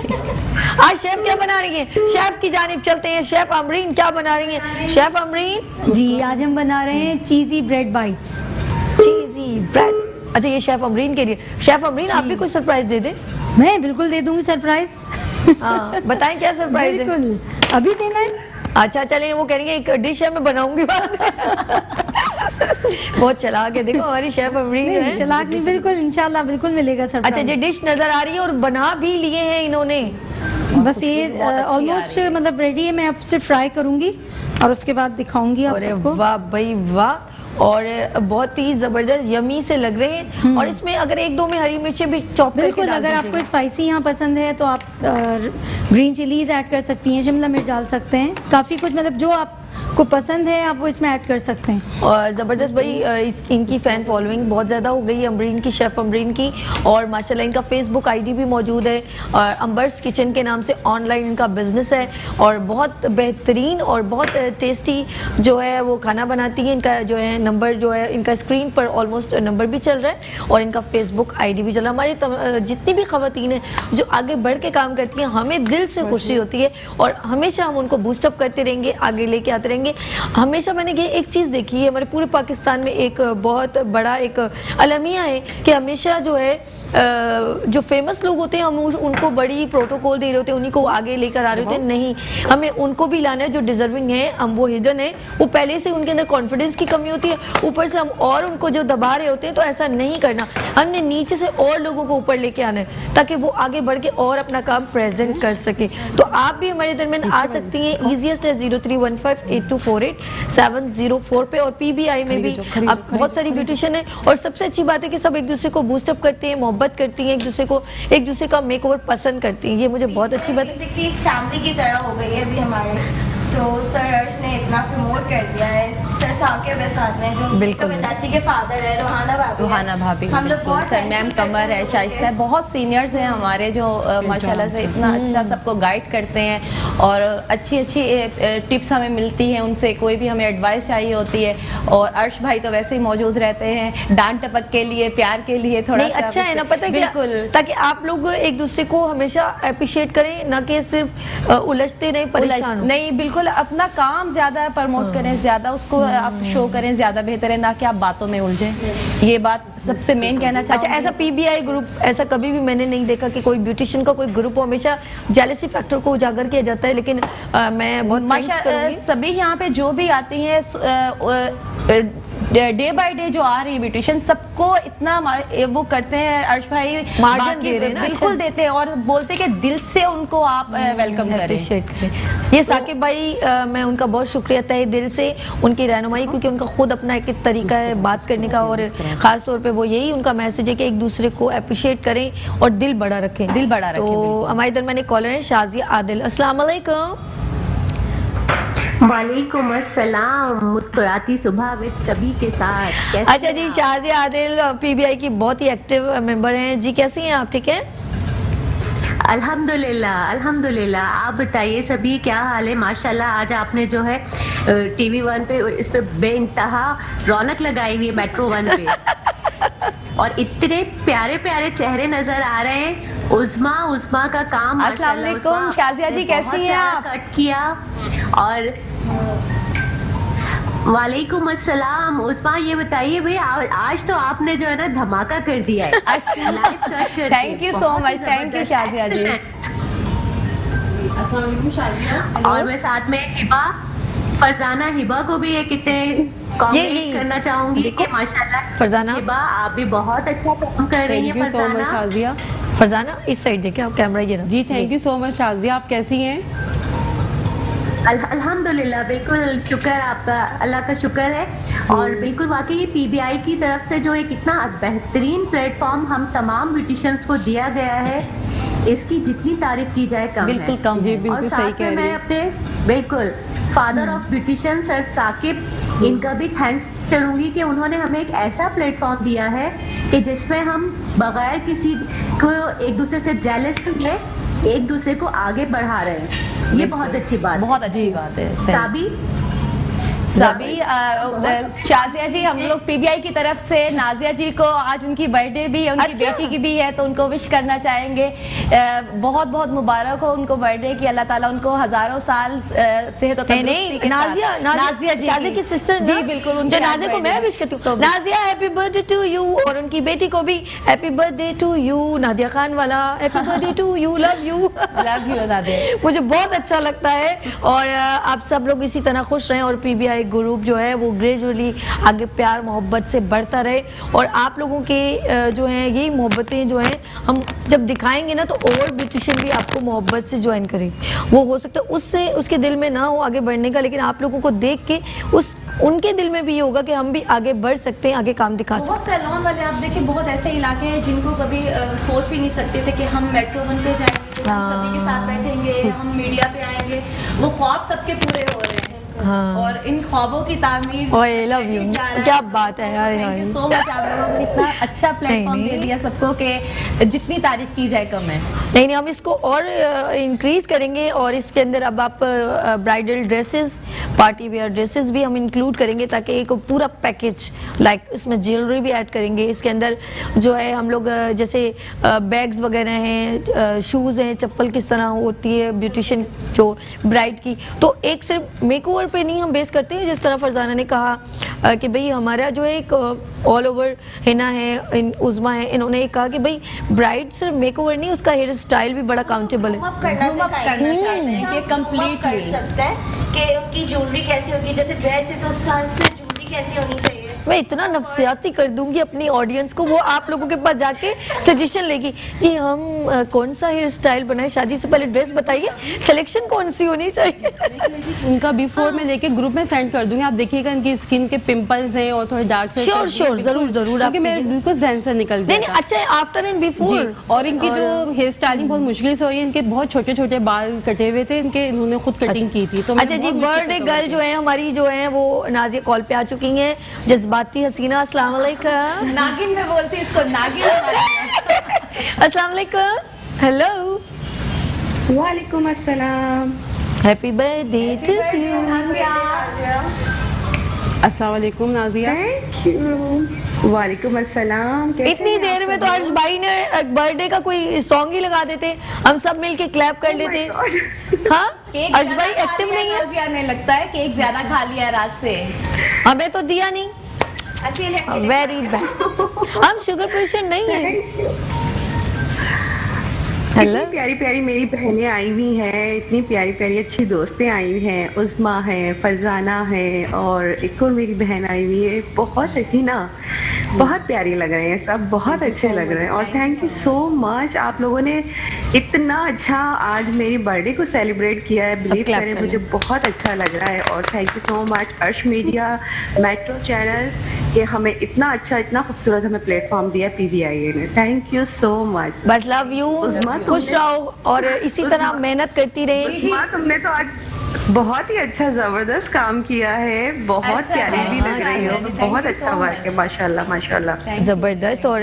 आज शेफ क्या बना रही हैं? शेफ की जानिब चलते हैं। शेफ अमरीन क्या बना रही हैं? शेफ अमरीन जी, आज हम बना रहे हैं चीज़ी ब्रेड बाइट्स। चीज़ी ब्रेड, अच्छा ये शेफ अमरीन के लिए। शेफ अमरीन आप भी कोई सरप्राइज दे दें? मैं बिल्कुल दे दूंगी सरप्राइज। हाँ बताएं क्या सरप्राइज है? बिल्कुल, अभी देना है। अच्छा चलें, वो कह रही है एक डिश है मैं बनाऊंगी बाद। बहुत चलाक है, देखो हमारी शेफ अमरीन जो है। चलाक नहीं, बिल्कुल इंशाल्लाह बिल्कुल मिलेगा सरप्राइज। अच्छा, ये डिश नजर आ रही है और बना भी लिए हैं इन्होंने। बस ये ऑलमोस्ट मतलब रेडी है, मैं अब सिर्फ फ्राई करूंगी और उसके बाद दिखाऊंगी आप सबको। वाह भाई वाह, और बहुत ही जबरदस्त यमी से लग रहे हैं। और इसमें अगर 1-2 में हरी मिर्चें भी चॉप करके बिल्कुल, अगर आपको स्पाइसी यहाँ पसंद है तो आप ग्रीन चिलीज ऐड कर सकती हैं, शिमला मिर्च डाल सकते हैं, काफ़ी कुछ मतलब जो आपको पसंद है आप वो इसमें ऐड कर सकते हैं। और ज़बरदस्त भाई, इनकी फ़ैन फॉलोइंग बहुत ज़्यादा हो गई है अमरीन की, शेफ़ अमरीन की। और माशाल्लाह इनका फेसबुक ID भी मौजूद है और अंबर्स किचन के नाम से ऑनलाइन इनका बिज़नेस है और बहुत बेहतरीन और बहुत टेस्टी जो है वो खाना बनाती है। इनका जो है नंबर जो है इनका स्क्रीन पर ऑलमोस्ट नंबर भी चल रहा है और इनका फेसबुक ID भी चल रहा है। हमारी जितनी भी ख़वातीन हैं जो आगे बढ़ के काम करती हैं, हमें दिल से खुशी होती है और हमेशा हम उनको बूस्टअप करते रहेंगे, आगे लेके आते रहेंगे। हमेशा मैंने ये एक चीज़ देखी है, हमारे पूरे पाकिस्तान में एक बहुत बड़ा एक अलमिया है कि हमेशा जो है जो फेमस लोग होते हैं हम उनको बड़ी प्रोटोकॉल दे रहे होते हैं, उन्हीं को आगे लेकर आ रहे होते हैं। नहीं, हमें उनको भी लाना है जो डिजर्विंग है, हम वो हिडन है, वो पहले से उनके अंदर कॉन्फिडेंस की कमी होती है, ऊपर से हम और उनको जो दबा रहे होते हैं। तो ऐसा नहीं करना, हमने नीचे से और लोगों को ऊपर लेके आना है ताकि वो आगे बढ़ के और अपना काम प्रेजेंट कर सके। तो आप भी हमारे दरमियान आ सकती हैं। ईजीएस्ट है 03158248 पे और PBI में भी अब बहुत सारी ब्यूटिशियन है और सबसे अच्छी बात है कि सब एक दूसरे को बूस्टअप करते हैं, मोहब्बत करती हैं, एक दूसरे का मेकओवर पसंद करती हैं। ये मुझे बहुत अच्छी बात है। एक फैमिली की तरह हो गई है अभी हमारे, तो सर अर्श ने इतना प्रमोट कर दिया है। सर साकिब है साथ में, जो बिल्कुल इंडस्ट्री के फादर है, रुहाना भाभी हम लोग बहुत, सर मैम कमर है, शाइस्ता है, बहुत सीनियर्स हैं हमारे जो माशाल्लाह से इतना अच्छा सबको गाइड करते हैं और अच्छी अच्छी टिप्स हमें मिलती हैं उनसे, कोई भी हमें एडवाइस चाहिए होती है। और अर्श भाई तो वैसे ही मौजूद रहते हैं डांट टपक के लिए, प्यार के लिए, थोड़ा अच्छा है ना, पता है बिल्कुल, ताकि आप लोग एक दूसरे को हमेशा अप्रिशिएट करें, ना कि सिर्फ उलझते रहे, परेशान नहीं। बिल्कुल अपना काम ज्यादा प्रमोट करें, ज्यादा उसको आप शो करें, ज्यादा बेहतर है, ना कि आप बातों में उलझें। ये बात सबसे मेन कहना चाहूँगी। अच्छा, ऐसा PBI ग्रुप ऐसा कभी भी मैंने नहीं देखा कि कोई ब्यूटिशियन का कोई ग्रुप हो, हमेशा जेलसी फैक्टर को उजागर किया जाता है। लेकिन मैं बहुत सभी यहाँ पे जो भी आती हैं डे बाय डे जो आ रही है ब्यूटिशियन सबको इतना वो करते हैं अर्श भाई, मार्जिन दे रहे हैं ना, बिल्कुल देते हैं और बोलते हैं कि दिल से उनको आप वेलकम करें। ये साकिब भाई मैं उनका बहुत शुक्रिया तहे दिल से, उनकी रहनुमाई, क्योंकि उनका खुद अपना एक तरीका है बात करने का और ख़ास तौर पे वो यही उनका मैसेज है कि एक दूसरे को अप्रिशिएट करें और दिल बड़ा रखें, दिल बड़ा रखें। तो हमारे दरमियान एक कॉलर है शाजिया आदिल। अस्सलाम वालेकुम। वालेकुम अस्सलाम। मुस्कुराती सुबह विद सभी के साथ। अच्छा जी, शाजिया आदिल पीबीआई की बहुत ही एक्टिव मेंबर हैं जी, कैसी हैं आप? ठीक है अल्हम्दुलिल्लाह अल्हम्दुलिल्लाह। आप बताइए सभी क्या हाल है? माशाल्लाह आज आपने जो है TV 1 पे इस पे बेइंतहा रौनक लगाई हुई है, मेट्रो 1 पे और इतने प्यारे प्यारे चेहरे नजर आ रहे हैं। उस्मा का काम अस्सलाम वालेकुम शाजिया जी, कैसी हैं आप? कट किया और वालेकुम अस्सलाम। उस्मा ये बताइए भाई आज तो आपने जो है ना धमाका कर दिया है। अच्छा thank you so much, thank you Shazia ji. अस्सलाम वालेकुम शाजिया। और मैं साथ में फरजाना हिबा को भी एक कॉम्प्लीमेंट करना चाहूंगी कि माशाल्लाह फरजाना हिबा आप भी बहुत अच्छा काम कर रही हैं। शाजिया फरजाना इस साइड देखिए आप, कैमरा ये जी। Thank you so much Shazia, आप कैसी हैं? अल्हम्दुलिल्लाह बिल्कुल शुक्र आपका, अल्लाह का शुक्र है। और बिल्कुल वाकई पीबीआई की तरफ से जो एक इतना बेहतरीन प्लेटफॉर्म हम तमाम ब्यूटिशियंस को दिया गया है, इसकी जितनी तारीफ की जाए कम बिल्कुल है। कम है। और साथ में मैं अपने बिल्कुल father of beautician sir Saqib, इनका भी थैंक्स करूंगी कि उन्होंने हमें एक ऐसा प्लेटफॉर्म दिया है कि जिसमें हम बगैर किसी को एक दूसरे से जेलस हुए एक दूसरे को आगे बढ़ा रहे हैं। ये बहुत अच्छी बात, बहुत अच्छी बात है। साबी शाजिया जी, हम लोग पीबीआई की तरफ से नाजिया जी को आज उनकी बर्थडे भी है, उनकी बेटी की भी है, तो उनको विश करना चाहेंगे। बहुत बहुत मुबारक हो उनको बर्थडे की, अल्लाह ताला उनको हजारों साल सेहत और तंदुरुस्ती के साथ। नाजिया जी की सिस्टर जी बिल्कुल, उनके नाजिया को मैं विश करती हूँ। Nazia happy birthday to you, और उनकी बेटी को भी happy birthday to you. Nadia Khan वाला happy birthday to you, love you Nadia. मुझे बहुत अच्छा लगता है और आप सब लोग इसी तरह खुश रहें और पीबीआई ग्रुप जो है वो ग्रेजुअली आगे प्यार मोहब्बत से बढ़ता रहे। और आप लोगों के जो हैं यही मोहब्बतें जो हैं हम जब दिखाएंगे ना, तो और ब्यूटिशियन भी आपको मोहब्बत से ज्वाइन करेंगे। वो हो सकता है उससे उसके दिल में ना हो आगे बढ़ने का, लेकिन आप लोगों को देख के उनके दिल में भी ये होगा कि हम भी आगे बढ़ सकते हैं, आगे काम दिखा सकते हैं। बहुत सैलून वाले आप देखिए, बहुत ऐसे इलाके हैं जिनको कभी सोच भी नहीं सकते थे कि हम मेट्रो 1 पे जाएंगे, हम सभी के साथ बैठेंगे, हम मीडिया पे आएंगे। वो ख्वाब सबके पूरे हो रहे हैं। हाँ। और इन ख्वाबों की तामीर लव यू, क्या बात है यार। थैंक यू सो मच, आप लोगों ने इतना अच्छा प्लेटफॉर्म दे दिया सबको कि जितनी तारीफ की जाए कम है। नहीं हम इसको और इंक्रीज करेंगे और इसके अंदर अब आप bridal dresses, party wear dresses भी हम इंक्लूड करेंगे, ताकि एक पूरा पैकेज लाइक इसमें ज्वेलरी भी ऐड करेंगे। इसके अंदर जो है हम लोग जैसे बैग्स वगैरह हैं, शूज़ हैं, चप्पल किस तरह होती है ब्यूटिशियन जो ब्राइड की, तो एक सिर्फ मेकओवर पे नहीं हम बेस करते हैं। जिस तरह फरजाना ने कहा कि भाई हमारा जो एक ऑल ओवर हिना है, उज़मा है, इन्होंने एक कहा कि भाई ब्राइड सिर्फ मेकओवर नहीं, उसका हेयर स्टाइल भी बड़ा काउंटेबल है। कंप्लीट कर सकते हैं कि उनकी ज्वेलरी कैसी होगी, जैसे ड्रेस है तो ज्वेलरी कैसी होनी चाहिए। मैं इतना नफसियाती कर दूंगी अपनी ऑडियंस को, वो आप लोगों के पास जाके सजेशन लेगी जी हम कौन सा हेयर स्टाइल बनाए, शादी से पहले ड्रेस बताइए, सिलेक्शन कौन सी होनी चाहिए। उनका बिफोर में लेके ग्रुप में सेंड कर दूंगी, आप देखिएगा इनकी स्किन के पिंपल्स हैं और थोड़े डार्क सर्कल्स। श्योर जरूर क्योंकि मेरे बिल्कुल ज़हन से निकल गया। नहीं अच्छा, आफ्टर एंड बिफोर। और इनकी जो हेयर स्टाइलिंग बहुत मुश्किल से हुई है, इनके बहुत छोटे छोटे बाल कटे हुए थे, इनके इन्होंने खुद कटिंग की थी। तो अच्छा जी, बर्थडे गर्ल जो है हमारी जो है वो नाजिया कॉल पे आ चुकी हैं, जज्बाती हसीना। अस्सलाम वालेकुम। नागिन में बोलती इसको, नागिन। अस्सलाम वालेकुम। हेलो। वालेकुम अस्सलाम। Happy birthday to you. अस्सलाम वालेकुम नाजिया। Thank you. वालेकुम अस्सलाम। इतनी देर में तो अर्श भाई ने बर्थडे का कोई सॉन्ग ही लगा देते, हम सब मिलके क्लैप कर लेते। हाँ अर्श भाई एक्टिव नहीं है, हमें लगता है केक ज्यादा खा लिया रात से, हमें तो दिया नहीं। वेरी बैड, हम शुगर पेशेंट नहीं है। इतनी प्यारी प्यारी मेरी बहनें आई हुई हैं, इतनी प्यारी प्यारी अच्छी दोस्तें आई हुई हैं, उस्मा है, फरजाना है और एक और मेरी बहन आई हुई है, बहुत हिना, बहुत प्यारी लग रहे हैं सब, बहुत अच्छे लग रहे हैं। और थैंक यू सो मच, आप लोगों ने इतना अच्छा आज मेरी बर्थडे को सेलिब्रेट किया है, बिलीव करें मुझे बहुत अच्छा लग रहा है। और थैंक यू सो मच अर्श मीडिया, मेट्रो चैनल्स कि हमें इतना अच्छा, इतना खूबसूरत हमें प्लेटफॉर्म दिया PBIA ने। थैंक यू सो मच, बस लव यू, खुश रहो और इसी तरह मेहनत करती रहे। तुमने तो आज बहुत ही अच्छा जबरदस्त काम किया है, बहुत प्यारी भी लग रही हो, बहुत अच्छा वर्क है, माशाल्लाह माशाल्लाह, ज़बरदस्त। और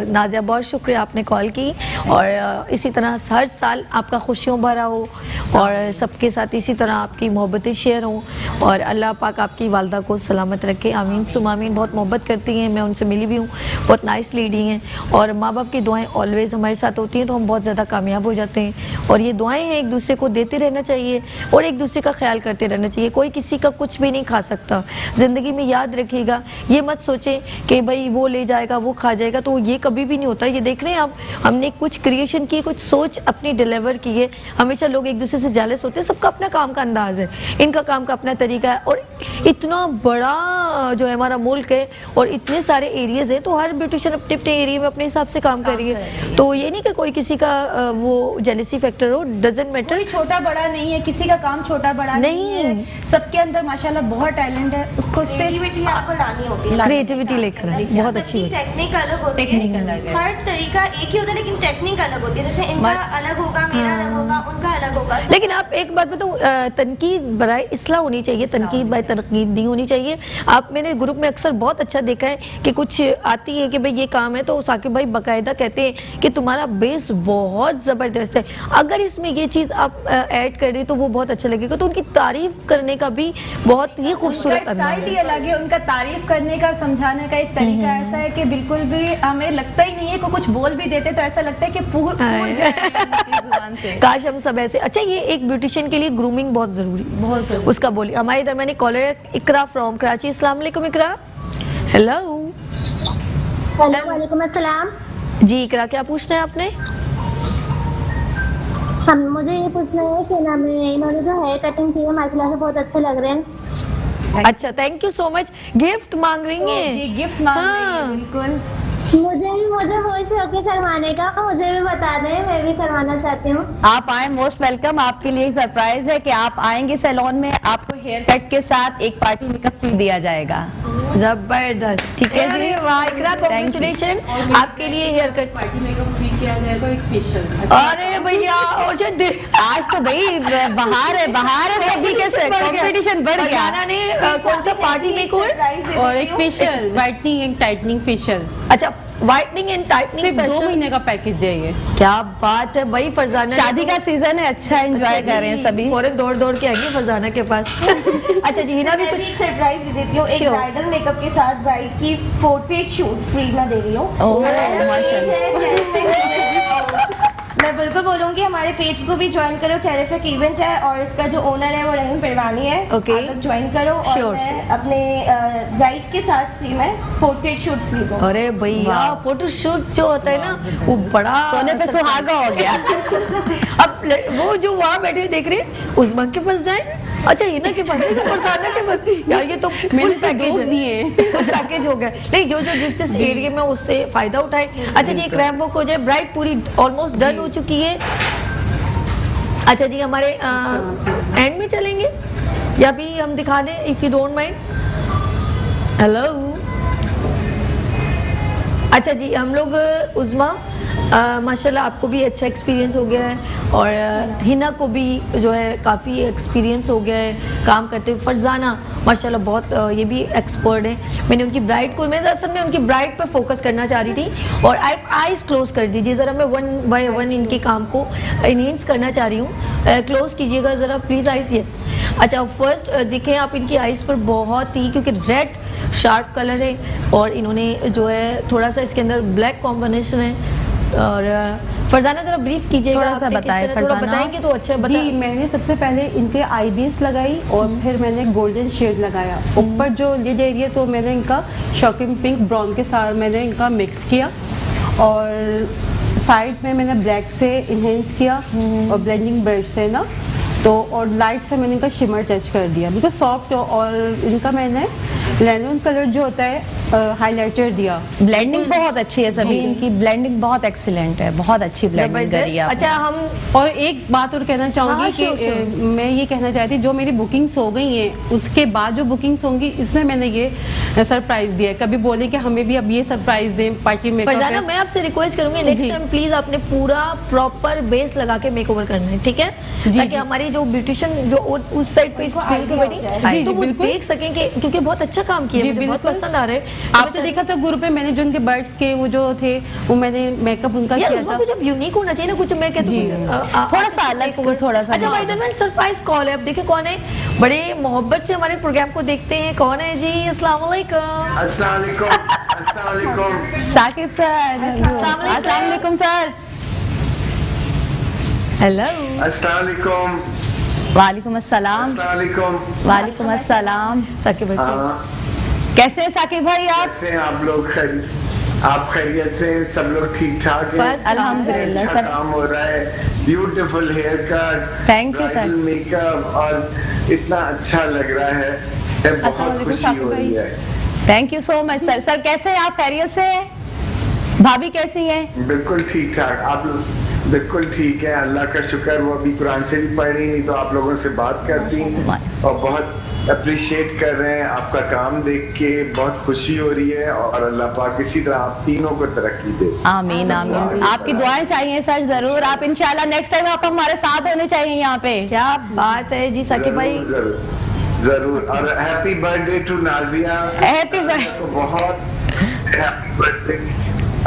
नाज़िया बहुत शुक्रिया आपने कॉल की, और इसी तरह हर साल आपका खुशियों भरा हो और सबके साथ इसी तरह आपकी मोहब्बतें शेयर हों, और अल्लाह पाक आपकी वालदा को सलामत रखे, आमीन सुम आमीन। बहुत मोहब्बत करती हैं, मैं उनसे मिली भी हूँ, बहुत नाइस लेडी हैं, और माँ बाप की दुआएं ऑलवेज़ हमारे साथ होती हैं तो हम बहुत ज़्यादा कामयाब हो जाते हैं। और ये दुआएं हैं एक दूसरे को देते रहना चाहिए और एक दूसरे का ख्याल करते रहना चाहिए। कोई किसी का कुछ भी नहीं खा सकता ज़िंदगी में, याद रखिएगा। ये मत सोचें कि भाई वो ले जाएगा वो खा जाएगा, तो ये कभी भी नहीं होता। ये देख रहे हैं आप, हमने कुछ क्रिएशन की, कुछ सोच अपनी डिलीवर की है। हमेशा लोग एक दूसरे से जेलस होते हैं, सबका अपना काम का अंदाज है, इनका काम का अपना तरीका है। और इतना बड़ा जो है हमारा मुल्क है और इतने सारे एरियाज हैं, तो हर ब्यूटिशियन अपने अपने एरिया में अपने हिसाब से काम कर रही है। तो ये नहीं कि कोई किसी का वो जेलसी फैक्टर हो, डजंट मैटर। कोई छोटा बड़ा नहीं है, किसी का काम छोटा बड़ा नहीं है, सबके अंदर माशाल्लाह बहुत टैलेंट है, उसको क्रिएटिविटी आपको लानी होती है, क्रिएटिविटी लेकर बहुत अच्छी है। टेक्निक अलग होती है, हर तरीका एक ही होता है लेकिन टेक्निक अलग होती है। जैसे इनका अलग होगा, मेरा अलग होगा, उनका अलग होगा। लेकिन आप एक बात बताऊं, तनकीद बराए इसलाह होनी चाहिए, तनकीद बाय तनकीद नहीं होनी चाहिए। आप मैंने ग्रुप में अक्सर बहुत अच्छा देखा है कि कुछ आती है कि भाई ये काम है, तो साकिब भाई बाकायदा कहते हैं कि तुम्हारा बेस बहुत ज़बरदस्त है, अगर इसमें ये चीज़ आप ऐड कर रहे तो वो बहुत अच्छा लगेगा। तो उनकी तारीफ करने का भी बहुत ही खूबसूरत अंदाज है, अलग है उनका तारीफ करने का, समझाने का एक तरीका ऐसा है कि बिल्कुल भी हमें लगता ही नहीं है कि कुछ बोल भी देते तो ऐसा लगता है कि पूर जुबान से। काश हम सब ऐसे। अच्छा, ये एक ब्यूटिशियन के लिए ग्रूमिंग बहुत जरूरी, बहुत जरूरी। उसका बोलिए। हमारे दरमियान एक कॉलर है, इकरा फ्रॉम कराची। अस्सलाम वालेकुम इकरा। हेलो। वालेकुम अस्सलाम। जी इकरा, क्या पूछना है आपने? मुझे ये पूछना है कि ना, मैं इन्होंने जो हेयर कटिंग की है माशाल्लाह से बहुत अच्छे लग रहे हैं। अच्छा, thank you so much. Gift मांग रही हैं? ये गिफ्ट मांग रही है, बिल्कुल। मुझे बहुत शौक है करवाने का, मुझे भी बता दें, मैं भी करवाना चाहती हूँ। आप आए, मोस्ट वेलकम। आपके लिए एक सरप्राइज है कि आप आएंगे सैलून में, आपको हेयर कट के साथ एक पार्टी मेकअप फ्री दिया जाएगा। जबरदस्त, ठीक है जी। वाह इकरा, कांग्रेचुलेशन, आपके लिए haircut party makeup free किया जाएगा, एक फेशियल। अरे भैया, और आज तो भाई बाहर है, सभी के कंपटीशन बढ़ गया। ने कौन सा पार्टी मेकओवर और एक facial, whitening and tightening facial. अच्छा, व्हाइटनिंग एंड टाइटनिंग, सिर्फ 2 महीने का पैकेज है ये। क्या बात है भाई। फरजाना, शादी का सीजन है, अच्छा एंजॉय कर रहे हैं सभी, फौरन दौड़ के आएंगे फरजाना के पास। अच्छा जी, हिना भी कुछ सरप्राइज दे देती हूँ। एक ब्राइडल मेकअप के साथ ब्राइड की पोर्ट्रेट शूट फ्री में दे रही हूँ। मैं बिल्कुल बोलूँगी हमारे पेज को भी ज्वाइन करो, टेरिफिक इवेंट है और इसका जो ओनर है वो रहीम परवानी है। ओके, आप लोग ज्वाइन करो और मैं अपने ब्राइड के साथ फ्री में पोर्ट्रेट शूट फ्री दूँ। अरे भैया, फोटो शूट जो होता है ना, वो बड़ा सोने पे सुहागा हो गया। अब वो जो वहाँ बैठे देख रहे हैं, उस्मा के पास जाए। अच्छा, हिना के पास नहीं, फरजाना के पास। यार ये तो फुल पैकेज है, पैकेज हो गया। नहीं, जो जिस एरिया में उससे फायदा उठाए। अच्छा जी, एक रैंप वॉक हो जाए। ब्राइड पूरी ऑलमोस्ट डन हो चुकी है। अच्छा जी, हमारे एंड में चलेंगे या भी हम दिखा दें, if you don't mind. Hello. अच्छा जी, हम लोग उस्मा माशाल्लाह आपको भी अच्छा एक्सपीरियंस हो गया है और हिना को भी जो है काफ़ी एक्सपीरियंस हो गया है काम करते हुए। फरजाना माशाल्लाह बहुत ये भी एक्सपर्ट है। मैंने उनकी ब्राइड को, मैं असल में उनकी ब्राइड पर फोकस करना चाह रही थी और आइज़ क्लोज कर दीजिए ज़रा, मैं 1 बाय 1 इनके काम को इनहेंस करना चाह रही हूँ। क्लोज कीजिएगा ज़रा प्लीज़ आइज़। यस। अच्छा, फर्स्ट देखें आप इनकी आइज़ पर बहुत ही, क्योंकि रेड शार्प कलर है और इन्होंने जो है थोड़ा सा इसके अंदर ब्लैक कॉम्बिनेशन है। और फरजाना जरा ब्रीफ कीजिएगा, थोड़ा सा बताएं। थोड़ा बताएंगे तो अच्छा बताएं। जी, मैंने सबसे पहले इनके आईबीज लगाई और फिर मैंने गोल्डन शेड लगाया ऊपर जो लिड एरिया, तो मैंने इनका शॉकिंग पिंक ब्राउन के साथ मैंने इनका मिक्स किया और साइड में मैंने ब्लैक से इन्हेंस किया और ब्लेंडिंग ब्रश से ना, तो और लाइट से मैंने इनका शिमर टच कर दिया बिल्कुल सॉफ्ट, और इनका मैंने लैंडन कलर जो होता है हाइलाइटर दिया। ब्लेंडिंग बहुत अच्छी है सभी, इनकी ब्लेंडिंग बहुत एक्सीलेंट है, बहुत अच्छी ब्लेंडिंग करी है। अच्छा, हम और एक बात और कहना चाहूँगी कि मैं ये कहना चाहती जो मेरी बुकिंग्स हो गई हैं उसके बाद जो बुकिंग्स होंगी इसमें मैंने ये सरप्राइज दिया है। कभी बोले कि हमें भी अब ये सरप्राइज दें पार्टी में। फरजाना, मैं आपसे रिक्वेस्ट करूंगी नेक्स्ट टाइम प्लीज आपने पूरा प्रॉपर बेस लगा के मेकओवर करना है, ठीक है? ताकि हमारी जो ब्यूटिशियन जो उस साइड पे तो वो देख सकें कि क्योंकि बहुत अच्छा काम किया, मुझे बहुत पसंद आ रहा है। आपने देखा था ग्रुप में मैंने जो उनके बर्ड्स के वो जो थे वो मैंने मेकअप उनका किया था। कुछ यूनिक होना चाहिए ना, कुछ मैं कहती हूँ थोड़ा सा अलग, थोड़ा सा। अच्छा भाई दरमियान सरप्राइज कॉल है, अब देखिए कौन है, बड़े मोहब्बत से हमारे प्रोग्राम को देखते हैं। कौन है जी? अस्सलाम वालेकुम। अस्सलाम वालेकुम। अस्सलाम वालेकुम। साकिब सर। अस्सलाम वालेकुम सर। हेलो। अस्सलाम वालेकुम। वालेकुम अस्सलाम। अस्सलाम वालेकुम। वालेकुम अस्सलाम। साकिब भाई कैसे हैं साकिब भाई आप? कैसे हैं आप लोग? आप खैरियत से? सब लोग ठीक ठाक हैं? अल्हम्दुलिल्लाह अच्छा काम हो रहा है, beautiful haircut, thank you sir, makeup, और इतना अच्छा लग रहा है, बहुत खुशी हो रही है। Thank you so much sir. Sir कैसे हैं आप? खैरियत से हैं? भाभी कैसी हैं? बिल्कुल ठीक ठाक, आप लोग बिल्कुल ठीक है, अल्लाह का शुक्र। वो अभी कुरान से भी पढ़ रही, नहीं तो आप लोगों से बात करती, और बहुत अप्रिशिएट कर रहे हैं आपका काम देख के, बहुत खुशी हो रही है, और अल्लाह पाक इसी तरह आप तीनों को तरक्की दे। आमीन आमीन। आपकी दुआएं चाहिए सर, जरूर। आप इंशाल्लाह नेक्स्ट टाइम आप हमारे साथ होने चाहिए यहाँ पे। क्या बात है जी साकिब भाई, जरूर। और happy birthday to Nazia. Happy birthday, बहुत हैप्पी बर्थडे।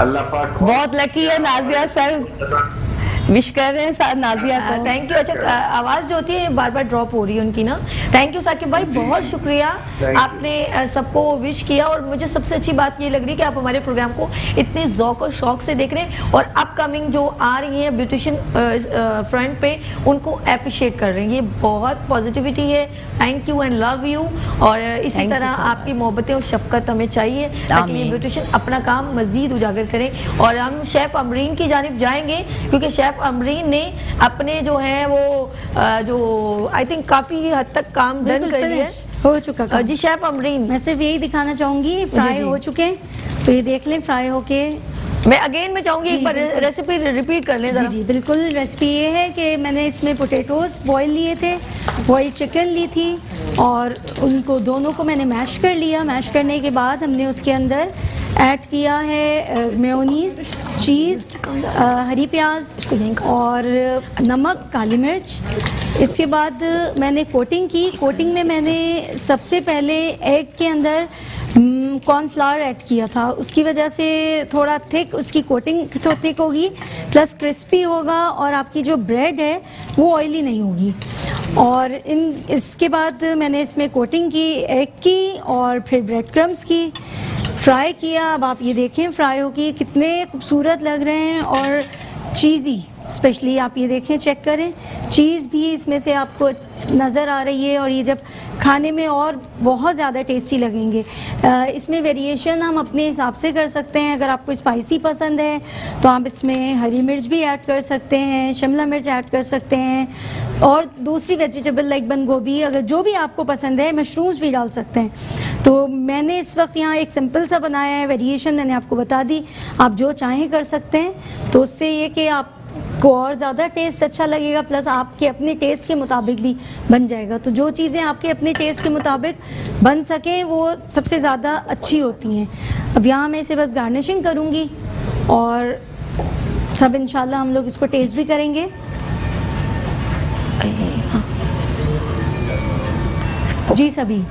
अल्लाह पाक बहुत लकी है नाजिया सर, विश कर रहे हैं नाजिया को। Thank you. अच्छा, आवाज जो होती है बार बार ड्रॉप हो रही है उनकी ना। थैंक यू साकिब भाई, बहुत शुक्रिया, आपने सबको विश किया। और मुझे सबसे अच्छी बात ये लग रही है कि आप हमारे प्रोग्राम को इतने ज़ौक़ और शौक से देख रहे हैं, और अपकमिंग जो आ रही हैं ब्यूटिशियन फ्रंट पे उनको अप्रिशिएट कर रहे हैं। ये बहुत पॉजिटिविटी है। Thank you and love you. और इसी तरह आपकी मोहब्बतें और शफकत हमें चाहिए ताकि ये ब्यूटिशियन अपना काम मज़ीद उजागर करें। और हम शेफ़ अमरीन की जानिब जाएंगे, क्योंकि शेफ़ अमरीन ने अपने जो है वो जो आई थिंक काफी हद तक काम डन कर लिया, हो चुका जी शेफ अमरीन। मैं सिर्फ यही दिखाना चाहूंगी, फ्राई हो चुके हैं, तो ये देख लें फ्राई होके। मैं अगेन मैं चाहूंगी एक बार रेसिपी रिपीट कर लें जरा। जी बिल्कुल। रेसिपी ये है कि मैंने इसमें पोटैटोज बॉईल लिए थे, बॉइल्ड चिकन ली थी, और उनको दोनों को मैंने मैश कर लिया। मैश करने के बाद हमने उसके अंदर ऐड किया है मेयोनीज़, चीज़, हरी प्याज और नमक, काली मिर्च। इसके बाद मैंने कोटिंग की। कोटिंग में मैंने सबसे पहले एग के अंदर कॉर्नफ्लावर ऐड किया था, उसकी वजह से थोड़ा थिक उसकी कोटिंग तो थिक होगी, प्लस क्रिस्पी होगा, और आपकी जो ब्रेड है वो ऑयली नहीं होगी। और इसके बाद मैंने इसमें कोटिंग की एग की, और फिर ब्रेड क्रम्स की, फ्राई किया। अब आप ये देखें फ्राई होगी कितने खूबसूरत लग रहे हैं, और चीज़ी स्पेशली आप ये देखें, चेक करें, चीज़ भी इसमें से आपको नज़र आ रही है, और ये जब खाने में और बहुत ज़्यादा टेस्टी लगेंगे। इसमें वेरिएशन हम अपने हिसाब से कर सकते हैं। अगर आपको स्पाइसी पसंद है तो आप इसमें हरी मिर्च भी ऐड कर सकते हैं, शिमला मिर्च ऐड कर सकते हैं, और दूसरी वेजिटेबल लाइक बंद गोभी, अगर जो भी आपको पसंद है, मशरूम्स भी डाल सकते हैं। तो मैंने इस वक्त यहाँ एक सिंपल सा बनाया है, वेरिएशन मैंने आपको बता दी, आप जो चाहें कर सकते हैं। तो उससे ये कि आप को और ज़्यादा टेस्ट अच्छा लगेगा, प्लस आपके अपने टेस्ट के मुताबिक भी बन जाएगा। तो जो चीज़ें आपके अपने टेस्ट के मुताबिक बन सकें वो सबसे ज़्यादा अच्छी होती हैं। अब यहाँ मैं इसे बस गार्निशिंग करूँगी, और सब इंशाल्लाह हम लोग इसको टेस्ट भी करेंगे। जी सभी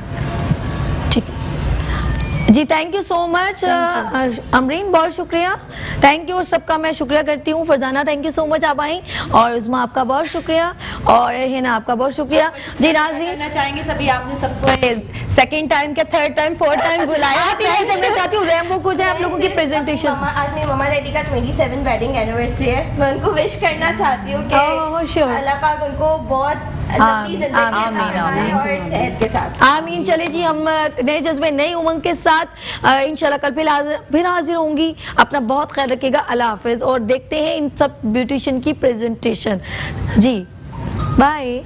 जी, thank you so much Amreen, बहुत शुक्रिया, थैंक यू। और सबका मैं शुक्रिया करती हूँ। Farzana thank you so much, आप आई, और उस्मा आपका बहुत शुक्रिया, और हिना आपका बहुत शुक्रिया। जी नाज़रीन, करना चाहेंगे सभी, आपने सबको सेकंड टाइम के थर्ड टाइम फोर्थ टाइम बुलाया। मैं चाहती हूँ रैम्बो को जाए आप लोगों की प्रेजेंटेशन। आज मेरी ममा डैडी का 27 वेडिंग एनिवर्सरी है, मैं उनको विश करना चाहती हूँ कि अल्लाह पाक उनको बहुत लंबी जिंदगी और सेहत के साथ। आमीन। चले जी, हम नए जज्बे नई उमंग के साथ इंशाल्लाह कल फिर हाजिर होंगी। अपना बहुत ख्याल रखिएगा। अल्लाह हाफिज। और देखते हैं इन सब ब्यूटिशियन की प्रेजेंटेशन जी। बाय।